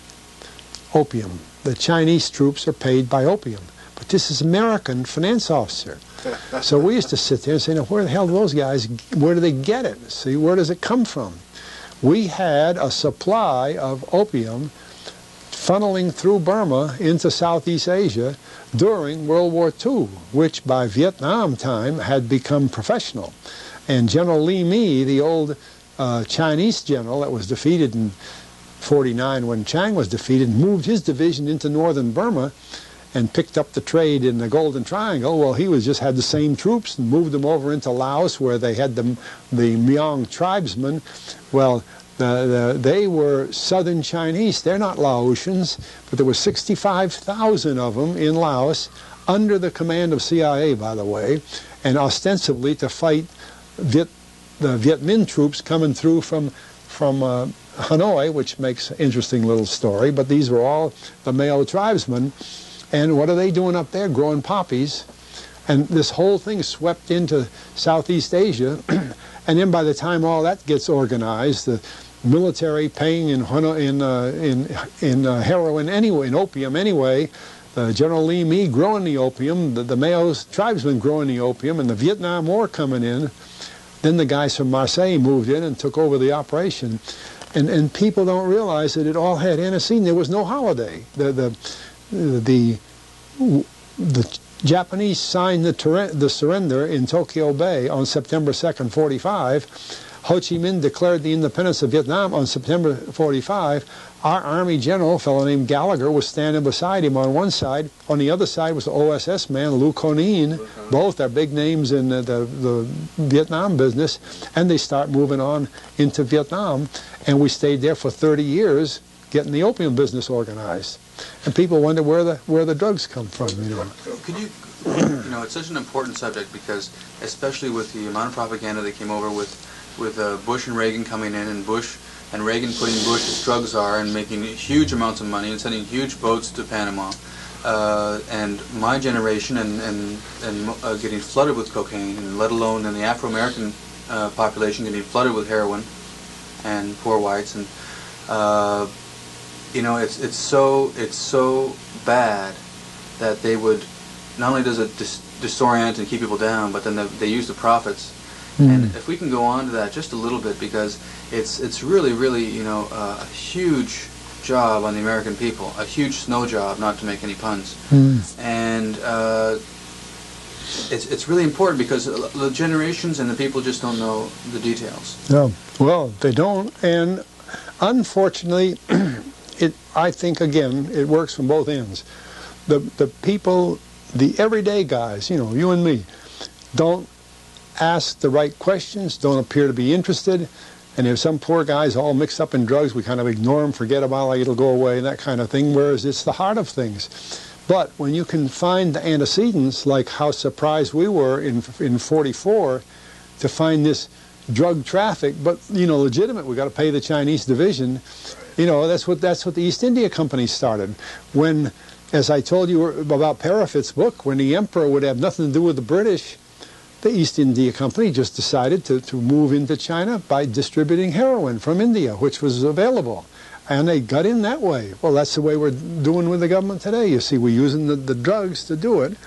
opium. The Chinese troops are paid by opium, but this is American finance officer. So we used to sit there and say, now where the hell do those guys, where do they get it? See, where does it come from? We had a supply of opium funneling through Burma into Southeast Asia during World War II, which by Vietnam time had become professional. And General Lee Me, the old Chinese general that was defeated in 49 when Chiang was defeated, moved his division into northern Burma, and picked up the trade in the Golden Triangle. Well, he just had the same troops and moved them over into Laos, where they had the Myong tribesmen. Well, they were southern Chinese. They're not Laotians, but there were 65,000 of them in Laos, under the command of CIA, by the way, and ostensibly to fight the Viet Minh troops coming through from Hanoi, which makes an interesting little story. But these were all the Mao tribesmen. And what are they doing up there? Growing poppies. And this whole thing swept into Southeast Asia. And then by the time all that gets organized, the military paying in heroin anyway, in opium anyway, General Lee Me growing the opium, the Mao tribesmen growing the opium, and the Vietnam War coming in. Then the guys from Marseille moved in and took over the operation. And people don't realize that it all had antecedent. There was no holiday. The Japanese signed the surrender in Tokyo Bay on September 2nd, 45. Ho Chi Minh declared the independence of Vietnam on September 45. Our Army general, a fellow named Gallagher, was standing beside him on one side. On the other side was the OSS man, Lou Conin. Both are big names in the Vietnam business. And they start moving on into Vietnam. And we stayed there for 30 years getting the opium business organized. And people wonder where the drugs come from, you know. Could you know, it's such an important subject because, especially with the amount of propaganda that came over with Bush and Reagan coming in, and Bush and Reagan putting Bush as drug czar and making huge amounts of money and sending huge boats to Panama, and my generation and getting flooded with cocaine, and let alone in the Afro-American population getting flooded with heroin, and poor whites, and you know, it's so bad that they would, not only does it disorient and keep people down, but then they use the profits. And if we can go on to that just a little bit, because it's really, you know, a huge job on the American people, a huge snow job, not to make any puns. And it's really important because the generations and the people just don't know the details. No, well, they don't, and unfortunately, I think, again, it works from both ends. The people, the everyday guys, you know, you and me, don't ask the right questions, don't appear to be interested, and if some poor guy's all mixed up in drugs, we kind of ignore him, forget about it, it'll go away, and that kind of thing, whereas it's the heart of things. But when you can find the antecedents, like how surprised we were in 44 to find this drug traffic, but, you know, legitimate, we got to pay the Chinese division, you know, that's what the East India Company started. When, as I told you about Parafit's book, when the emperor would have nothing to do with the British, the East India Company just decided to move into China by distributing heroin from India, which was available. And they got in that way. Well, that's the way we're doing with the government today. You see, we're using the drugs to do it.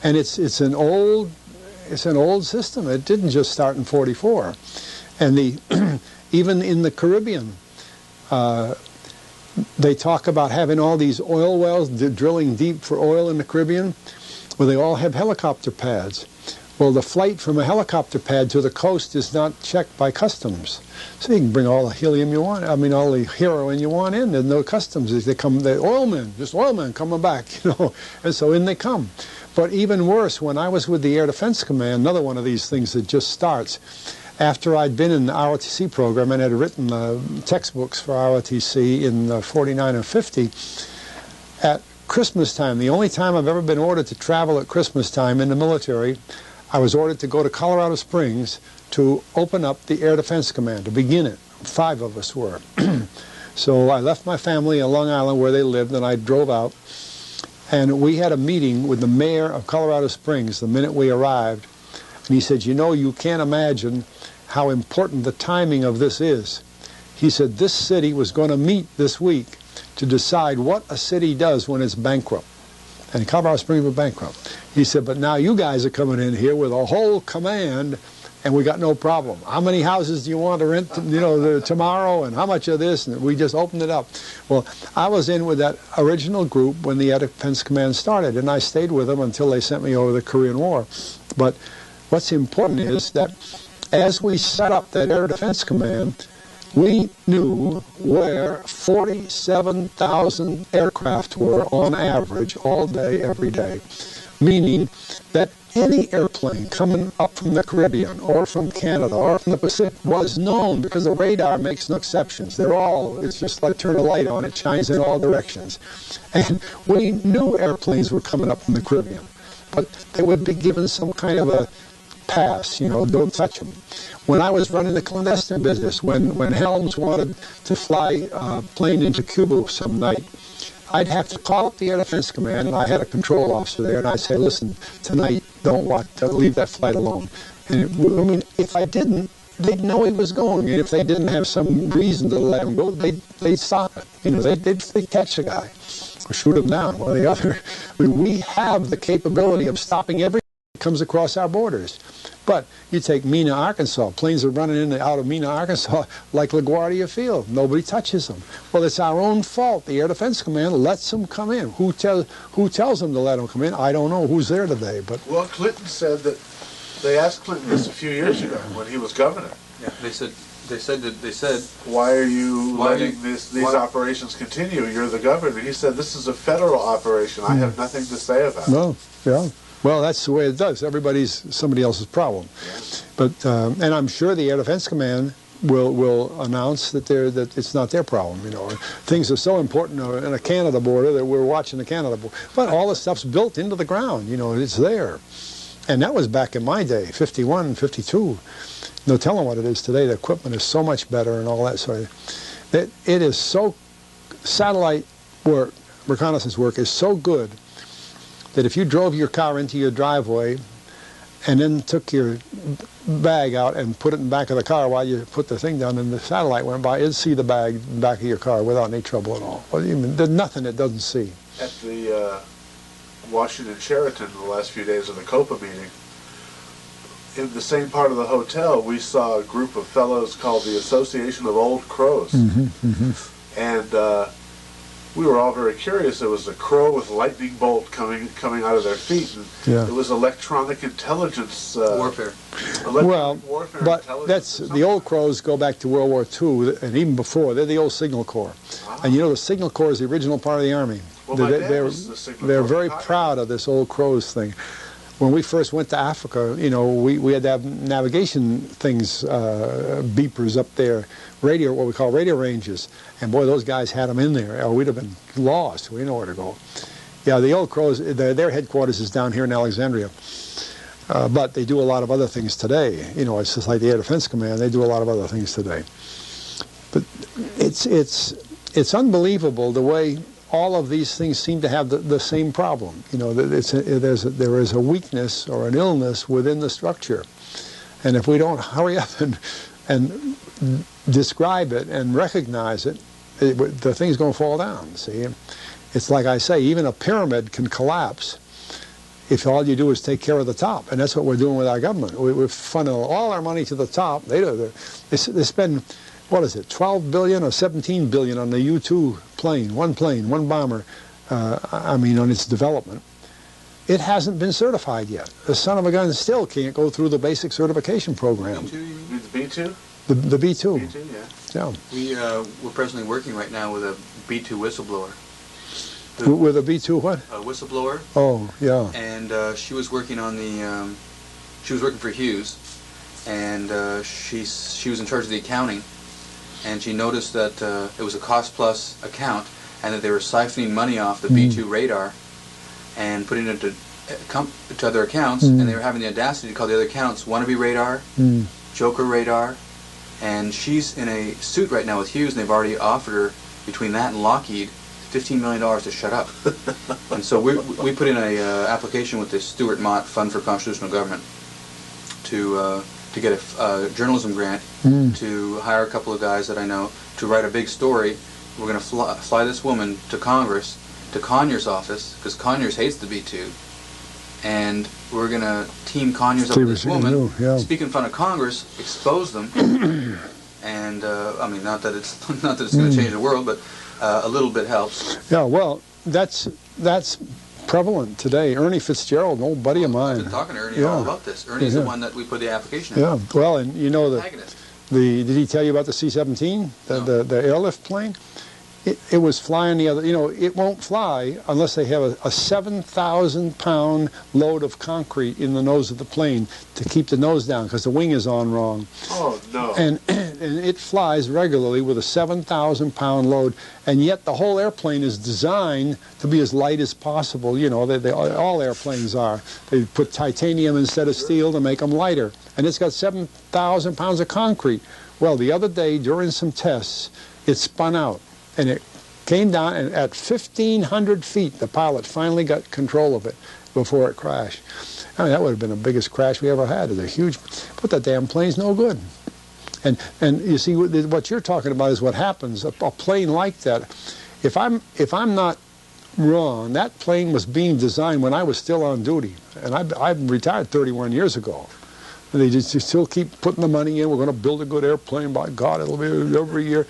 And it's an old system. It didn't just start in 44. And even in the Caribbean, they talk about having all these oil wells, drilling deep for oil in the Caribbean. Well, they all have helicopter pads. Well, the flight from a helicopter pad to the coast is not checked by customs. So you can bring all the helium you want, all the heroin you want in. There's no customs. They come, the oilmen coming back, you know. And so in they come. But even worse, when I was with the Air Defense Command, another one of these things that just starts, after I'd been in the ROTC program and had written textbooks for ROTC in 49 and 50, at Christmas time, the only time I've ever been ordered to travel at Christmas time in the military, I was ordered to go to Colorado Springs to open up the Air Defense Command, to begin it. 5 of us were. So I left my family in Long Island where they lived, and I drove out. And we had a meeting with the mayor of Colorado Springs the minute we arrived. And he said, you know, you can't imagine how important the timing of this is. He said this city was going to meet this week to decide what a city does when it's bankrupt. And Colorado Springs was bankrupt. He said, but now you guys are coming in here with a whole command, and we got no problem. How many houses do you want to rent, you know, tomorrow, and how much of this? And we just opened it up. Well, I was in with that original group when the Air Defense Command started, and I stayed with them until they sent me over the Korean War. But what's important is that as we set up that Air Defense Command, we knew where 47,000 aircraft were on average all day, every day, meaning that any airplane coming up from the Caribbean or from Canada or from the Pacific was known, because the radar makes no exceptions. It's just like turn a light on, it shines in all directions. And we knew airplanes were coming up from the Caribbean, but they would be given some kind of a pass, don't touch them. When I was running the clandestine business, when Helms wanted to fly a plane into Cuba some night, I'd have to call up the Air Defense Command, and I had a control officer there, and I'd say, listen, tonight, leave that flight alone. And if I didn't, they'd know he was going, and if they didn't have some reason to let him go, they'd stop it. They'd catch the guy or shoot him down, one or the other. We have the capability of stopping everything that comes across our borders. But you take Mena, Arkansas. Planes are running out of Mena, Arkansas like LaGuardia Field. Nobody touches them. Well, it's our own fault. The Air Defense Command lets them come in. Who tells them to let them come in? I don't know who's there today. But well, Clinton said that they asked Clinton this a few years ago when he was governor. Yeah, they said, why are you letting these operations continue? You're the governor. He said, this is a federal operation. I have nothing to say about it. No, yeah. Well, that's the way it does. Everybody's somebody else's problem. Yeah. But and I'm sure the Air Defense Command will announce that it's not their problem. Things are so important in a Canada border that we're watching the Canada border. But all the stuff's built into the ground. It's there. And that was back in my day, 51, 52. No telling what it is today. The equipment is so much better and all that sort of. It is so. Satellite work, reconnaissance work, is so good that if you drove your car into your driveway and then took your bag out and put it in the back of the car while you put the thing down and the satellite went by, it'd see the bag in the back of your car without any trouble at all. What do you mean? There's nothing it doesn't see. At the Washington Sheraton the last few days of the COPA meeting, in the same part of the hotel, we saw a group of fellows called the Association of Old Crows. And we were all very curious. There was a crow with lightning bolt coming out of their feet, and it was electronic intelligence warfare. Warfare but that's the old crows go back to World War II, and even before. They're the old Signal Corps, and the Signal Corps is the original part of the Army. Well, they're very proud of this old crows thing. When we first went to Africa, we had to have navigation things, beepers up there, what we call radio ranges. And boy, those guys had them in there, or we'd have been lost. We didn't know where to go. Yeah, the old crows, their headquarters is down here in Alexandria. But they do a lot of other things today. It's just like the Air Defense Command. They do a lot of other things today. But it's unbelievable the way all of these things seem to have the same problem. There is a weakness or an illness within the structure. And if we don't hurry up and describe it and recognize it, the thing's going to fall down, see? It's like I say, even a pyramid can collapse if all you do is take care of the top. And that's what we're doing with our government. We funnel all our money to the top. They spend, what is it, 12 billion or 17 billion on the U-2 plane, one bomber, on its development. It hasn't been certified yet. The son of a gun still can't go through the basic certification program. B-2, you mean the B-2? The B-2. B-2, yeah. We're presently working right now with a B-2 whistleblower. With a B-2 what? A whistleblower. Oh, yeah. And she was working on the, she was working for Hughes, and she was in charge of the accounting, and she noticed that it was a cost-plus account, and that they were siphoning money off the B-2 radar and putting it to other accounts, and they were having the audacity to call the other accounts Wannabe Radar, Joker Radar, and she's in a suit right now with Hughes, and they've already offered her, between that and Lockheed, $15 million to shut up. And so we put in a application with the Stuart Mott Fund for Constitutional Government to get a journalism grant to hire a couple of guys that I know to write a big story. We're going to fly this woman to Congress, to Conyers' office, because Conyers hates the B-2, and we're going to team Conyers up with this woman, speak in front of Congress, expose them, and not that it's going to change the world, but a little bit helps. Yeah, well, that's prevalent today. Ernie Fitzgerald, an old buddy of mine. I've been talking to Ernie all about this. Ernie's the one that we put the application in. Yeah, well, and Did he tell you about the C-17, the airlift plane? It was flying the other, it won't fly unless they have a 7,000-pound load of concrete in the nose of the plane to keep the nose down because the wing is on wrong. Oh, no. And it flies regularly with a 7,000-pound load, and yet the whole airplane is designed to be as light as possible. All airplanes are. They put titanium instead of steel to make them lighter. And it's got 7,000 pounds of concrete. Well, the other day during some tests, it spun out. And it came down, and at 1,500 feet, the pilot finally got control of it before it crashed. I mean, that would have been the biggest crash we ever had. It's a huge, but that damn plane's no good. And you see, what you're talking about is what happens. A plane like that, if I'm not wrong, that plane was being designed when I was still on duty, and I retired 31 years ago. They just still keep putting the money in. We're going to build a good airplane. By God, it'll be every year.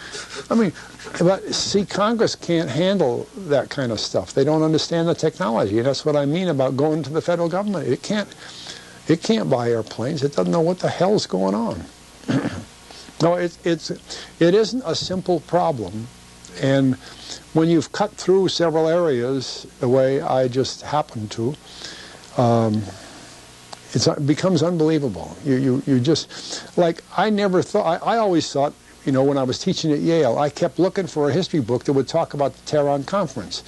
I mean, but see, Congress can't handle that kind of stuff. They don't understand the technology. And that's what I mean about going to the federal government. It can't buy airplanes. It doesn't know what the hell's going on. No, it isn't a simple problem. And when you've cut through several areas the way I just happened to, it becomes unbelievable. You just, like, I never thought, I always thought, when I was teaching at Yale, I kept looking for a history book that would talk about the Tehran Conference.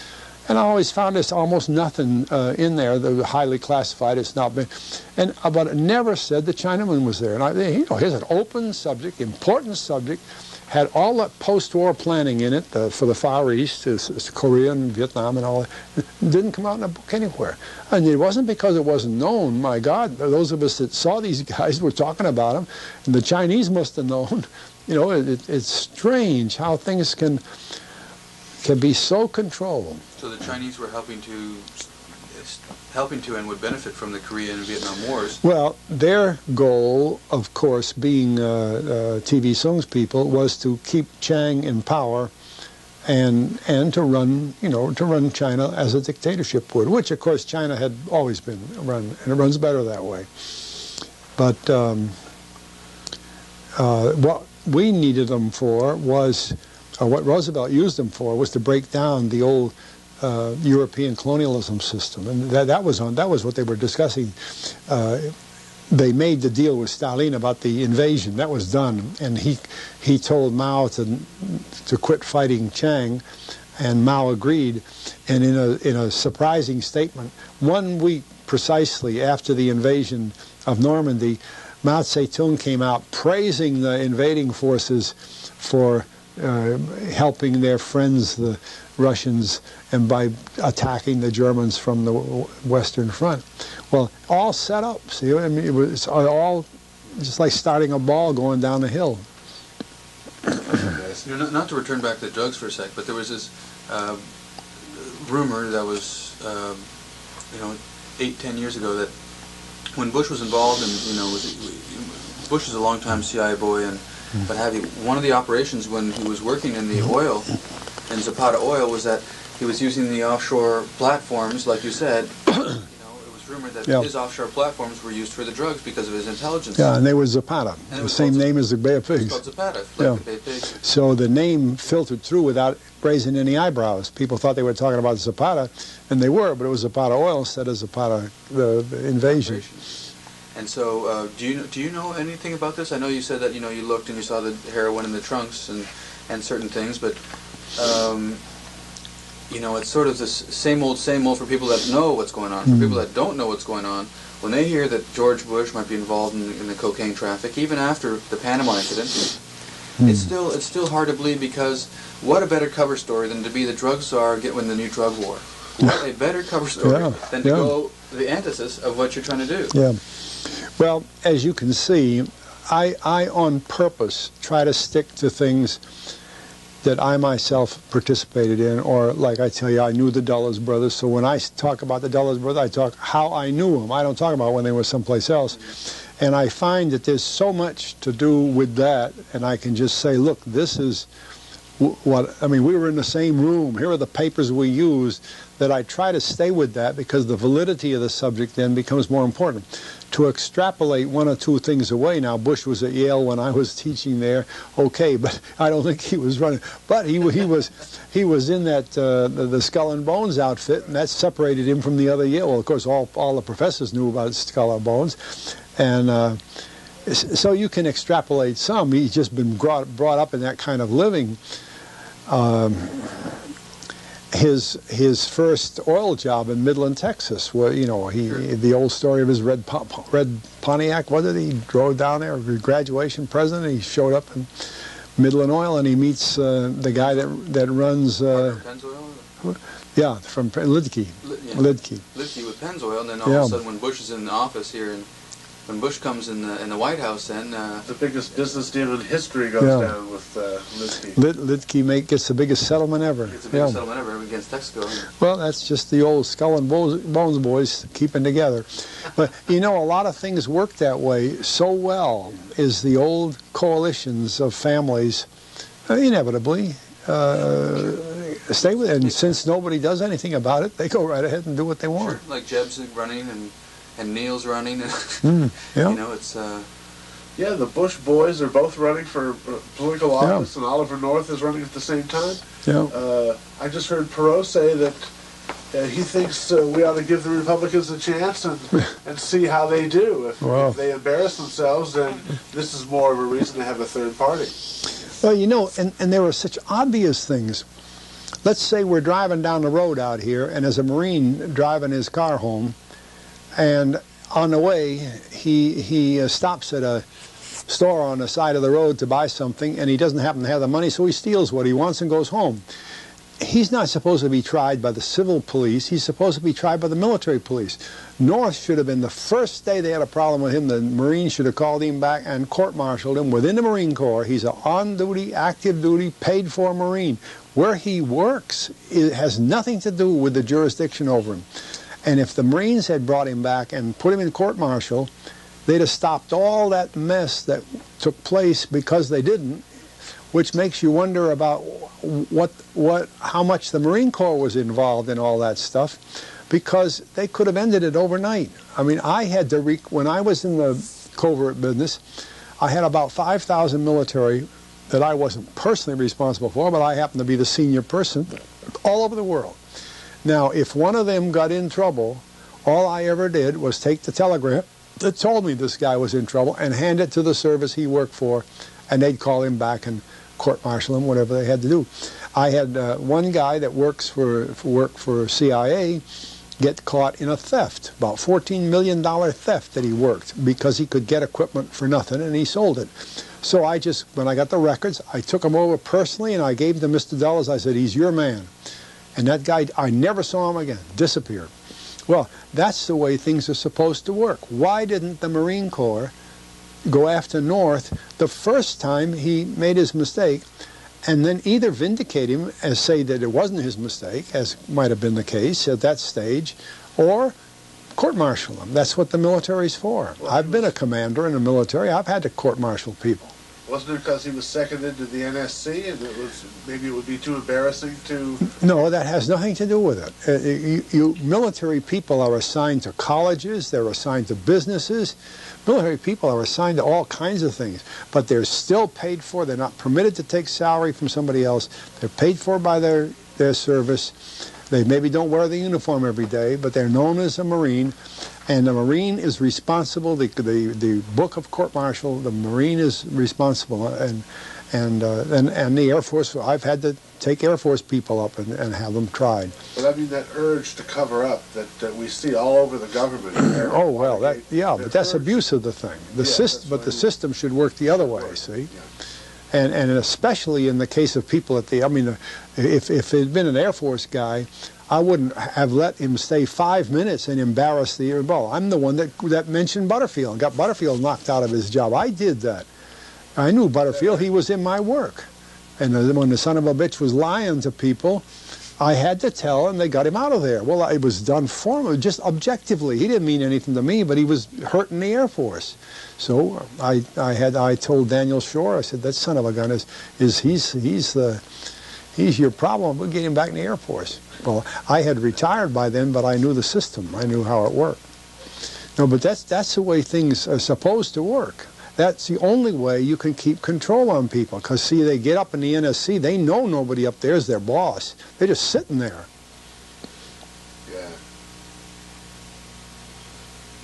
And I always found there's almost nothing in there that was highly classified. It's not been, but it never said the Chinaman was there. And here's an open subject, important subject, had all that post-war planning in it for the Far East, Korea and Vietnam and all that. It didn't come out in a book anywhere. And it wasn't because it wasn't known. My God, those of us that saw these guys were talking about them, and the Chinese must have known. It's strange how things can be so controlled. So the Chinese were helping to and would benefit from the Korean and Vietnam Wars. Well, their goal, of course, being TV Sung's people, was to keep Chiang in power and to run China as a dictatorship would, which of course China had always been run, and it runs better that way. But what we needed them for was, or what Roosevelt used them for, was to break down the old European colonialism system, and that was what they were discussing. They made the deal with Stalin about the invasion. That was done, and he told Mao to quit fighting Chiang, and Mao agreed. And in a surprising statement, 1 week precisely after the invasion of Normandy, Mao Zedong came out praising the invading forces for helping their friends, the Russians, and by attacking the Germans from the Western Front. Well, all set up. See, I mean, it was all just like starting a ball going down the hill. Not to return back to the drugs for a sec, but there was this rumor that was, 8-10 years ago, that when Bush was involved, and Bush was a long-time CIA boy, and what have you. One of the operations when he was working in the oil, in Zapata Oil, was that he was using the offshore platforms, like you said. It was rumored that his offshore platforms were used for the drugs because of his intelligence. Yeah, and they were Zapata, the same name as the Bay of Pigs. It's called Zapata, like the Bay of Pigs. So the name filtered through without raising any eyebrows. People thought they were talking about Zapata, and they were, but it was Zapata Oil instead of Zapata, the invasion. And so, do you know anything about this? I know you said that you looked and you saw the heroin in the trunks and certain things, but it's sort of this same old for people that know what's going on. For people that don't know what's going on, when they hear that George Bush might be involved in the cocaine traffic, even after the Panama incident, it's still hard to believe, because what a better cover story than to be the drug czar win the new drug war. What a better cover story than to go the antithesis of what you're trying to do. Yeah. Well, as you can see, I on purpose try to stick to things that I myself participated in, or like I tell you, I knew the Dulles brothers, so when I talk about the Dulles brothers, I talk how I knew them. I don't talk about when they were someplace else. And I find that there's so much to do with that, and I can just say, look, this is I mean, we were in the same room. Here are the papers we used. That I try to stay with that because the validity of the subject then becomes more important. To extrapolate one or two things away. Now, Bush was at Yale when I was teaching there. Okay, but I don't think he was running. But he was in that the Skull and Bones outfit, and that separated him from the other Yale. Well, of course, all the professors knew about Skull and Bones, and so you can extrapolate some. He's just been brought up in that kind of living. His first oil job in Midland, Texas, where the old story of his red Pontiac. What did he drove down there? Graduation present. He showed up in Midland Oil, and he meets the guy that runs. Yeah, from Lidke. Lidke with Pennzoil, and then all of a sudden, when Bush is in the office here, and when Bush comes in the White House, then the biggest business deal in history goes down with Lidke. Lidke gets the biggest settlement ever. It's the biggest settlement ever against Texaco. Well, that's just the old Skull and Bones boys keeping together. But a lot of things work that way so well. Is the old coalitions of families inevitably stay with it, and since nobody does anything about it, they go right ahead and do what they want. Sure. Like Jeb's running and Neil's running, and it's. Yeah, the Bush boys are both running for political office, and Oliver North is running at the same time. Yeah. I just heard Perot say that he thinks we ought to give the Republicans a chance and see how they do. If they embarrass themselves, then this is more of a reason to have a third party. Well, and there are such obvious things. Let's say we're driving down the road out here, and there's a Marine driving his car home, and on the way, he stops at a store on the side of the road to buy something, and he doesn't happen to have the money, so he steals what he wants and goes home. He's not supposed to be tried by the civil police. He's supposed to be tried by the military police. North should have been the first day they had a problem with him, the Marines should have called him back and court-martialed him within the Marine Corps. He's an on-duty, active-duty, paid-for Marine. Where he works, it has nothing to do with the jurisdiction over him. And if the Marines had brought him back and put him in court-martial, they'd have stopped all that mess that took place because they didn't, which makes you wonder about how much the Marine Corps was involved in all that stuff, because they could have ended it overnight. I mean, I had to, when I was in the covert business, I had about 5,000 military that I wasn't personally responsible for, but I happened to be the senior person all over the world. Now, if one of them got in trouble, all I ever did was take the telegram that told me this guy was in trouble and hand it to the service he worked for, and they'd call him back and court-martial him, whatever they had to do. I had one guy that worked for CIA get caught in a theft, about $14 million theft that he worked, because he could get equipment for nothing, and he sold it. So when I got the records, I took him over personally, and I gave them to Mr. Dulles. I said, he's your man. And that guy, I never saw him again, disappeared. Well, that's the way things are supposed to work. Why didn't the Marine Corps go after North the first time he made his mistake, and then either vindicate him and say that it wasn't his mistake, as might have been the case at that stage, or court-martial him? That's what the military's for. Well, I've been a commander in the military. I've had to court-martial people. Wasn't it because he was seconded to the NSC, and maybe it would be too embarrassing to... No, that has nothing to do with it. Military people are assigned to colleges, they're assigned to businesses. Military people are assigned to all kinds of things, but they're still paid for. They're not permitted to take salary from somebody else. They're paid for by their service. They maybe don't wear the uniform every day, but they're known as a Marine. And the Marine is responsible. The book of court-martial, the Marine is responsible, and the Air Force. I've had to take Air Force people up and have them tried. But I mean, that urge to cover up that we see all over the government. Oh well, but that's abuse of the thing. The system should work the other way. See. Yeah. And especially in the case of people at the, I mean, if it had been an Air Force guy, I wouldn't have let him stay 5 minutes and embarrass the ball. I'm the one that mentioned Butterfield and got Butterfield knocked out of his job. I did that. I knew Butterfield. He was in my work. And when the son of a bitch was lying to people, I had to tell, and they got him out of there. Well, it was done for him, just objectively. He didn't mean anything to me, but he was hurting the Air Force. So I told Daniel Shore, I said, that son of a gun he's your problem. We'll get him back in the Air Force. Well, I had retired by then, but I knew the system. I knew how it worked. No, but that's the way things are supposed to work. That's the only way you can keep control on people. Because, see, they get up in the NSC, they know nobody up there is their boss. They're just sitting there. Yeah.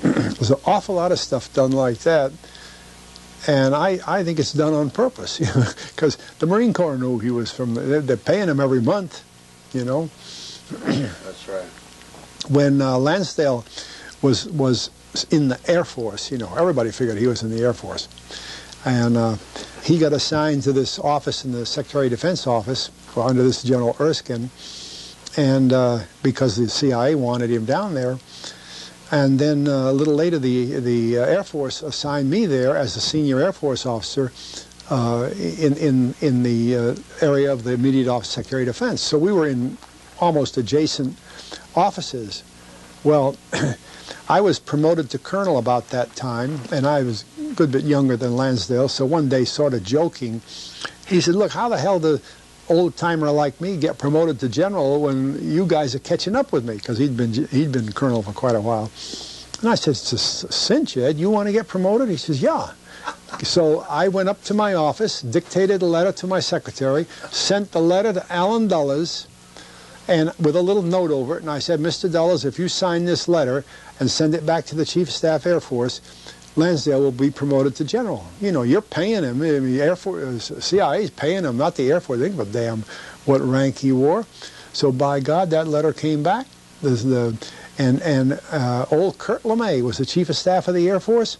There's an awful lot of stuff done like that. And I think it's done on purpose. Because the Marine Corps knew he was from, they're paying him every month, you know. That's right. When Lansdale was in the Air Force, you know, everybody figured he was in the Air Force. And he got assigned to this office in the Secretary of Defense office under this General Erskine, and because the CIA wanted him down there. And then a little later, the Air Force assigned me there as a senior Air Force officer in the area of the immediate office Secretary of Defense. So we were in almost adjacent offices. Well, I was promoted to colonel about that time, and I was a good bit younger than Lansdale, so one day, sort of joking, he said, look, how the hell does old-timer like me get promoted to general when you guys are catching up with me? Because he'd been colonel for quite a while. And I said, it's a cinch, Ed. You want to get promoted? He says, yeah. So I went up to my office, dictated a letter to my secretary, sent the letter to Alan Dulles, and with a little note over it, and I said, Mr. Dulles, if you sign this letter and send it back to the Chief of Staff Air Force, Lansdale will be promoted to general. You know, you're paying him. I mean, Air Force, CIA's paying him, not the Air Force. Think of damn what rank he wore. So by God, that letter came back. Old Kurt LeMay was the Chief of Staff of the Air Force.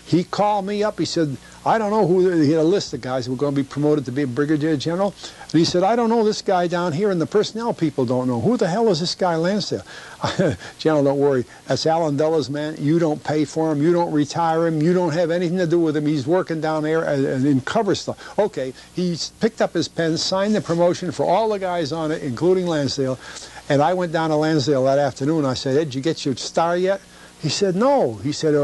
He called me up. He said, I don't know who, he had a list of guys who were going to be promoted to be a brigadier general. And he said, I don't know this guy down here, and the personnel people don't know. Who the hell is this guy Lansdale? General, don't worry. That's Alan Dulles, man. You don't pay for him. You don't retire him. You don't have anything to do with him. He's working down there in cover stuff. Okay, he picked up his pen, signed the promotion for all the guys on it, including Lansdale. And I went down to Lansdale that afternoon. I said, Ed, did you get your star yet? He said, no. He said,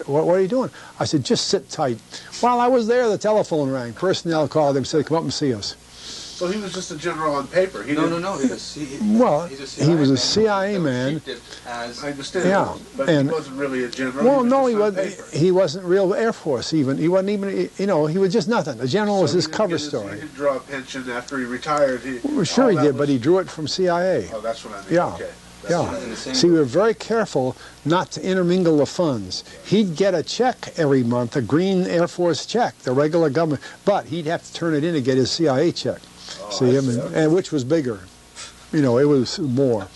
what are you doing? I said, just sit tight. While I was there, the telephone rang. Personnel called him, said, come up and see us. So he was just a general on paper. No. He's a CIA he was a CIA man. I understand. Yeah, but he wasn't really a general. Well, no, he wasn't real Air Force even. He wasn't even, you know, he was just nothing. A general was his cover story. He didn't draw a pension after he retired. Well, sure he did, but he drew it from CIA. Oh, that's what I mean. Yeah. Okay. Yeah. See, we were very careful not to intermingle the funds. He'd get a check every month, a green Air Force check, the regular government, but he'd have to turn it in to get his CIA check. Oh, see, I mean, and which was bigger. You know, it was more.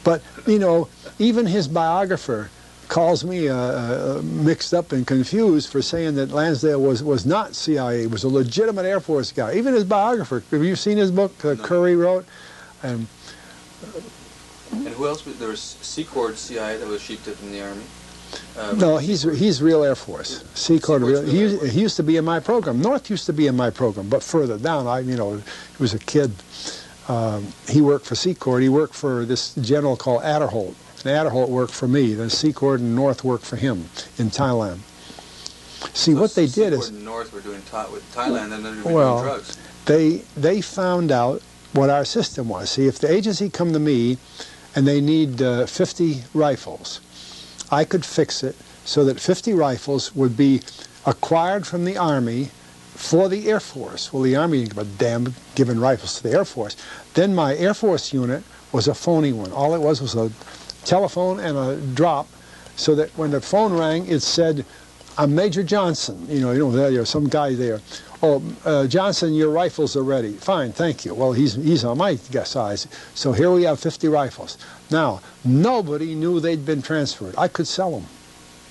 But, you know, even his biographer calls me mixed up and confused for saying that Lansdale was not CIA, was a legitimate Air Force guy. Even his biographer. Have you seen his book, Curry wrote? And who else? There was Secord CIA that was sheep-tipped in the Army. No, he's real Air Force. Secord real. He used to be in my program. North used to be in my program, but further down, he was a kid. He worked for Secord. He worked for this general called Adderholt. And Adderholt worked for me. Then Secord and North worked for him in Thailand. See, so what they did is... Secord and North were doing with Thailand, and then they were doing drugs. They found out what our system was. See, if the agency come to me and they need 50 rifles, I could fix it so that 50 rifles would be acquired from the Army for the Air Force. Well, the Army didn't give a damn giving rifles to the Air Force. Then my Air Force unit was a phony one. All it was a telephone and a drop, so that when the phone rang, it said, I'm Major Johnson. There's some guy there. Oh, Johnson, your rifles are ready. Fine, thank you. Well, he's on my size. So here we have 50 rifles. Now, nobody knew they'd been transferred. I could sell them.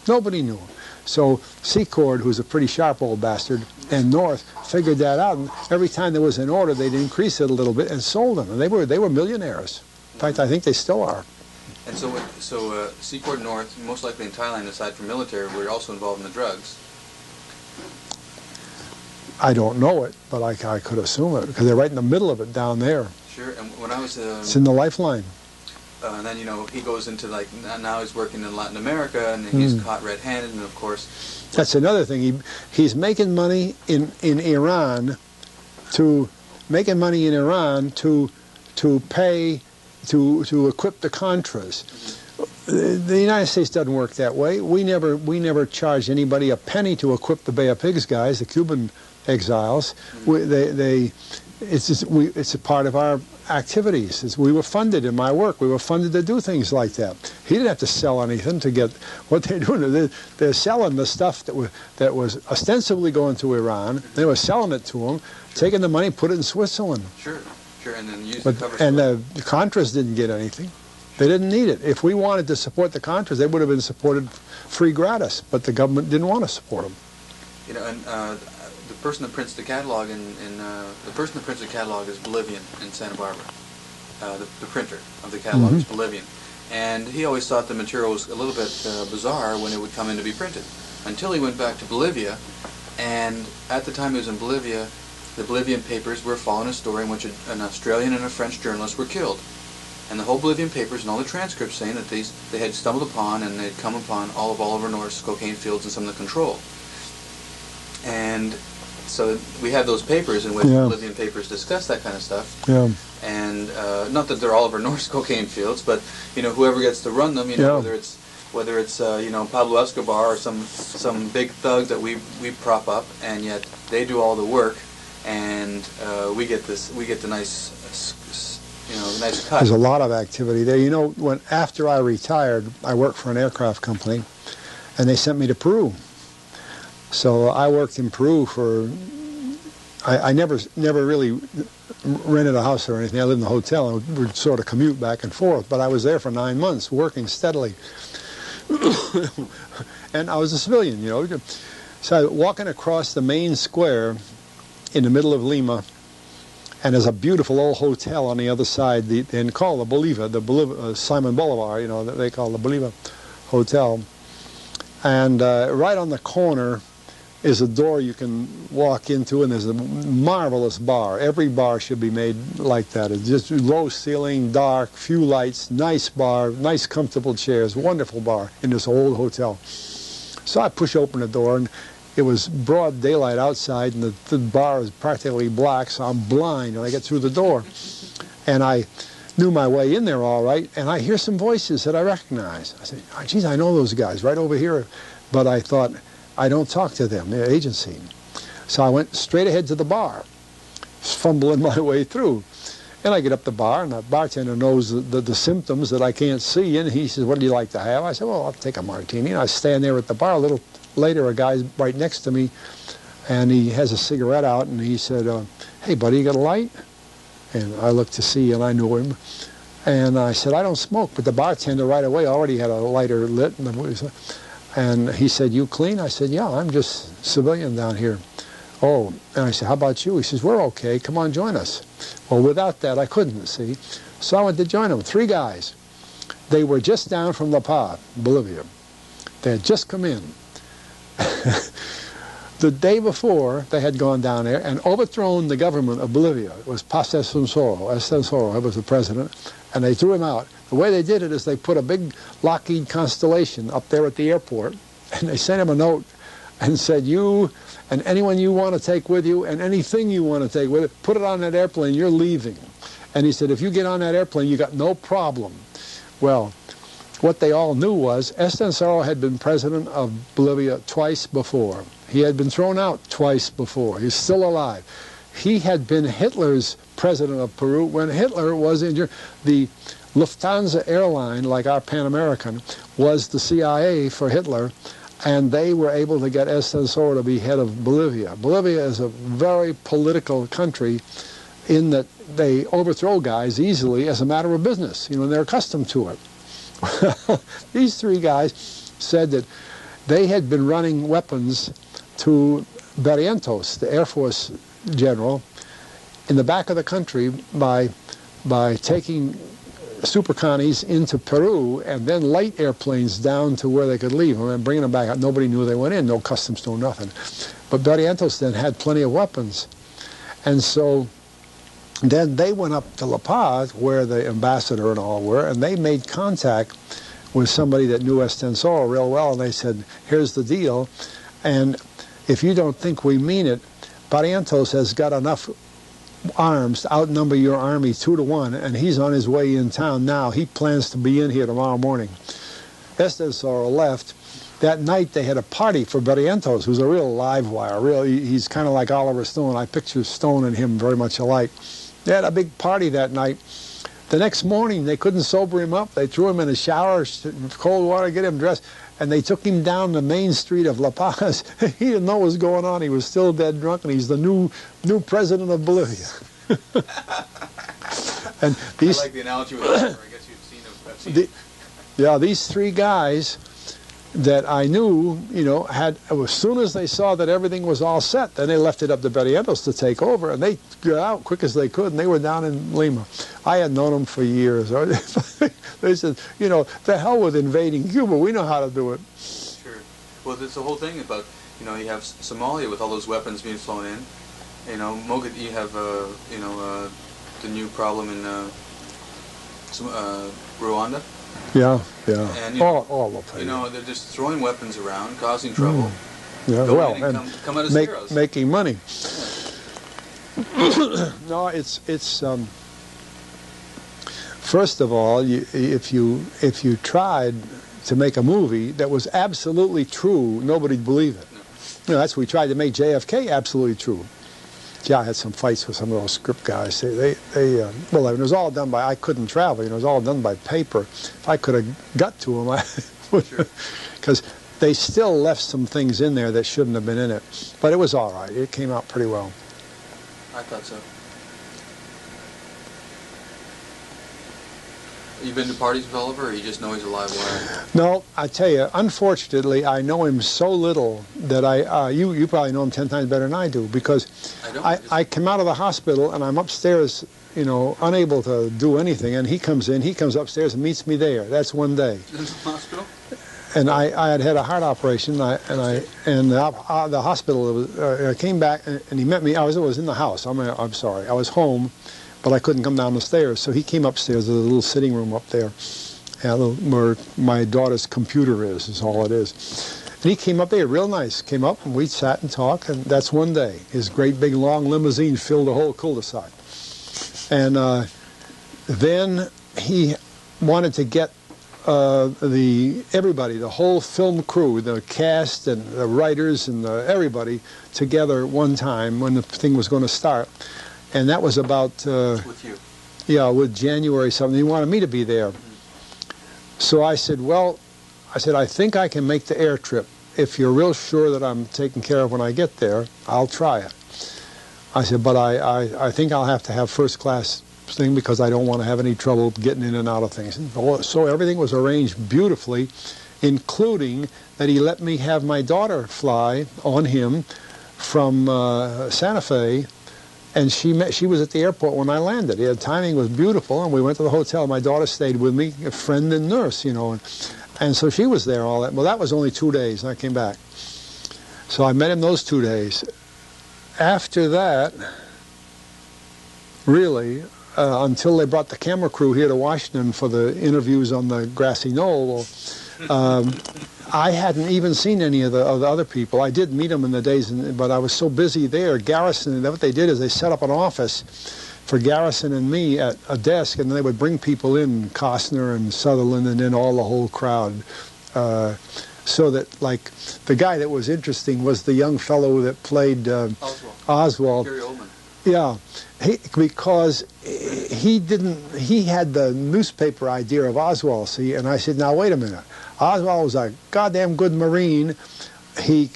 Nobody knew. So Secord, who's a pretty sharp old bastard, and North figured that out. And every time there was an order, they'd increase it a little bit and sold them. And they were millionaires. In fact, I think they still are. And so Secord North, most likely in Thailand, aside from military, were also involved in the drugs. I don't know it, but I could assume it, because they're right in the middle of it down there. Sure. And when I was It's in the lifeline. and then he goes into now he's working in Latin America and he's caught red-handed, and of course That's another thing. He's making money in Iran to pay to equip the Contras. The United States doesn't work that way. We never charged anybody a penny to equip the Bay of Pigs guys, the Cuban exiles. It's a part of our activities. We were funded in my work. We were funded to do things like that. He didn't have to sell anything to get what they're doing. They're selling the stuff that was ostensibly going to Iran. They were selling it to them, taking the money, put it in Switzerland. Sure, and then use the cover. And the Contras didn't get anything. They didn't need it. If we wanted to support the Contras, they would have been supported free gratis, but the government didn't want to support them. The person that prints the catalog is Bolivian in Santa Barbara. The printer of the catalog is Bolivian, and he always thought the material was a little bit bizarre when it would come in to be printed, until he went back to Bolivia, and at the time he was in Bolivia, the Bolivian papers were following a story in which an Australian and a French journalist were killed. And the whole Bolivian papers and all the transcripts saying that they had stumbled upon and they'd come upon all of Oliver North's cocaine fields and some of the control. And so we have those papers in which Bolivian papers discuss that kind of stuff. Yeah. And not that they're Oliver North's cocaine fields, but whoever gets to run them, whether it's Pablo Escobar or some big thug that we prop up, and yet they do all the work, and we get the nice nice cut. There's a lot of activity there. After I retired, I worked for an aircraft company, and they sent me to Peru. So I worked in Peru I never really rented a house or anything. I lived in a hotel and would sort of commute back and forth. But I was there for 9 months, working steadily. And I was a civilian, So walking across the main square in the middle of Lima, and there's a beautiful old hotel on the other side, and called the Bolivar, Simon Bolivar, that they call the Bolivar Hotel. And right on the corner is a door you can walk into, and there's a marvelous bar. Every bar should be made like that. It's just low ceiling, dark, few lights, nice bar, nice comfortable chairs, wonderful bar in this old hotel. So I push open the door, and it was broad daylight outside, and the bar is practically black, so I'm blind when I get through the door. And I knew my way in there all right, and I hear some voices that I recognize. I said, oh, geez, I know those guys right over here. But I thought, I don't talk to them, their agency. So I went straight ahead to the bar, fumbling my way through. And I get up the bar, and the bartender knows the symptoms that I can't see, and he says, what do you like to have? I said, well, I'll take a martini. And I stand there at the bar. A little later, a guy's right next to me, and he has a cigarette out, and he said, hey, buddy, you got a light? And I looked to see, and I knew him. And I said, I don't smoke, but the bartender right away already had a lighter lit. And he said, you clean? I said, yeah, I'm just civilian down here. Oh, and I said, how about you? He says, we're okay, come on, join us. Well, without that, I couldn't, see. So I went to join them, 3 guys. They were just down from La Paz, Bolivia. They had just come in. The day before, they had gone down there and overthrown the government of Bolivia. It was Paz Estensoro, he was the president, and they threw him out. The way they did it is they put a big Lockheed Constellation up there at the airport, and they sent him a note and said, you and anyone you want to take with you and anything you want to take with it, put it on that airplane, you're leaving. And he said, if you get on that airplane, you got no problem. Well, what they all knew was Estensoro had been president of Bolivia twice before. He had been thrown out twice before. He's still alive. He had been Hitler's president of Peru when Hitler was in the Lufthansa airline, like our Pan American, was the CIA for Hitler, and they were able to get Estensoro to be head of Bolivia. Bolivia is a very political country in that they overthrow guys easily as a matter of business. They're accustomed to it. These 3 guys said that they had been running weapons to Barrientos, the Air Force general, in the back of the country by taking Superconnies into Peru and then light airplanes down to where they could leave them and bringing them back out. Nobody knew they went in, no customs, no nothing. But Barrientos then had plenty of weapons. And so Then they went up to La Paz, where the ambassador and all were, and they made contact with somebody that knew Estensoro real well, and they said, here's the deal, and if you don't think we mean it, Barrientos has got enough arms to outnumber your army 2-1, and he's on his way in town now. He plans to be in here tomorrow morning. Estensoro left. That night they had a party for Barrientos, who's a real live wire. He's kind of like Oliver Stone. I picture Stone and him very much alike. They had a big party that night. The next morning, they couldn't sober him up. They threw him in a shower, cold water, get him dressed, and they took him down the main street of La Paz. He didn't know what was going on. He was still dead drunk, and he's the new president of Bolivia. And these, I like the analogy with that, I guess you've seen these three guys that I knew, had, as soon as they saw that everything was all set, then they left it up to Barrientos to take over, and they got out quick as they could, and they were down in Lima. I had known them for years. They said, the hell with invading Cuba, we know how to do it. Sure. Well, there's the whole thing about, you have Somalia with all those weapons being flown in. You have, the new problem in Rwanda. Yeah. And, all the places. They're just throwing weapons around, causing trouble. Yeah, well, and come out as heroes. Making money. Yeah. No, it's first of all, if you tried to make a movie that was absolutely true, nobody'd believe it. No. That's what we tried to make JFK absolutely true. Yeah, I had some fights with some of those script guys. It was all done by, I couldn't travel, it was all done by paper. If I could have got to them, I would, because they still left some things in there that shouldn't have been in it. But it was all right. It came out pretty well. I thought so. You been to parties with Oliver, or you just know he's a live wire? No, I tell you, unfortunately, I know him so little that you probably know him 10 times better than I do, because I come out of the hospital and I'm upstairs, unable to do anything, and he comes upstairs and meets me there. That's one day. In the hospital? And I had a heart operation, and the hospital I came back, and he met me. I was in the house. I'm sorry, I was home. But I couldn't come down the stairs, so he came upstairs. There's a little sitting room up there, where my daughter's computer is all it is. And he came up there, real nice. Came up, and we sat and talked, and that's one day. His great big long limousine filled the whole cul-de-sac. And then he wanted to get everybody, the whole film crew, the cast and the writers and everybody together one time when the thing was going to start. And that was about... with you? Yeah, with January something. He wanted me to be there. So I said, I think I can make the air trip. If you're real sure that I'm taken care of when I get there, I'll try it. I said, but I think I'll have to have first class thing because I don't want to have any trouble getting in and out of things. So everything was arranged beautifully, including that he let me have my daughter fly on him from Santa Fe. And she was at the airport when I landed. The timing was beautiful, and we went to the hotel. My daughter stayed with me, a friend and nurse, and so she was there all that. Well, that was only 2 days, and I came back. So I met him those 2 days. After that, really, until they brought the camera crew here to Washington for the interviews on the grassy knoll, I hadn't even seen any of the other people. I did meet them in the days, but I was so busy there. Garrison, what they did is they set up an office for Garrison and me at a desk, and they would bring people in, Costner and Sutherland, and then the whole crowd. So that, like, the guy that was interesting was the young fellow that played Oswald. Gary Oldman. Yeah, because he had the newspaper idea of Oswald, see, and I said, now wait a minute. Oswald was a goddamn good Marine. He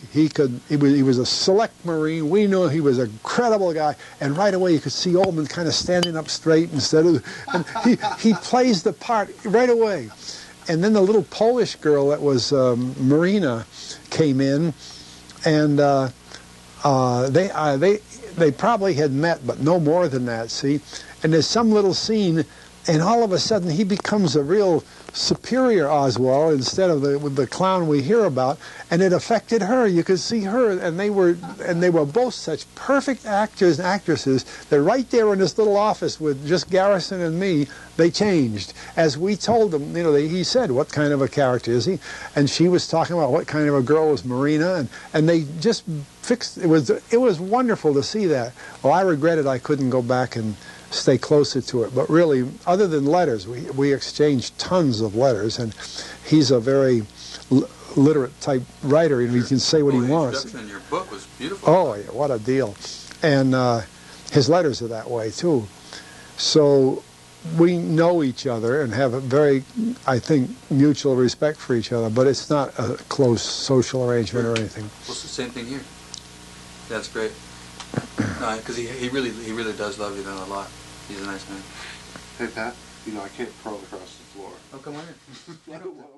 was a select Marine. We knew he was a credible guy, and right away you could see Oldman kind of standing up straight instead of, and he plays the part right away. And then the little Polish girl that was Marina came in, and they probably had met, but no more than that, see. And there's some little scene And all of a sudden, he becomes a real superior Oswald instead of the clown we hear about. And it affected her. You could see her, and they were both such perfect actors and actresses that right there in this little office with just Garrison and me, they changed. As we told them, you know, he said, "What kind of a character is he?" And she was talking about what kind of a girl was Marina, and they just fixed. It was wonderful to see that. Well, I regretted I couldn't go back and stay closer to it, but really, other than letters, we exchanged tons of letters, and he's a very literate type writer, and he can say what he wants. The introduction in your book was beautiful. Oh, yeah, what a deal. And his letters are that way, too. So we know each other and have a very, I think, mutual respect for each other, but it's not a close social arrangement or anything. Well, it's the same thing here. That's great. Because he really does love you then a lot. He's a nice man. Hey, Pat, you know, I can't crawl across the floor. Oh, come on in.